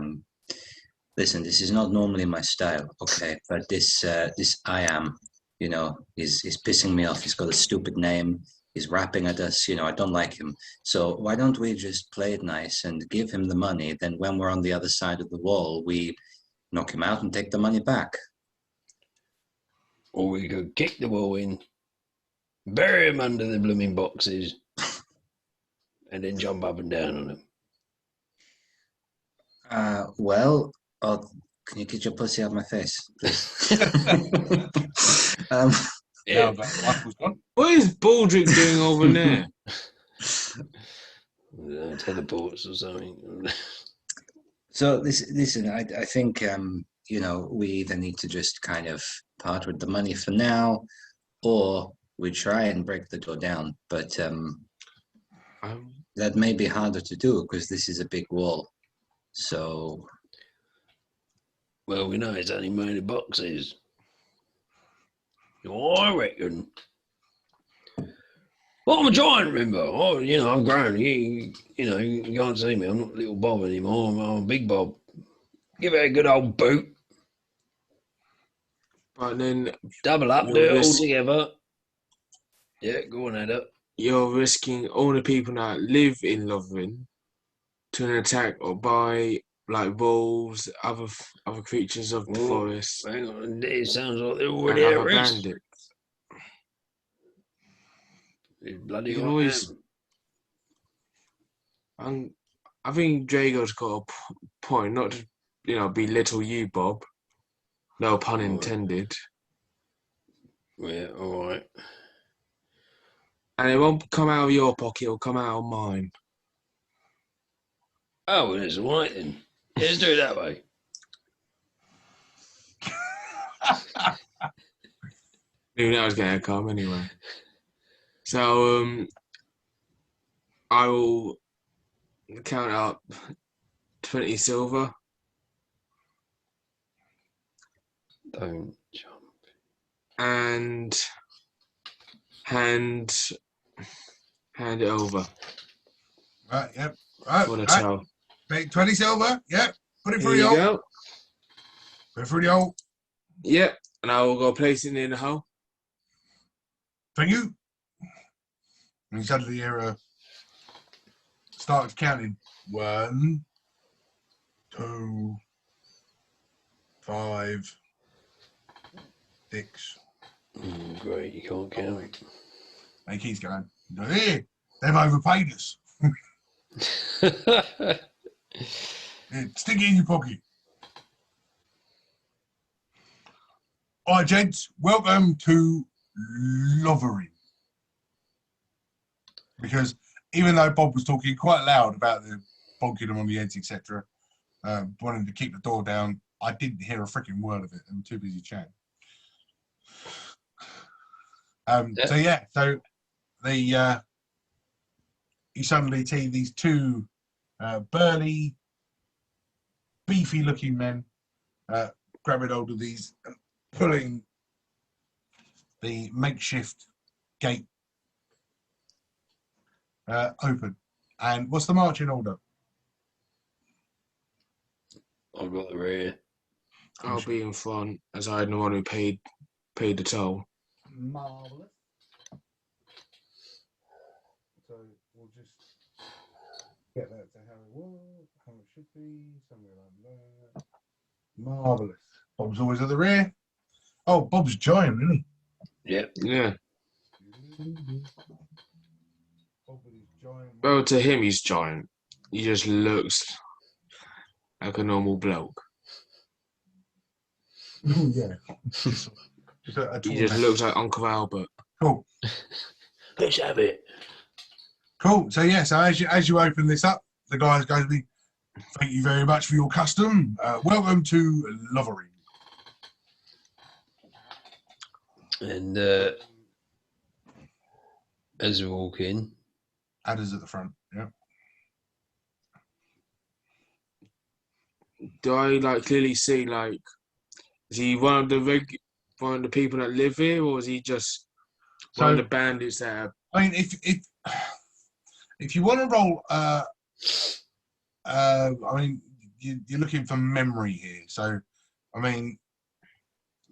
listen, this is not normally my style, okay? But this I am, is pissing me off. He's got a stupid name. He's rapping at us. I don't like him. So why don't we just play it nice and give him the money? Then when we're on the other side of the wall, we knock him out and take the money back.
Or we could kick the wall in, bury him under the blooming boxes, and then jump up and down on them.
Well, can you get your pussy out my face, please?
Yeah, but Michael's gone.
What is Baldrick doing over there?
Teleports or something.
So listen, I think we either need to just kind of part with the money for now, or we try and break the door down. But that may be harder to do because this is a big wall. So,
Well, we know it's only made of boxes. I reckon. Well, I'm a giant, remember. I'm grown. You can't see me. I'm not little Bob anymore. I'm Big Bob. Give it a good old boot.
But then
Double up,
You're
do it all
risk-
together. Yeah, go on, Ada.
you're risking all the people that live in Lothering to an attack or by like wolves, other creatures of the
Well,
forest,
Hang on, it sounds like they're
and
already at
other
risk.
bandits.
It's bloody
You can
hot
always-
man.
And I think Drago's got a point, not to belittle you, Bob. No pun
Alright.
intended.
Yeah, all right.
And it won't come out of your pocket; it'll come out of mine.
Oh, well, it's all right then. Yeah, let's do it that way.
Knew that was going to come anyway. So I will count up 20 silver.
Don't jump.
And hand it over
Right, yep. Right,
for the
right.
toll.
Take 20 silver. Yep. Put it
Here
through
you
the hole.
go.
Put it through the hole.
Yep. And I will go place it in the hole.
Thank you. And suddenly you starts counting. 1, 2, 5, 6.
Great, you can't count.
And he keeps going. Hey, they've overpaid us. Yeah, stick it in your pocket. All right, gents. Welcome to Lothering. Because even though Bob was talking quite loud about the bonking them on the heads, etc., wanting to keep the door down, I didn't hear a freaking word of it. I'm too busy chatting. So yeah, so the you suddenly see these two burly, beefy-looking men grabbing hold of these and pulling the makeshift gate open. And what's the marching order?
I've got the rear.
I'll be in front, as I'm the one who paid the toll.
Marvelous. So we'll just get that to how it was, how it should be, somewhere like that. Marvelous. Bob's always at the rear. Oh, Bob's giant, isn't
Yep.
Yeah.
he? Bob with his giant.
Well, to him, he's giant. He just looks like a normal bloke.
Oh, yeah. Just a
He
tall
just
man.
looks like Uncle Albert.
Cool.
Let's have it.
Cool. So yeah, so as you open this up, the guys go to me. Thank you very much for your custom. Welcome to Lothering.
And as we walk in,
Adder's at the front. Yeah.
Do I like clearly see like is he one of the people that live here, or is he just one of the bandits that are...
I mean, if you want to roll, I mean, you're looking for memory here. So, I mean,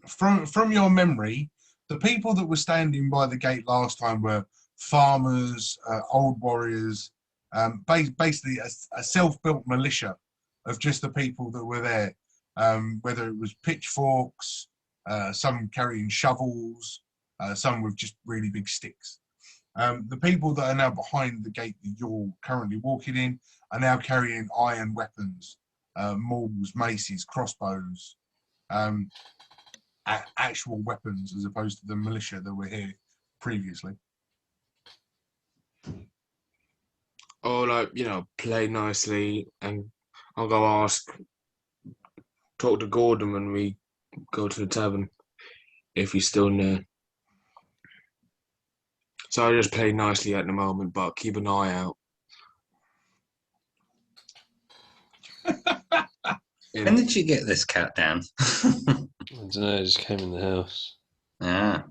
from your memory, the people that were standing by the gate last time were farmers, old warriors, basically a self-built militia of just the people that were there. Whether it was pitchforks, some carrying shovels, some with just really big sticks. The people that are now behind the gate that you're currently walking in are now carrying iron weapons, mauls, maces, crossbows, actual weapons as opposed to the militia that were here previously.
Or like, play nicely, and I'll go talk to Gordon when we go to the tavern, if he's still there. So I just play nicely at the moment, but keep an eye out.
When did you get this cat down?
I don't know, it just came in the house.
Ah.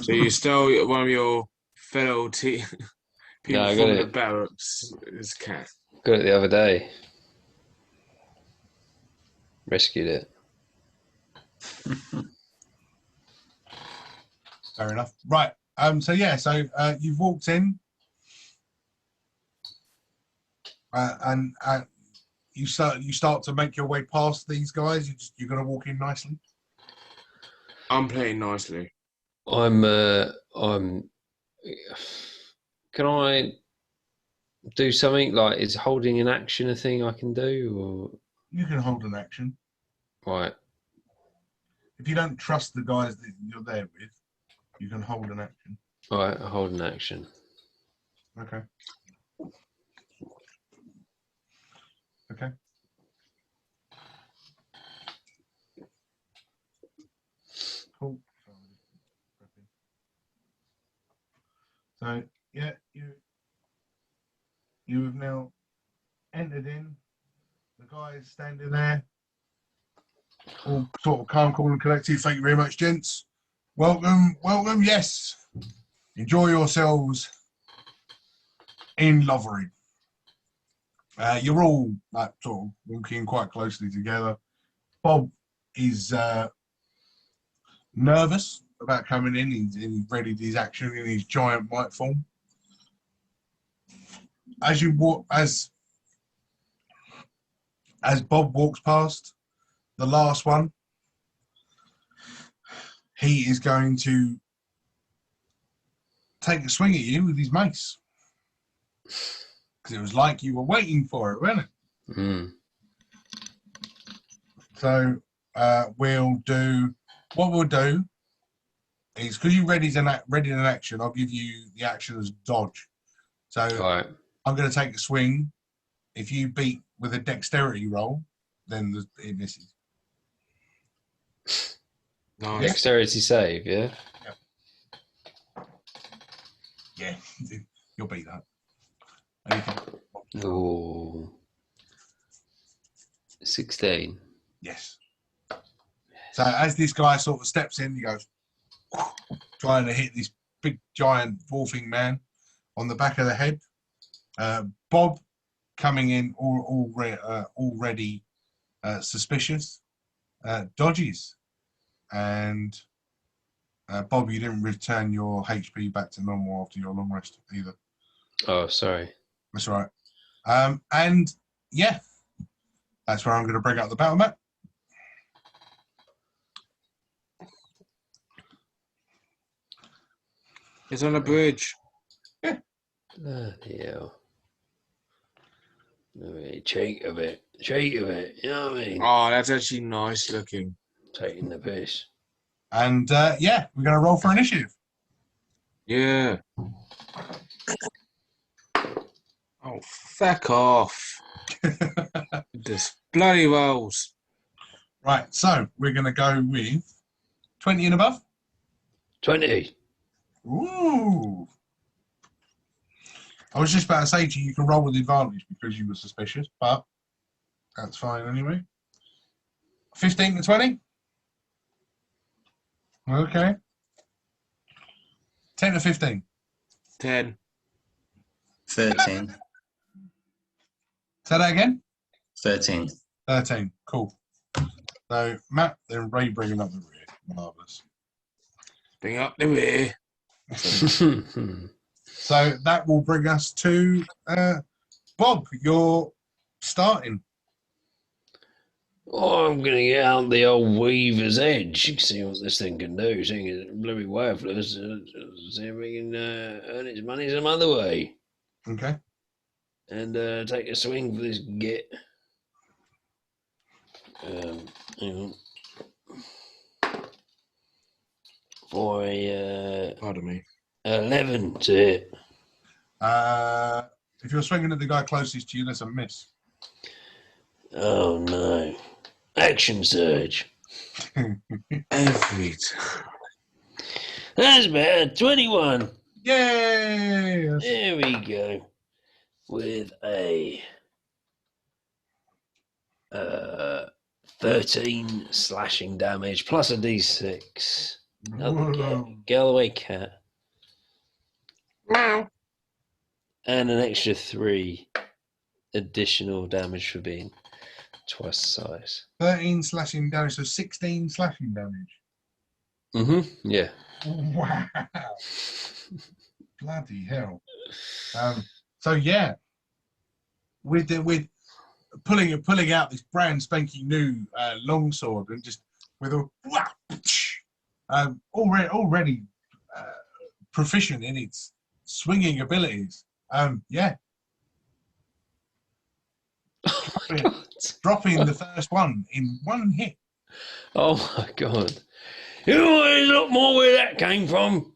So you stole one of your fellow people
No, I
from
got
the
it.
barracks' cat.
Got it the other day. Rescued it.
Fair enough. Right. So yeah. So you've walked in, and you start to make your way past these guys. You're going to walk in nicely.
I'm playing nicely.
I'm. Can I do something like? Is holding an action a thing I can do,
You can hold an action.
or right?
If you don't trust the guys that you're there with, you can hold an action.
All right, I hold an action.
Okay. Okay. Cool. So yeah, you have now entered in. The guy is standing there, all sort of calm, cool, and collected. Thank you very much, gents. Welcome, welcome. Yes, enjoy yourselves in Lothering. You're all like sort of walking quite closely together. Bob is nervous about coming in. He's readied his action in his giant white form. As you walk, as Bob walks past the last one, he is going to take a swing at you with his mace. Because it was like you were waiting for it, wasn't it?
Mm.
So what we'll do is because you readied an action. I'll give you the action as dodge. So
All right.
I'm going to take a swing. If you beat with a dexterity roll, then it misses.
Nice.
Dexterity save, yeah?
Yeah, you'll beat that. And you can-
Ooh. 16.
Yes. So as this guy sort of steps in, he goes, trying to hit this big giant dwarfing man on the back of the head. Bob coming in already suspicious, dodges, and Bob, you didn't return your HP back to normal after your long rest either.
Oh, sorry.
That's all right. And yeah, that's where I'm going to bring up the battle map.
It's on a bridge.
Bloody hell. Cheat of it. You know what I mean?
Oh, that's actually nice looking.
Taking the piss.
And yeah, we're going to roll for initiative.
Yeah. Oh, fuck off. This bloody rolls.
Right, so we're going to go with 20 and above.
20.
Ooh. I was just about to say to you, you can roll with advantage because you were suspicious, but that's fine anyway. 15 to 20? Okay. 10 to 15?
10.
13.
Say that again?
13.
13. Cool. So, Matt, then Ray bringing up the rear. Marvellous.
Bring up the rear.
So that will bring us to Bob. You're starting.
Oh, I'm going to get out the old Weaver's Edge, see what this thing can do. Seeing it's bloody worthless, see if we can earn its money some other way.
Okay.
And take a swing for this git. Hang on. For a
Pardon me.
11 to hit.
If you're swinging at the guy closest to you, that's a miss.
Oh no. Action surge.
Every time.
That's better. 21.
Yay!
There we go. With a 13 slashing damage plus a d6.
Whoa.
Get away, cat.
Meow.
And an extra 3 additional damage for being twice the size.
13 slashing damage, so 16 slashing damage.
Yeah.
Wow. Bloody hell. So yeah, with pulling out this brand spanking new longsword and just with a already proficient in its swinging abilities. Yeah.
Oh my god.
Dropping the first one in one hit.
Oh my god. You always look more where that came from.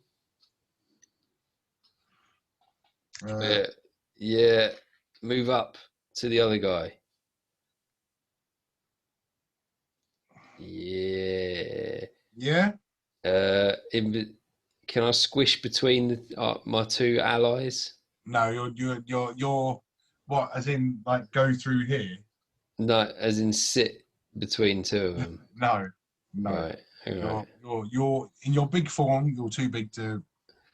Yeah. Move up to the other guy. Yeah.
Yeah.
Can I squish between my two allies?
No, you're what? As in, like, go through here?
No, as in sit between two of them.
No.
Right.
You're in your big form. You're too big to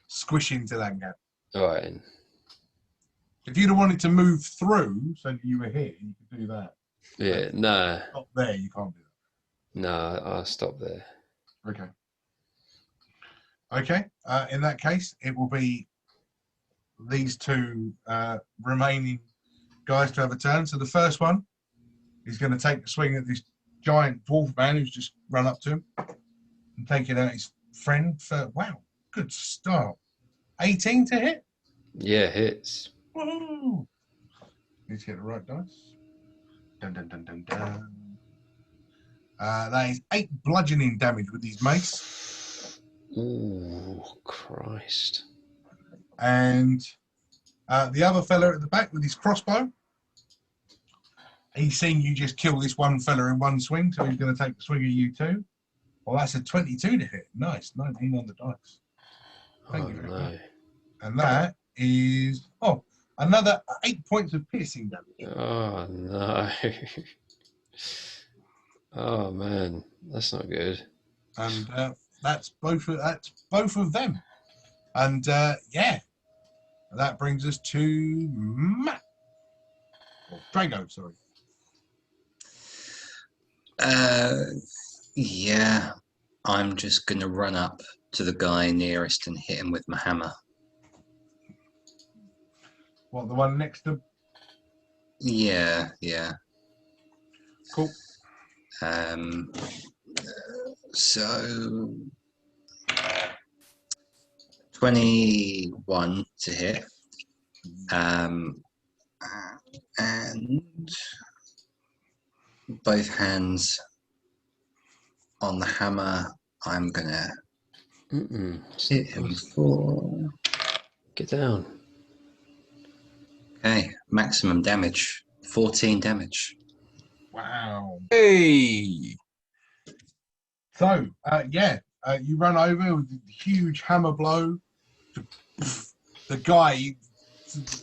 squish into that gap.
All right.
If you'd have wanted to move through, so that you were here, you could do that.
Yeah, no,
Not there, you can't do
no, I'll stop there.
that. Okay. Okay. In that case, it will be these two remaining guys to have a turn. So the first one is going to take a swing at this giant dwarf man who's just run up to him and taking out his friend for, wow, good start. 18 to hit.
Yeah, hits.
Woohoo! Need to get the right dice. Dun dun dun dun dun. That is 8 bludgeoning damage with his mace.
Ooh, Christ.
And the other fella at the back with his crossbow, he's seen you just kill this one fella in one swing, so he's going to take the swing of you too. Well, that's a 22 to hit. Nice, 19 on the dice. Thank you very much. And that is, another 8 points of piercing damage.
Oh, no. Oh, man. That's not good.
And that's both of them. And yeah, that brings us to Matt. Or Drago, sorry.
Yeah, I'm just going to run up to the guy nearest and hit him with my hammer.
What, the one next to?
Yeah.
Cool.
So 21 to hit. And both hands on the hammer. I'm gonna hit him for.
Get down.
Okay, maximum damage. 14 damage.
Wow.
Hey!
So, you run over with a huge hammer blow. The guy,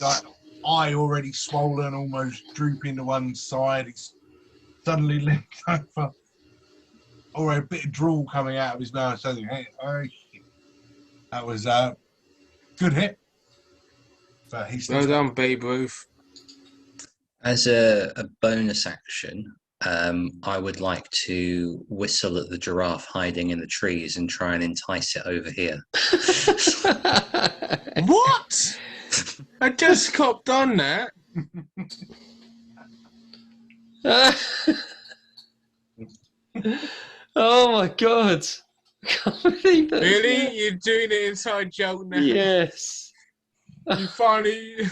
like, eye already swollen, almost drooping to one side. He's suddenly limped over. Or a bit of drool coming out of his mouth. So, hey, oh, shit. That was a good hit. But he's still
Well done, Babe Ruth.
As a bonus action, I would like to whistle at the giraffe hiding in the trees and try and entice it over here.
What? I just copped on that.
Oh my god. I can't believe that.
Really? You're doing an inside joke now?
Yes.
You finally...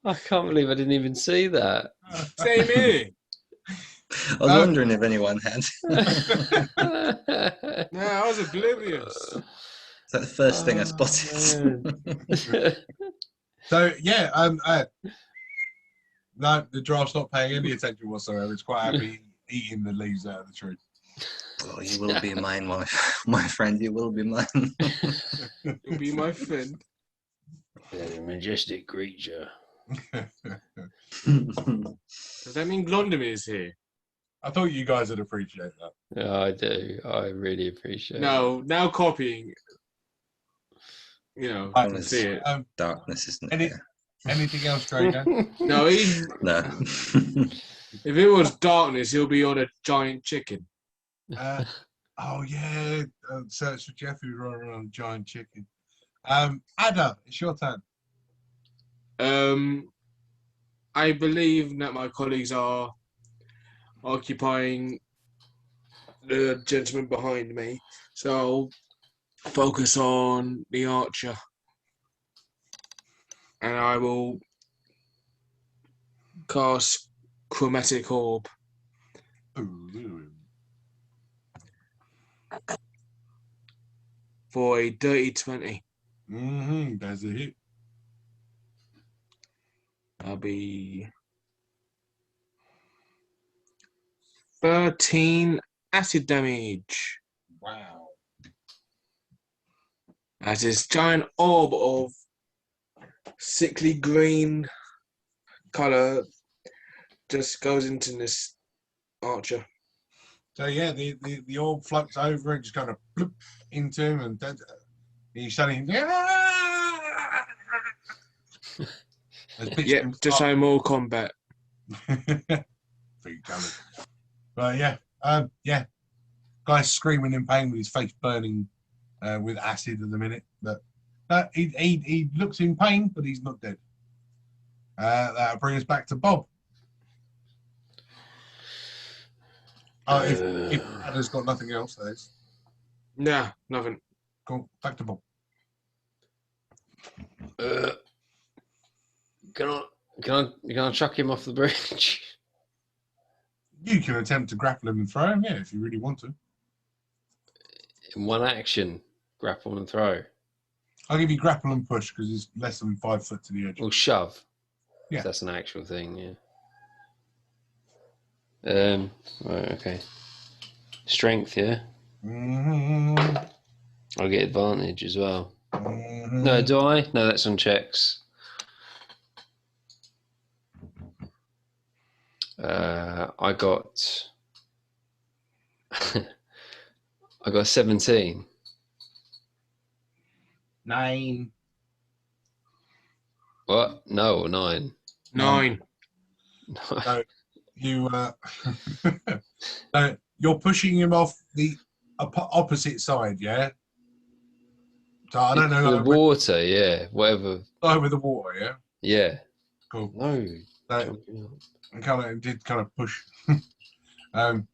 I can't believe I didn't even see that.
Same here.
I was wondering if anyone had.
No, I was oblivious.
Is that the first thing I spotted?
So, yeah, no, the giraffe's not paying any attention whatsoever. It's quite happy eating the leaves out of the tree.
Oh, you will be mine, my friend. You will be mine.
You'll be my friend.
They're a majestic creature.
Does that mean Glondom is here?
I thought you guys would appreciate that.
Yeah, I do. I really appreciate it.
No, now copying. You know, I can see it.
Darkness, isn't
Any-
it?
Anything else, Drago?
No,
No.
if it was darkness, he'll be on a giant chicken.
Oh, yeah. Search for Jeffrey running around a giant chicken. Ada, it's your turn.
I believe that my colleagues are occupying the gentleman behind me, so I'll focus on the archer, and I will cast Chromatic Orb. For a dirty 20.
That's a hit.
That'll be 13 acid damage.
Wow.
As this giant orb of sickly green colour just goes into this archer.
So, yeah, the orb floats over and just kind of bloop into him, and he's shouting,
Yeah, just like Mortal Kombat.
But yeah, guy's screaming in pain with his face burning with acid at the minute. But he looks in pain, but he's not dead. That'll bring us back to Bob. If Ada's got nothing else, that is.
Nah, nothing.
Cool. Back to Bob.
Can I chuck him off the bridge?
You can attempt to grapple him and throw him, yeah, if you really want to.
In one action. grapple and throw.
I'll give you grapple and push because it's less than 5 foot to the edge.
Or shove.
Yeah.
If that's an actual thing, yeah. Right, okay. Strength, yeah.
Mm-hmm.
I'll get advantage as well.
Mm-hmm.
No, do I? No, that's on checks. I got I got 17.
9.
What? No, 9.
9.
So you you're pushing him off the opposite side, yeah. So I don't know.
The
Like,
water, yeah. Whatever.
over the water, yeah.
Yeah.
Cool.
No.
So
jumping up.
and did kind of push. And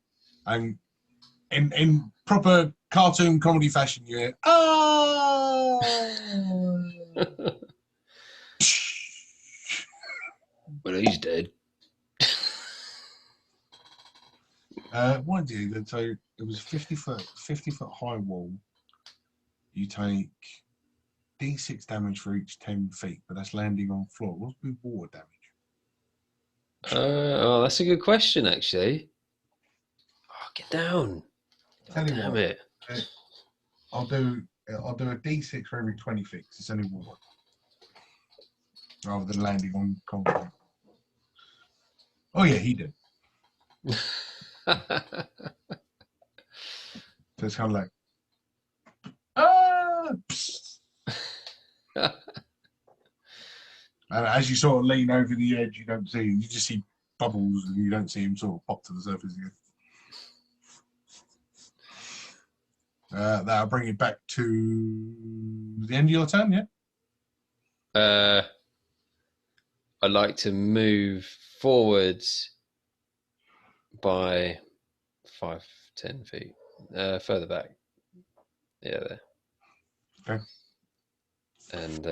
in proper cartoon comedy fashion, you hear, oh.
Well, he's dead.
What did you do? So it was 50 foot high wall. You take D6 damage for each 10 feet, but that's landing on floor. What's with water damage?
Oh, that's a good question, actually. Oh, get down.
Tell you
Damn
what,
it.
I'll do a D6 for every 20 feet. It's only water, rather than landing on concrete. Oh yeah, he did. So it's kind of like, and as you sort of lean over the edge, you don't see him. You just see bubbles, and you don't see him sort of pop to the surface again. That'll bring it back to the end of your turn, yeah?
I'd like to move forwards by 5, 10 feet. Further back. Yeah, there.
Okay.
And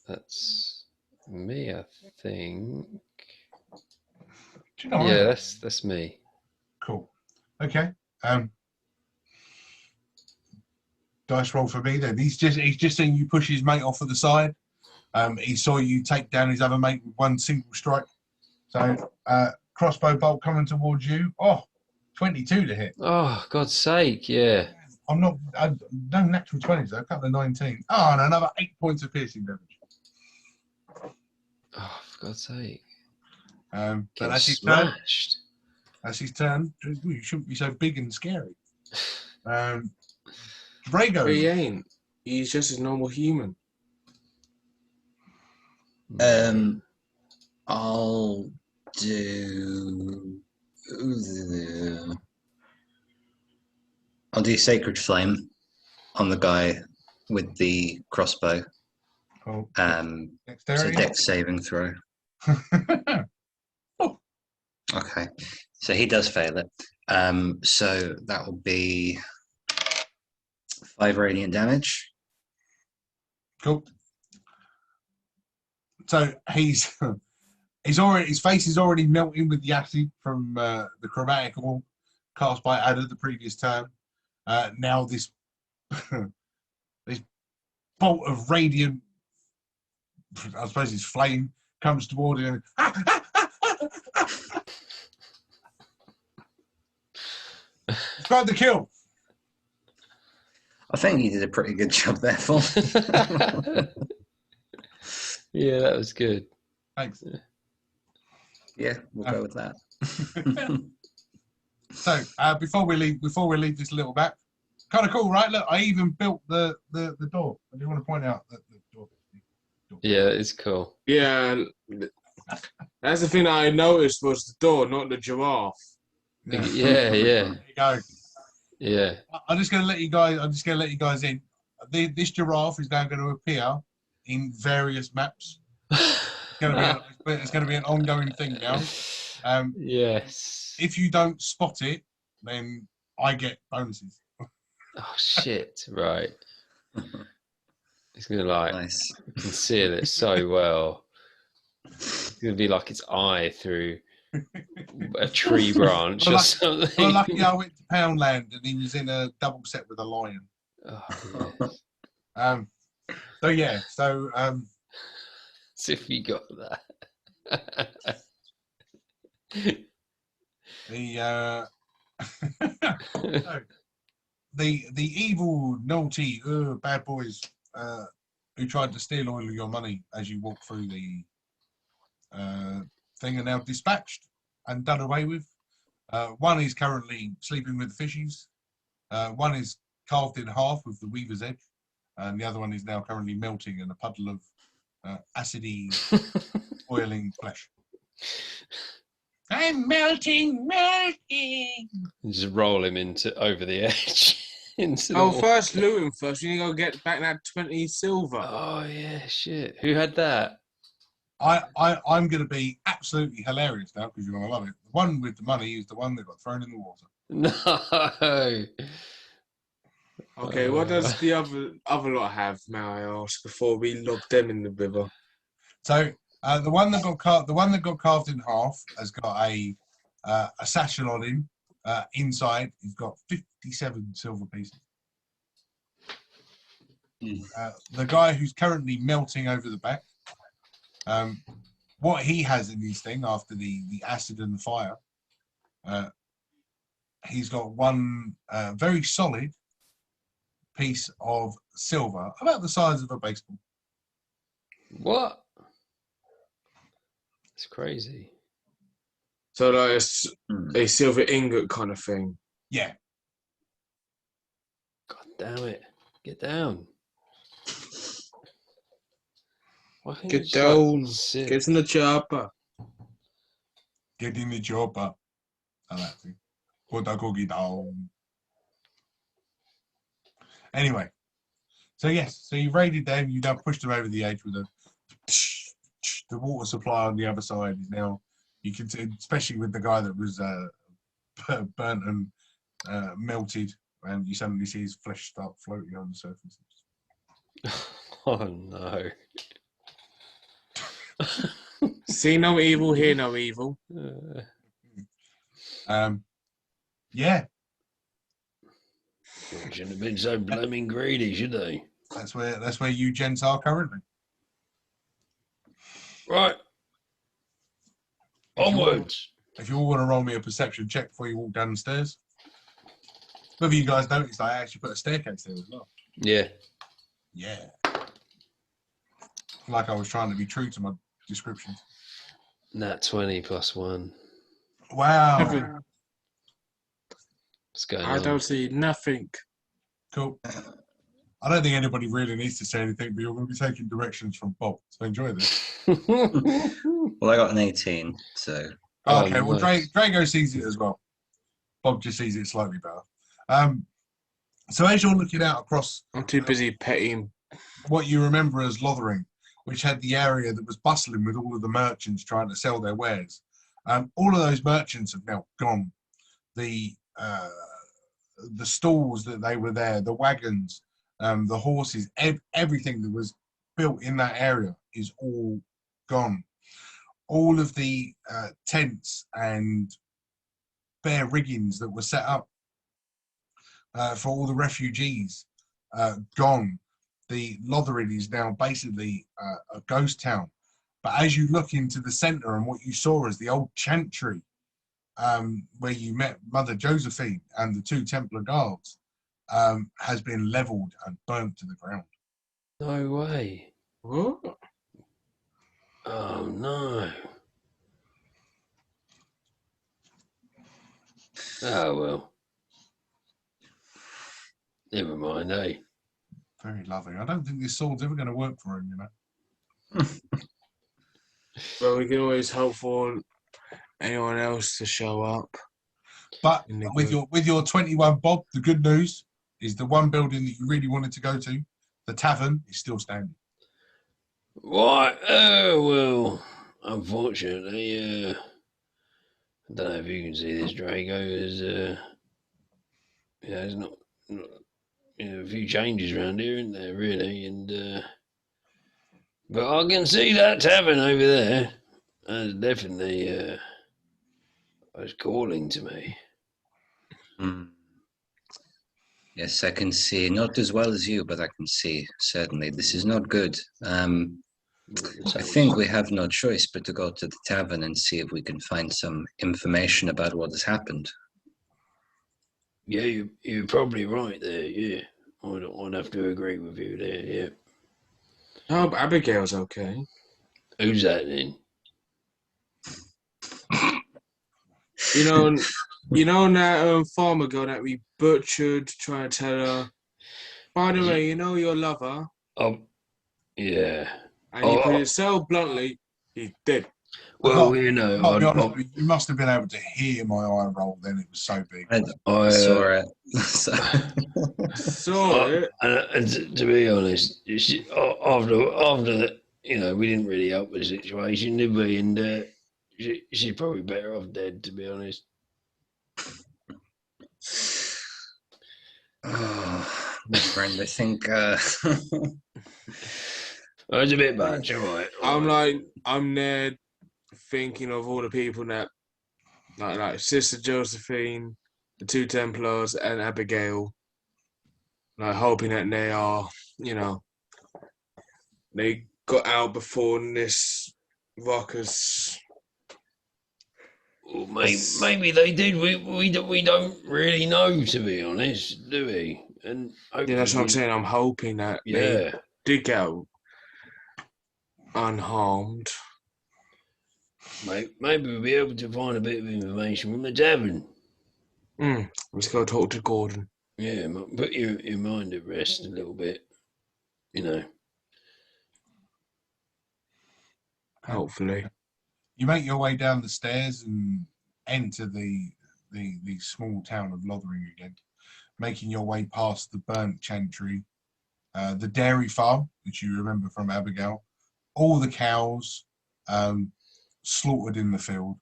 that's me, I think.
Do you know
Yeah,
what?
that's me.
Cool. Okay. Dice roll for me then. He's just seen you push his mate off to the side. He saw you take down his other mate with one single strike. So crossbow bolt coming towards you. Oh, 22 to hit.
Oh, God's sake, yeah.
No natural 20s, a couple of 19. Oh, and another 8 points of piercing damage.
Oh, for God's sake.
But
Getting
that's his turn.
smashed.
That's his turn. You shouldn't be so big and scary. Drago.
He ain't. He's just a normal human.
I'll do. I'll do Sacred Flame on the guy with the crossbow.
Oh,
It's a
dexterity.
dex saving throw. Okay, so he does fail it. So that will be 5 radiant damage.
Cool. So his face is already melting with the acid from the chromatic orb cast by Ada the previous turn. Now this this bolt of radiant, I suppose it's flame, comes toward him. Describe the kill.
I think you did a pretty good job there, Phil.
Yeah, that was good.
Thanks.
Yeah, we'll go with that.
So before we leave this little map, kind of cool, right? Look, I even built the door. I just want to point out that the door.
Yeah, it's cool.
Yeah, that's the thing that I noticed was the door, not the giraffe.
Yeah.
There you go.
Yeah.
I'm just going to let you guys in. This giraffe is now going to appear in various maps. It's going to be an ongoing thing now.
Yes.
If you don't spot it, then I get bonuses.
Oh shit! Right. It's gonna
Nice.
conceal it so well. It's gonna be like its eye through a tree branch or something.
Well, lucky I went to Poundland and he was in a double set with a lion.
Oh, yeah.
So
As if you got that.
the no, the evil, naughty, bad boys who tried to steal all of your money as you walk through the thing are now dispatched and done away with. One is currently sleeping with the fishies. One is carved in half with the weaver's edge, and the other one is now currently melting in a puddle of acidy, boiling flesh. I'm melting.
Just roll him over the edge. Into the
Oh,
water.
first loot him first. You need to go get back that 20 silver.
Oh yeah, shit. Who had that?
I'm going to be absolutely hilarious now because you're going to love it. The one with the money is the one that got thrown in the water.
No.
Okay, what does the other lot have, may I ask, before we lob them in the river?
So the one that got carved in half has got a satchel on him. Inside, he's got 57 silver pieces. The guy who's currently melting over the back, what he has in his thing after the acid and the fire, he's got one very solid piece of silver, about the size of a baseball.
What? It's crazy.
So like a silver ingot kind of thing.
Yeah.
God damn it. Get down. Why can't you
Get
just,
down.
like, sit?
Get in the chopper.
Get in the chopper. I like that. Put the cookie down. Anyway, so yes, so you raided them. You now pushed them over the edge with the water supply on the other side is now. You can, especially with the guy that was burnt and melted, and you suddenly see his flesh start floating on the surface.
Oh no.
See no evil, hear no evil.
Yeah,
Shouldn't have been so blooming greedy, should they?
that's where you gents are currently.
Right. Onwards.
If you all want to roll me a perception check before you walk down the stairs. Whether you guys noticed, I actually put a staircase there as well.
Yeah.
Yeah. Like I was trying to be true to my description.
Nat 20 plus 1.
Wow.
What's going
I
on?
don't see nothing.
Cool. I don't think anybody really needs to say anything, but you're going to be taking directions from Bob. So enjoy this.
Well, I got an 18, so
Oh,
Okay, well,
nice.
Drago sees it as well. Bob just sees it slightly better. So as you're looking out across
I'm too busy petting.
what you remember as Lothering, which had the area that was bustling with all of the merchants trying to sell their wares, all of those merchants have now gone. The stalls that they were there, the wagons, the horses, everything that was built in that area is all gone. All of the tents and bare riggings that were set up for all the refugees gone. The Lothering is now basically a ghost town. But as you look into the centre and what you saw as the old chantry where you met Mother Josephine and the 2 Templar guards has been levelled and burnt to the ground.
No way.
What?
Oh no. Oh well. Never mind, eh?
Very lovely. I don't think this sword's ever going to work for him, you know.
Well, we can always hope for anyone else to show up.
But
in the
with your 21 Bob, the good news is the one building that you really wanted to go to, the tavern, is still standing.
Right. Oh well. Unfortunately, I don't know if you can see this. Drago is, there's not a few changes around here, isn't there? Really, and but I can see that tavern over there. That's definitely was calling to me.
Yes, I can see. Not as well as you, but I can see. Certainly, this is not good. I think we have no choice but to go to the tavern and see if we can find some information about what has happened.
Yeah, you're probably right there. Yeah, I'd have to agree with you there. Yeah.
I hope Abigail's okay.
Who's that then?
You know that farmer girl that we butchered, trying to tell her. By the way, you know your lover,
Oh, yeah.
and you put it so bluntly, he's dead.
Well, you know,
I'll be honest, you must have been able to hear my eye roll then. It was so big.
I saw it.
Saw it.
And to be honest, after you know, we didn't really help the situation, did we? And she's probably better off dead, to be honest.
Oh, my friend, I think
It's a bit much, all right.
I'm there thinking of all the people that, like Sister Josephine, the two Templars, and Abigail, like hoping that they are, they got out before this ruckus.
Well, maybe they did. We don't really know, to be honest, do we? And
Yeah, that's what I'm saying. I'm hoping that they did get out unharmed.
Maybe we'll be able to find a bit of information from the tavern.
Let's go talk to Gordon.
Yeah, put your mind at rest a little bit, you know.
Hopefully.
You make your way down the stairs and enter the small town of Lothering again, making your way past the burnt chantry, the dairy farm, which you remember from Abigail, all the cows slaughtered in the field.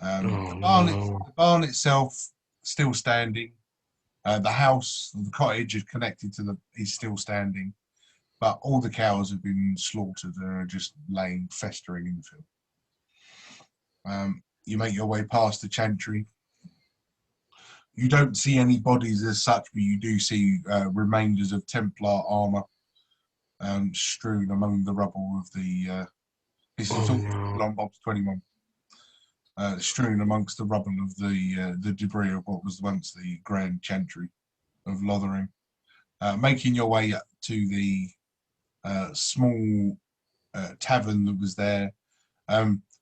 The barn itself still standing. The house, the cottage is connected to is still standing, but all the cows have been slaughtered and are just laying, festering in the field. You make your way past the chantry. You don't see any bodies as such, but you do see remainders of Templar armor strewn among the rubble of the. This is all on Bob's 21. Strewn amongst the rubble of the debris of what was once the Grand Chantry of Lothering. Making your way up to the small tavern that was there.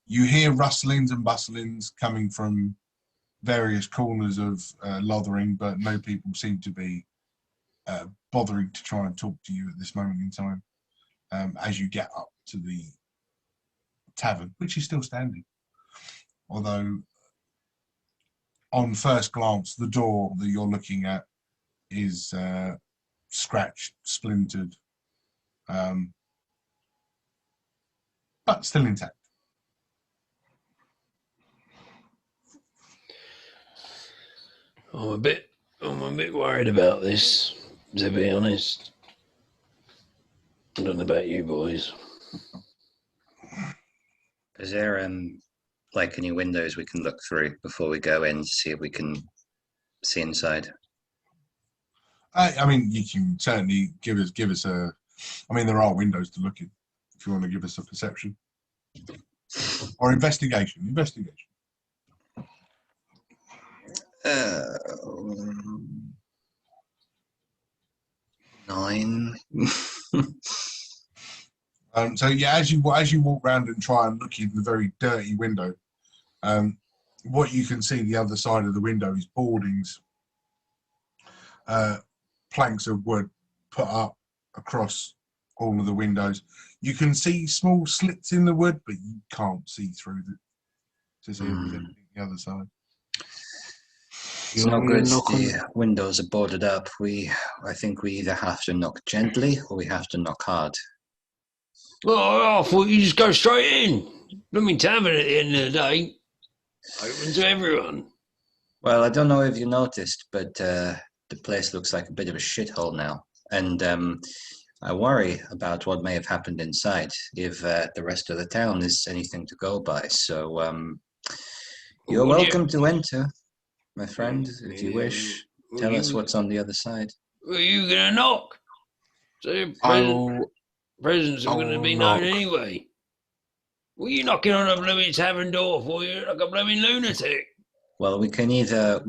You hear rustlings and bustlings coming from various corners of Lothering, but no people seem to be bothering to try and talk to you at this moment in time as you get up to the tavern, which is still standing. Although, on first glance, the door that you're looking at is scratched, splintered, but still intact.
I'm a bit worried about this, to be honest. I don't know about you boys.
Is there like any windows we can look through before we go in to see if we can see inside?
I mean, you can certainly give us a. I mean, there are windows to look in if you want to give us a perception or investigation.
9.
So yeah, as you walk around and try and look in the very dirty window, what you can see the other side of the window is boardings, planks of wood put up across all of the windows. You can see small slits in the wood, but you can't see through to see if there's anything on the other side.
It's no good. The windows are boarded up. I think we either have to knock gently or we have to knock hard.
Oh, I thought you just go straight in. Blooming tavern at the end of the day. Open to everyone.
Well, I don't know if you noticed, but the place looks like a bit of a shithole now. And I worry about what may have happened inside if the rest of the town is anything to go by. So you're welcome to enter, my friend, if you wish. Tell us what's on the other side.
Were you gonna knock? So
I'll
presents are gonna be
knock.
known anyway. Were you knocking on a blooming tavern door for you like a blooming lunatic?
Well, we can either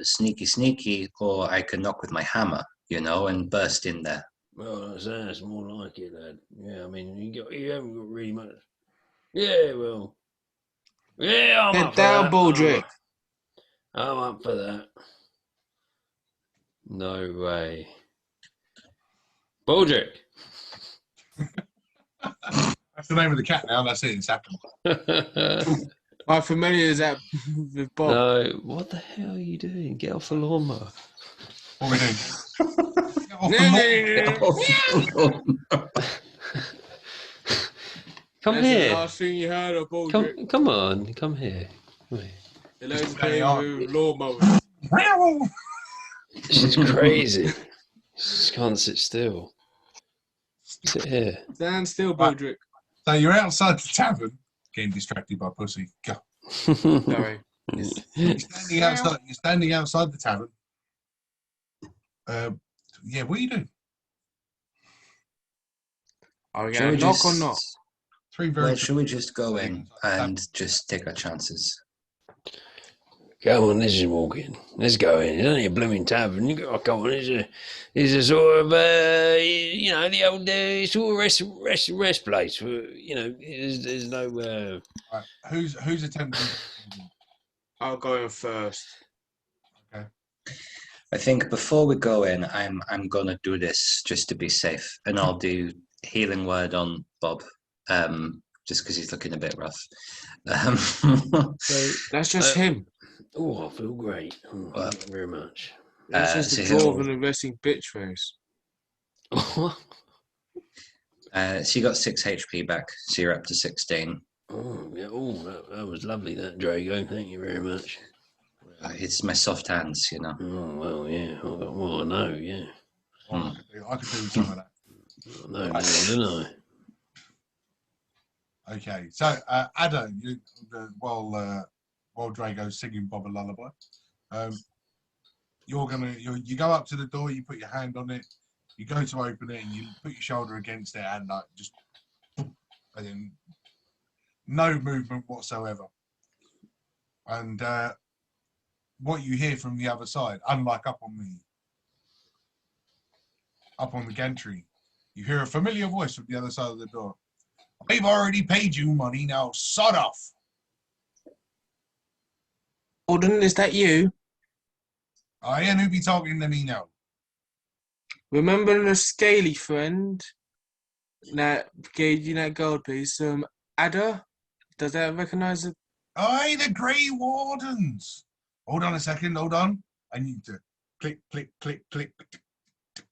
sneaky, or I can knock with my hammer, and burst in there.
Well, that's more like it, lad. Yeah, I mean, you haven't got really much. Yeah, well. Yeah, I'm
Get
up
down,
for that.
Baldric.
I'm up for that.
No way. Baldric.
That's the name of the cat now. That's it. It's happened.
I'm familiar as that with Bob.
No, what the hell are you doing? Get off the lawnmower.
What we doing? Get off the lawn.
Come
That's the
here.
last thing you heard of Baldric.
Come on. Come here. Come here.
He likes to
Just
play
carry on.
with lawnmowers.
She's crazy. She just can't sit still. Sit here.
Stand still, Baldric.
So you're outside the tavern, getting distracted by pussy. Go.
Sorry.
You're standing outside the tavern. Yeah, what are you doing?
Are we
Shall
going
we
to knock
just-
or not?
Three very.
Well, should we just go in and just take our chances?
Go on, let's just walk in. Let's go in. It's only a blooming tavern. You got to go on. It's a sort of, the old sort of rest place. For, there's no.
Right. Who's attempting?
I'll go in first.
Okay.
I think before we go in, I'm gonna do this just to be safe, and I'll do healing word on Bob, just because he's looking a bit rough.
So that's just him.
Oh, I feel great. Oh,
Well,
thank you very much.
That's just
so
a
he'll-
dwarven and resting bitch face.
So you got 6 HP back, so you're up to 16.
Oh, yeah. Oh, that was lovely, that, Drago. Thank you very much.
It's my soft hands,
Oh, well, yeah. Well, I know, yeah.
Oh, I could do with some of that.
I know now, don't I?
Okay, so Ada, while Drago's singing Bob a lullaby, you go up to the door, you put your hand on it, you go to open it, and you put your shoulder against it, and and then no movement whatsoever. And what you hear from the other side, unlike up on the gantry, you hear a familiar voice from the other side of the door. I've already paid you money, now sod off.
Alden, is that you?
I ain't who be talking to me now.
Remember the scaly friend that gave you that gold piece? Ada? Does that recognise it?
Aye, the Grey Wardens. Hold on a second, hold on. I need to click, click, click, click, click,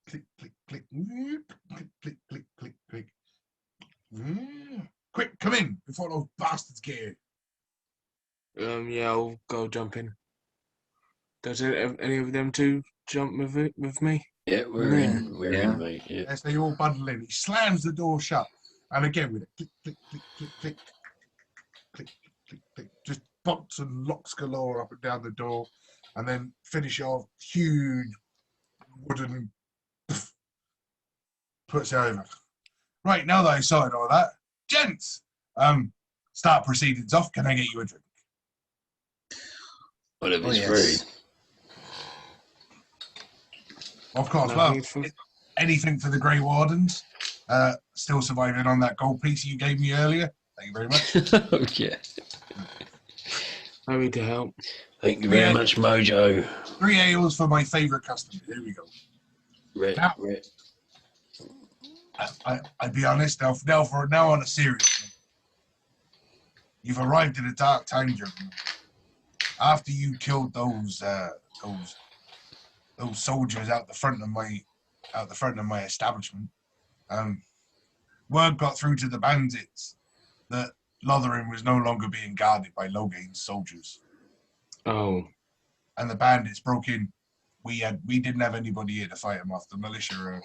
click, click, click, click, click, click, click, click. Quick, come in before those bastards get here.
Yeah, I'll go jump in. Does any of them two jump with me?
Yeah, we're in. We're
Yeah.
in, mate. Yeah.
As they all bundle in, he slams the door shut. And again with a click, click, click, click, click, click, click, click, just bolts and locks galore up and down the door. And then finish off huge wooden puts it over. Right, now that I sorted all that, gents, start proceedings off. Can I get you a drink?
Whatever's
yes.
free.
Of course, well,
Nothing for-
anything for the Grey Wardens. Still surviving on that gold piece you gave me earlier. Thank you very much.
Oh, yeah.
Happy to help.
Thank you very
Yeah.
much, Mojo.
3 ales for my favourite customer. Here we go. Now- I'd be honest, now on a serious note. You've arrived at a dark time, gentlemen. After you killed those soldiers out the front of my establishment, word got through to the bandits that Lothering was no longer being guarded by Logain's soldiers,
Oh,
and the bandits broke in. We didn't have anybody here to fight them off. The militia are,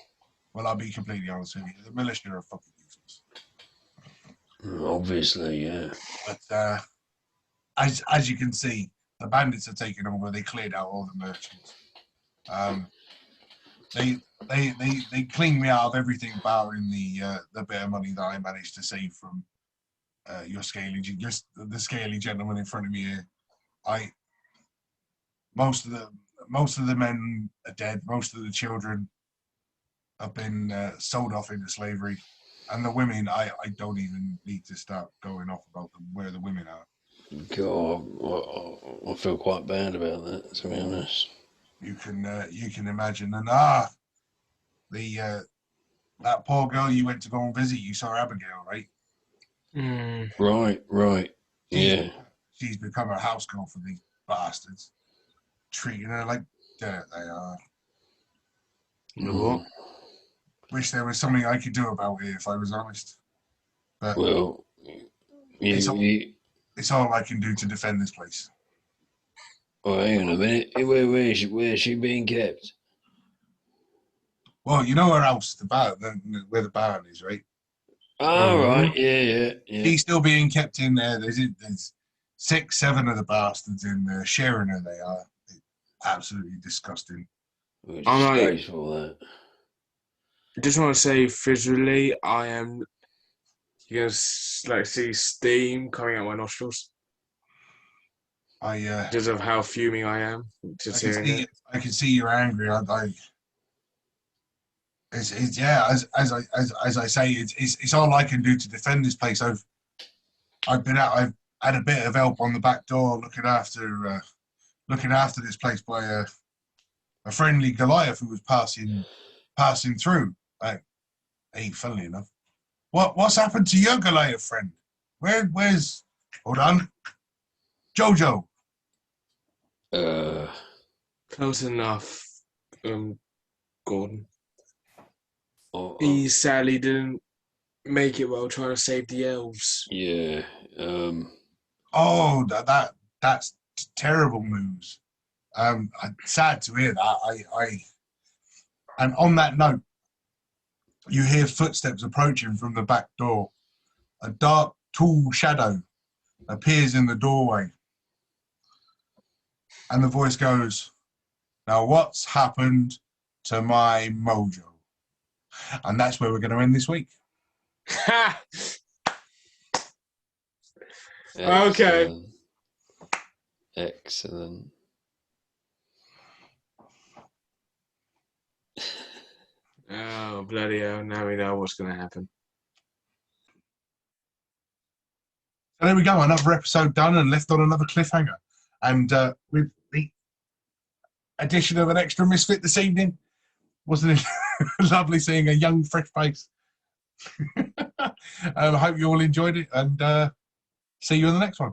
well, I'll be completely honest with you, the militia are fucking useless.
Obviously, yeah.
But as you can see, the bandits are taking over. They cleared out all the merchants. They cleaned me out of everything, barring the bit of money that I managed to save from the scaly gentleman in front of me here. Most of the men are dead. Most of the children have been sold off into slavery, and the women, I don't even need to start going off about where the women are.
God, I feel quite bad about that, to be honest.
You can imagine, and that poor girl you went to go and visit, you saw Abigail, right?
Right. Yeah.
She's become a house girl for these bastards, treating her like dirt. They are.
What?
Wish there was something I could do about it, if I was honest. But
Well,
it's all I can do to defend this place.
Oh, hang on a minute. Where is she being kept?
Well, you know her house, where the barn is, right?
Oh, right. Yeah.
She's still being kept in there. There's 6, 7 of the bastards in there sharing her. They are absolutely disgusting.
Well, it's
I'm like-
disgraceful, that.
I just want to say, visually, I am. You can like see steam coming out my nostrils because of how fuming I am. Just hearing it.
I can see you're angry. It's yeah. As I say, it's all I can do to defend this place. I've had a bit of help on the back door, looking after this place by a friendly Goliath who was passing through. Hey, funnily enough, what's happened to your Goliath friend? Where's hold on, Jojo?
Close enough, Gordon.
Oh,
He sadly didn't make it while trying to save the elves.
yeah.
Oh, that's terrible news. I'm sad to hear that. And on that note, you hear footsteps approaching from the back door. A dark, tall shadow appears in the doorway. And the voice goes, "Now what's happened to my mojo?" And that's where we're going to end this week.
Okay.
Excellent.
Oh, bloody hell. Now we know what's going to happen.
So there we go, another episode done and left on another cliffhanger. And with the addition of an extra misfit this evening, wasn't it lovely seeing a young, fresh face? I hope you all enjoyed it, and see you in the next one.